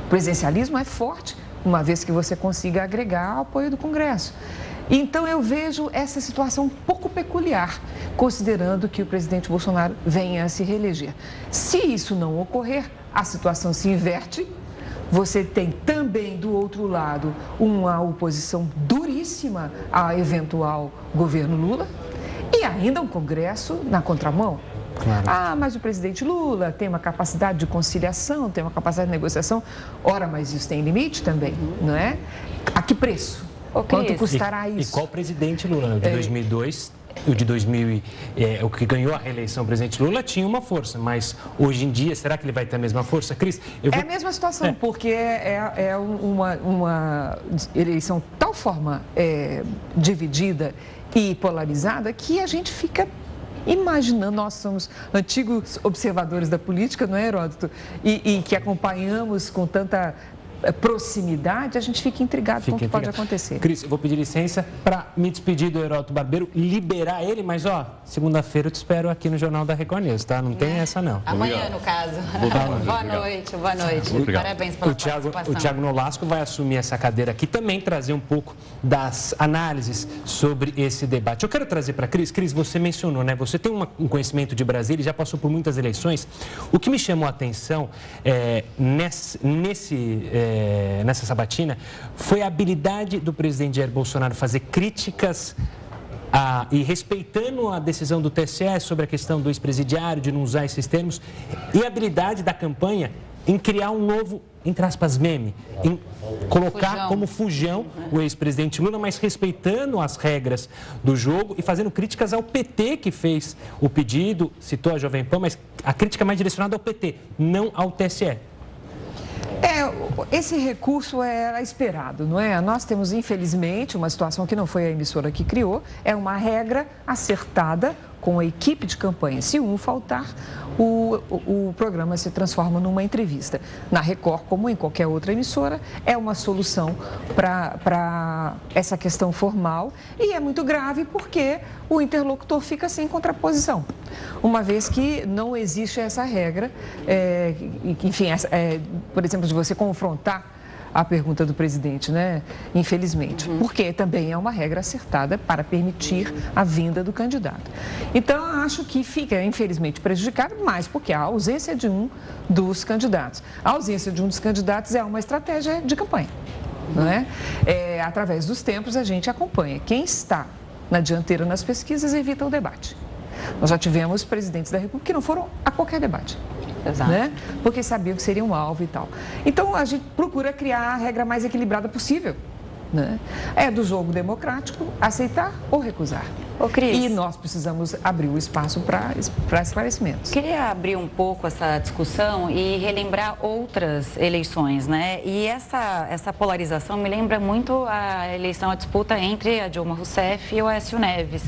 [SPEAKER 3] O presidencialismo é forte, uma vez que você consiga agregar o apoio do Congresso. Então, eu vejo essa situação um pouco peculiar, considerando que o presidente Bolsonaro venha a se reeleger. Se isso não ocorrer, a situação se inverte. Você tem também, do outro lado, uma oposição duríssima ao eventual governo Lula. E ainda um Congresso na contramão. Claro. Mas o presidente Lula tem uma capacidade de conciliação, tem uma capacidade de negociação. Ora, mas isso tem limite também, não é? A que preço? Quanto custará isso?
[SPEAKER 6] E qual presidente Lula? O de 2002, o de 2000, o que ganhou a reeleição, o presidente Lula, tinha uma força. Mas hoje em dia, será que ele vai ter a mesma força? Cris,
[SPEAKER 3] É a mesma situação, porque é uma eleição de tal forma dividida e polarizada que a gente fica imaginando, nós somos antigos observadores da política, não é, Heródoto? E que acompanhamos com tanta proximidade, a gente fica intrigado com o que pode acontecer.
[SPEAKER 6] Cris, eu vou pedir licença para me despedir do Heródoto Barbeiro, liberar ele, mas segunda-feira eu te espero aqui no Jornal da Record News, tá? Não tem essa não.
[SPEAKER 7] Amanhã, no caso. Boa noite.
[SPEAKER 6] Obrigado.
[SPEAKER 7] Parabéns pela participação.
[SPEAKER 6] O Thiago Nolasco vai assumir essa cadeira aqui também, trazer um pouco das análises sobre esse debate. Eu quero trazer para Cris. Cris, você mencionou, né? Você tem um conhecimento de Brasília e já passou por muitas eleições. O que me chamou a atenção nessa sabatina foi a habilidade do presidente Jair Bolsonaro fazer críticas e respeitando a decisão do TSE sobre a questão do ex-presidiário, de não usar esses termos, e a habilidade da campanha em criar um novo, entre aspas, meme, em colocar como fujão o ex-presidente Lula, mas respeitando as regras do jogo e fazendo críticas ao PT que fez o pedido, citou a Jovem Pan, mas a crítica é mais direcionada ao PT, não ao TSE.
[SPEAKER 3] Esse recurso era esperado, não é? Nós temos, infelizmente, uma situação que não foi a emissora que criou, é uma regra acertada com a equipe de campanha. Se um faltar, o programa se transforma numa entrevista. Na Record, como em qualquer outra emissora, é uma solução para essa questão formal e é muito grave porque o interlocutor fica sem contraposição, uma vez que não existe essa regra, enfim, por exemplo, de você confrontar a pergunta do presidente, né? Infelizmente, porque também é uma regra acertada para permitir a vinda do candidato. Então, acho que fica, infelizmente, prejudicado, mais porque há a ausência de um dos candidatos. A ausência de um dos candidatos é uma estratégia de campanha, não é? Através dos tempos, a gente acompanha. Quem está na dianteira nas pesquisas evita o debate. Nós já tivemos presidentes da República que não foram a qualquer debate.
[SPEAKER 7] Exato.
[SPEAKER 3] Né? Porque sabiam que seria um alvo e tal. Então, a gente procura criar a regra mais equilibrada possível. Né? É do jogo democrático aceitar ou recusar.
[SPEAKER 7] Ô, Cris,
[SPEAKER 3] e nós precisamos abrir o espaço para esclarecimentos.
[SPEAKER 7] Queria abrir um pouco essa discussão e relembrar outras eleições, né? E essa polarização me lembra muito a eleição, a disputa entre a Dilma Rousseff e o Aécio Neves.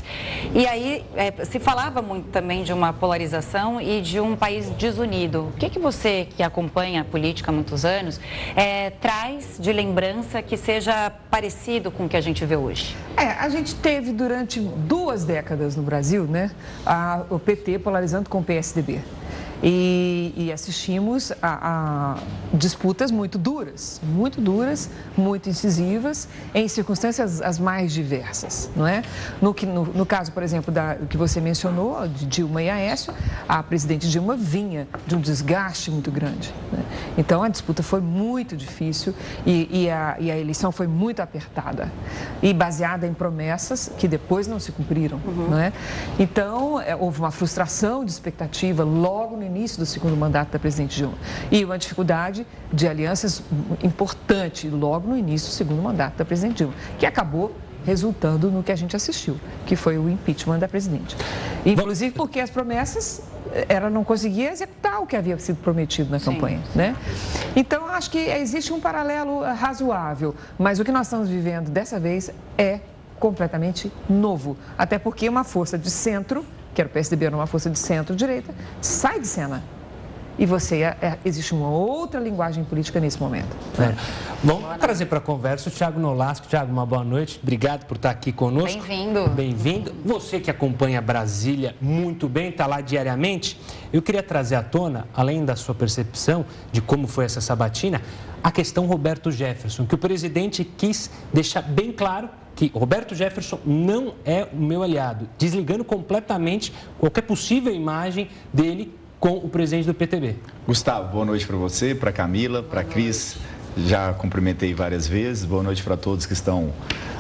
[SPEAKER 7] E aí se falava muito também de uma polarização e de um país desunido. O que você, que acompanha a política há muitos anos, traz de lembrança que seja parecido com o que a gente vê hoje?
[SPEAKER 3] A gente teve durante 2 décadas no Brasil, né, o PT polarizando com o PSDB. E assistimos a disputas muito duras, muito incisivas, em circunstâncias as mais diversas, não é? No caso, por exemplo, que você mencionou, de Dilma e Aécio, a presidente Dilma vinha de um desgaste muito grande, né? Então, a disputa foi muito difícil e a eleição foi muito apertada e baseada em promessas que depois não se cumpriram, não é? Então, houve uma frustração de expectativa logo no início do segundo mandato da presidente Dilma e uma dificuldade de alianças importante logo no início do segundo mandato da presidente Dilma, que acabou resultando no que a gente assistiu, que foi o impeachment da presidente. Inclusive porque as promessas, ela não conseguia executar o que havia sido prometido na campanha, né? Então, acho que existe um paralelo razoável, mas o que nós estamos vivendo dessa vez é completamente novo, até porque uma força de centro, que era o PSDB, era uma força de centro-direita, sai de cena. E existe uma outra linguagem política nesse momento.
[SPEAKER 6] Vamos trazer para a conversa o Thiago Nolasco. Thiago, uma boa noite. Obrigado por estar aqui conosco.
[SPEAKER 7] Bem-vindo.
[SPEAKER 6] Bem-vindo. Você que acompanha Brasília muito bem, está lá diariamente. Eu queria trazer à tona, além da sua percepção de como foi essa sabatina, a questão Roberto Jefferson, que o presidente quis deixar bem claro que Roberto Jefferson não é o meu aliado, desligando completamente qualquer possível imagem dele com o presidente do PTB.
[SPEAKER 5] Gustavo, boa noite para você, para Camila, para Cris. Já cumprimentei várias vezes. Boa noite para todos que estão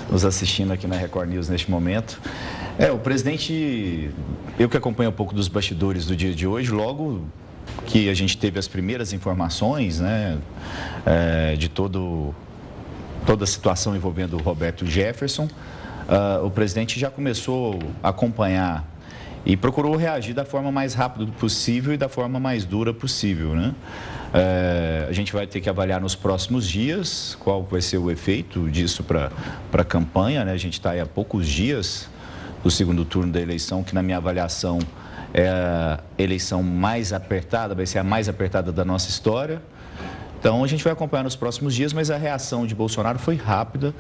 [SPEAKER 5] nos assistindo aqui na Record News neste momento. O presidente, eu que acompanho um pouco dos bastidores do dia de hoje, logo que a gente teve as primeiras informações, né, de toda a situação envolvendo o Roberto Jefferson, o presidente já começou a acompanhar e procurou reagir da forma mais rápida possível e da forma mais dura possível, né? A gente vai ter que avaliar nos próximos dias qual vai ser o efeito disso para a campanha, né? A gente está aí há poucos dias do segundo turno da eleição, que na minha avaliação é a eleição mais apertada, vai ser a mais apertada da nossa história. Então, a gente vai acompanhar nos próximos dias, mas a reação de Bolsonaro foi rápida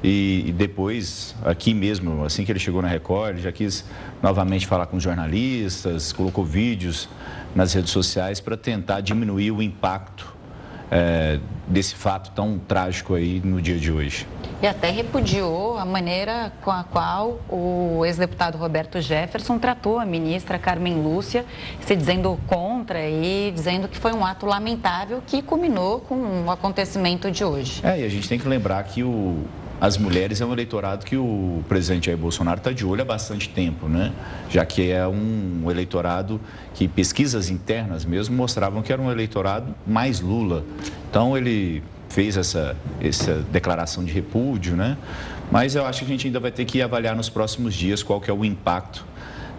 [SPEAKER 5] e depois, aqui mesmo, assim que ele chegou na Record, ele já quis novamente falar com jornalistas, colocou vídeos nas redes sociais para tentar diminuir o impacto desse fato tão trágico aí no dia de hoje.
[SPEAKER 7] E até repudiou a maneira com a qual o ex-deputado Roberto Jefferson tratou a ministra Carmen Lúcia, se dizendo contra e dizendo que foi um ato lamentável que culminou com o acontecimento de hoje.
[SPEAKER 5] E a gente tem que lembrar que as mulheres é um eleitorado que o presidente Jair Bolsonaro está de olho há bastante tempo, né? Já que é um eleitorado que pesquisas internas mesmo mostravam que era um eleitorado mais Lula. Então, ele fez essa declaração de repúdio, né? Mas eu acho que a gente ainda vai ter que avaliar nos próximos dias qual que é o impacto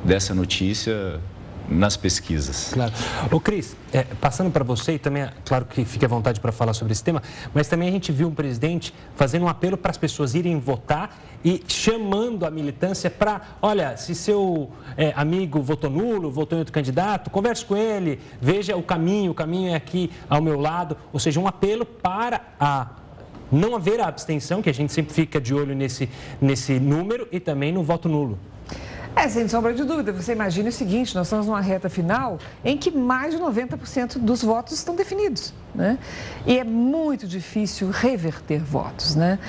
[SPEAKER 5] dessa notícia nas pesquisas.
[SPEAKER 6] Claro. Ô Cris, passando para você, e também, claro que fique à vontade para falar sobre esse tema, mas também a gente viu um presidente fazendo um apelo para as pessoas irem votar e chamando a militância para, olha, se seu amigo votou nulo, votou em outro candidato, converse com ele, veja o caminho é aqui ao meu lado, ou seja, um apelo para não haver a abstenção, que a gente sempre fica de olho nesse número, e também no voto nulo.
[SPEAKER 3] Sem sombra de dúvida. Você imagina o seguinte, nós estamos numa reta final em que mais de 90% dos votos estão definidos, né? E é muito difícil reverter votos, né?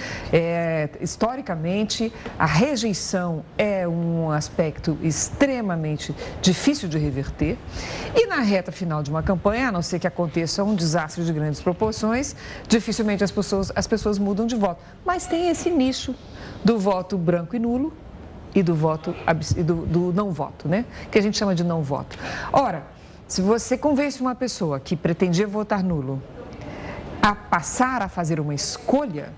[SPEAKER 3] Historicamente, a rejeição é um aspecto extremamente difícil de reverter. E na reta final de uma campanha, a não ser que aconteça um desastre de grandes proporções, dificilmente as pessoas mudam de voto. Mas tem esse nicho do voto branco e nulo, e do voto do não voto, né? Que a gente chama de não voto. Ora, se você convence uma pessoa que pretendia votar nulo a passar a fazer uma escolha,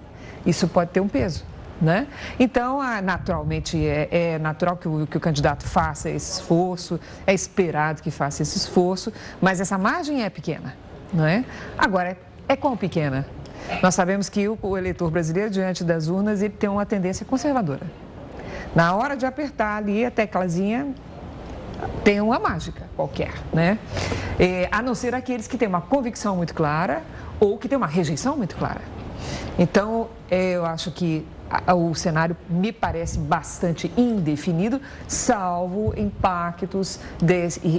[SPEAKER 3] isso pode ter um peso, né? Então, naturalmente, é natural que o candidato faça esse esforço, é esperado que faça esse esforço, mas essa margem é pequena, não é? Agora, é quão pequena? Nós sabemos que o eleitor brasileiro, diante das urnas, ele tem uma tendência conservadora. Na hora de apertar ali a teclazinha, tem uma mágica qualquer, né? A não ser aqueles que têm uma convicção muito clara ou que têm uma rejeição muito clara. Então, eu acho que o cenário me parece bastante indefinido, salvo impactos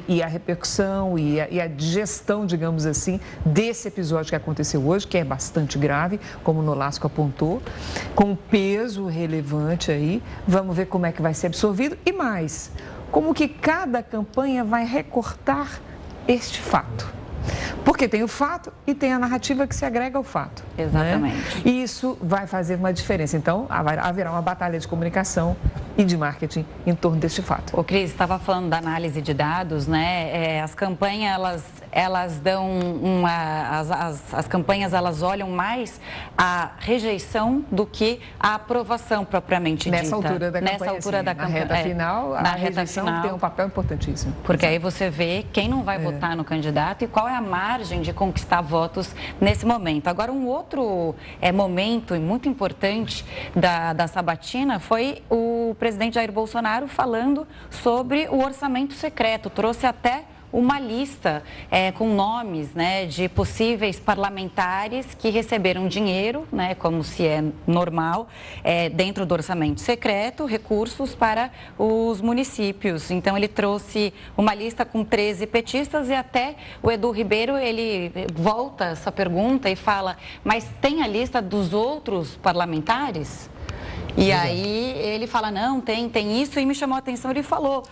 [SPEAKER 3] e a repercussão e a digestão, digamos assim, desse episódio que aconteceu hoje, que é bastante grave, como o Nolasco apontou, com um peso relevante aí. Vamos ver como é que vai ser absorvido e mais, como que cada campanha vai recortar este fato. Porque tem o fato e tem a narrativa que se agrega ao fato.
[SPEAKER 7] Exatamente.
[SPEAKER 3] Né? E isso vai fazer uma diferença. Então, haverá uma batalha de comunicação e de marketing em torno deste fato.
[SPEAKER 7] O Cris estava falando da análise de dados, né? As campanhas, elas dão as campanhas, elas olham mais a rejeição do que a aprovação propriamente dita.
[SPEAKER 3] Nessa altura da campanha,
[SPEAKER 7] Nessa altura da campanha.
[SPEAKER 3] Na reta final, a rejeição tem um papel importantíssimo.
[SPEAKER 7] Porque aí você vê quem não vai votar no candidato e qual é a margem de conquistar votos nesse momento. Agora, um outro momento muito importante da sabatina foi o presidente Jair Bolsonaro falando sobre o orçamento secreto. Trouxe até uma lista com nomes, né, de possíveis parlamentares que receberam dinheiro, né, como se é normal, dentro do orçamento secreto, recursos para os municípios. Então, ele trouxe uma lista com 13 petistas e até o Edu Ribeiro, ele volta essa pergunta e fala, mas tem a lista dos outros parlamentares? E aí ele fala, não, tem isso, e me chamou a atenção, ele falou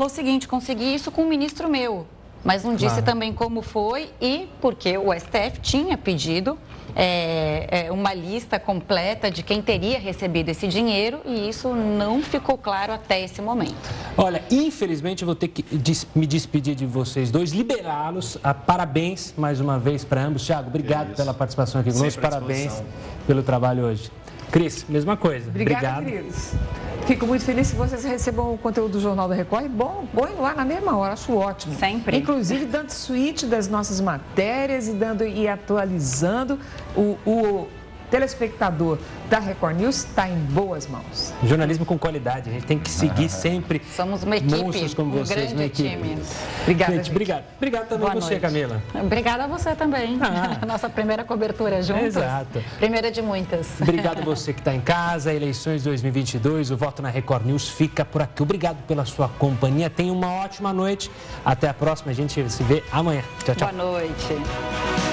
[SPEAKER 7] o seguinte, consegui isso com um ministro meu, mas não disse também como foi e porque o STF tinha pedido uma lista completa de quem teria recebido esse dinheiro e isso não ficou claro até esse momento.
[SPEAKER 6] Olha, infelizmente eu vou ter que me despedir de vocês dois, liberá-los. Parabéns mais uma vez para ambos. Thiago, obrigado pela participação aqui conosco, parabéns pelo trabalho hoje. Cris, mesma coisa.
[SPEAKER 3] Obrigada, queridos. Fico muito feliz que vocês recebam o conteúdo do Jornal da Record. E põe lá na mesma hora, acho ótimo.
[SPEAKER 7] Sempre.
[SPEAKER 3] Inclusive, dando suíte das nossas matérias e atualizando o telespectador da Record News está em boas mãos.
[SPEAKER 6] Jornalismo com qualidade, a gente tem que seguir sempre.
[SPEAKER 7] Somos uma equipe,
[SPEAKER 6] monstros como
[SPEAKER 7] um
[SPEAKER 6] vocês,
[SPEAKER 7] grande time.
[SPEAKER 3] Obrigada,
[SPEAKER 6] gente. Obrigado também a você, Camila.
[SPEAKER 7] Obrigada a você também. Nossa primeira cobertura juntos.
[SPEAKER 6] Exato.
[SPEAKER 7] Primeira de muitas.
[SPEAKER 6] Obrigado a você que está em casa. Eleições 2022, o voto na Record News fica por aqui. Obrigado pela sua companhia. Tenha uma ótima noite. Até a próxima. A gente se vê amanhã. Tchau, tchau.
[SPEAKER 7] Boa noite.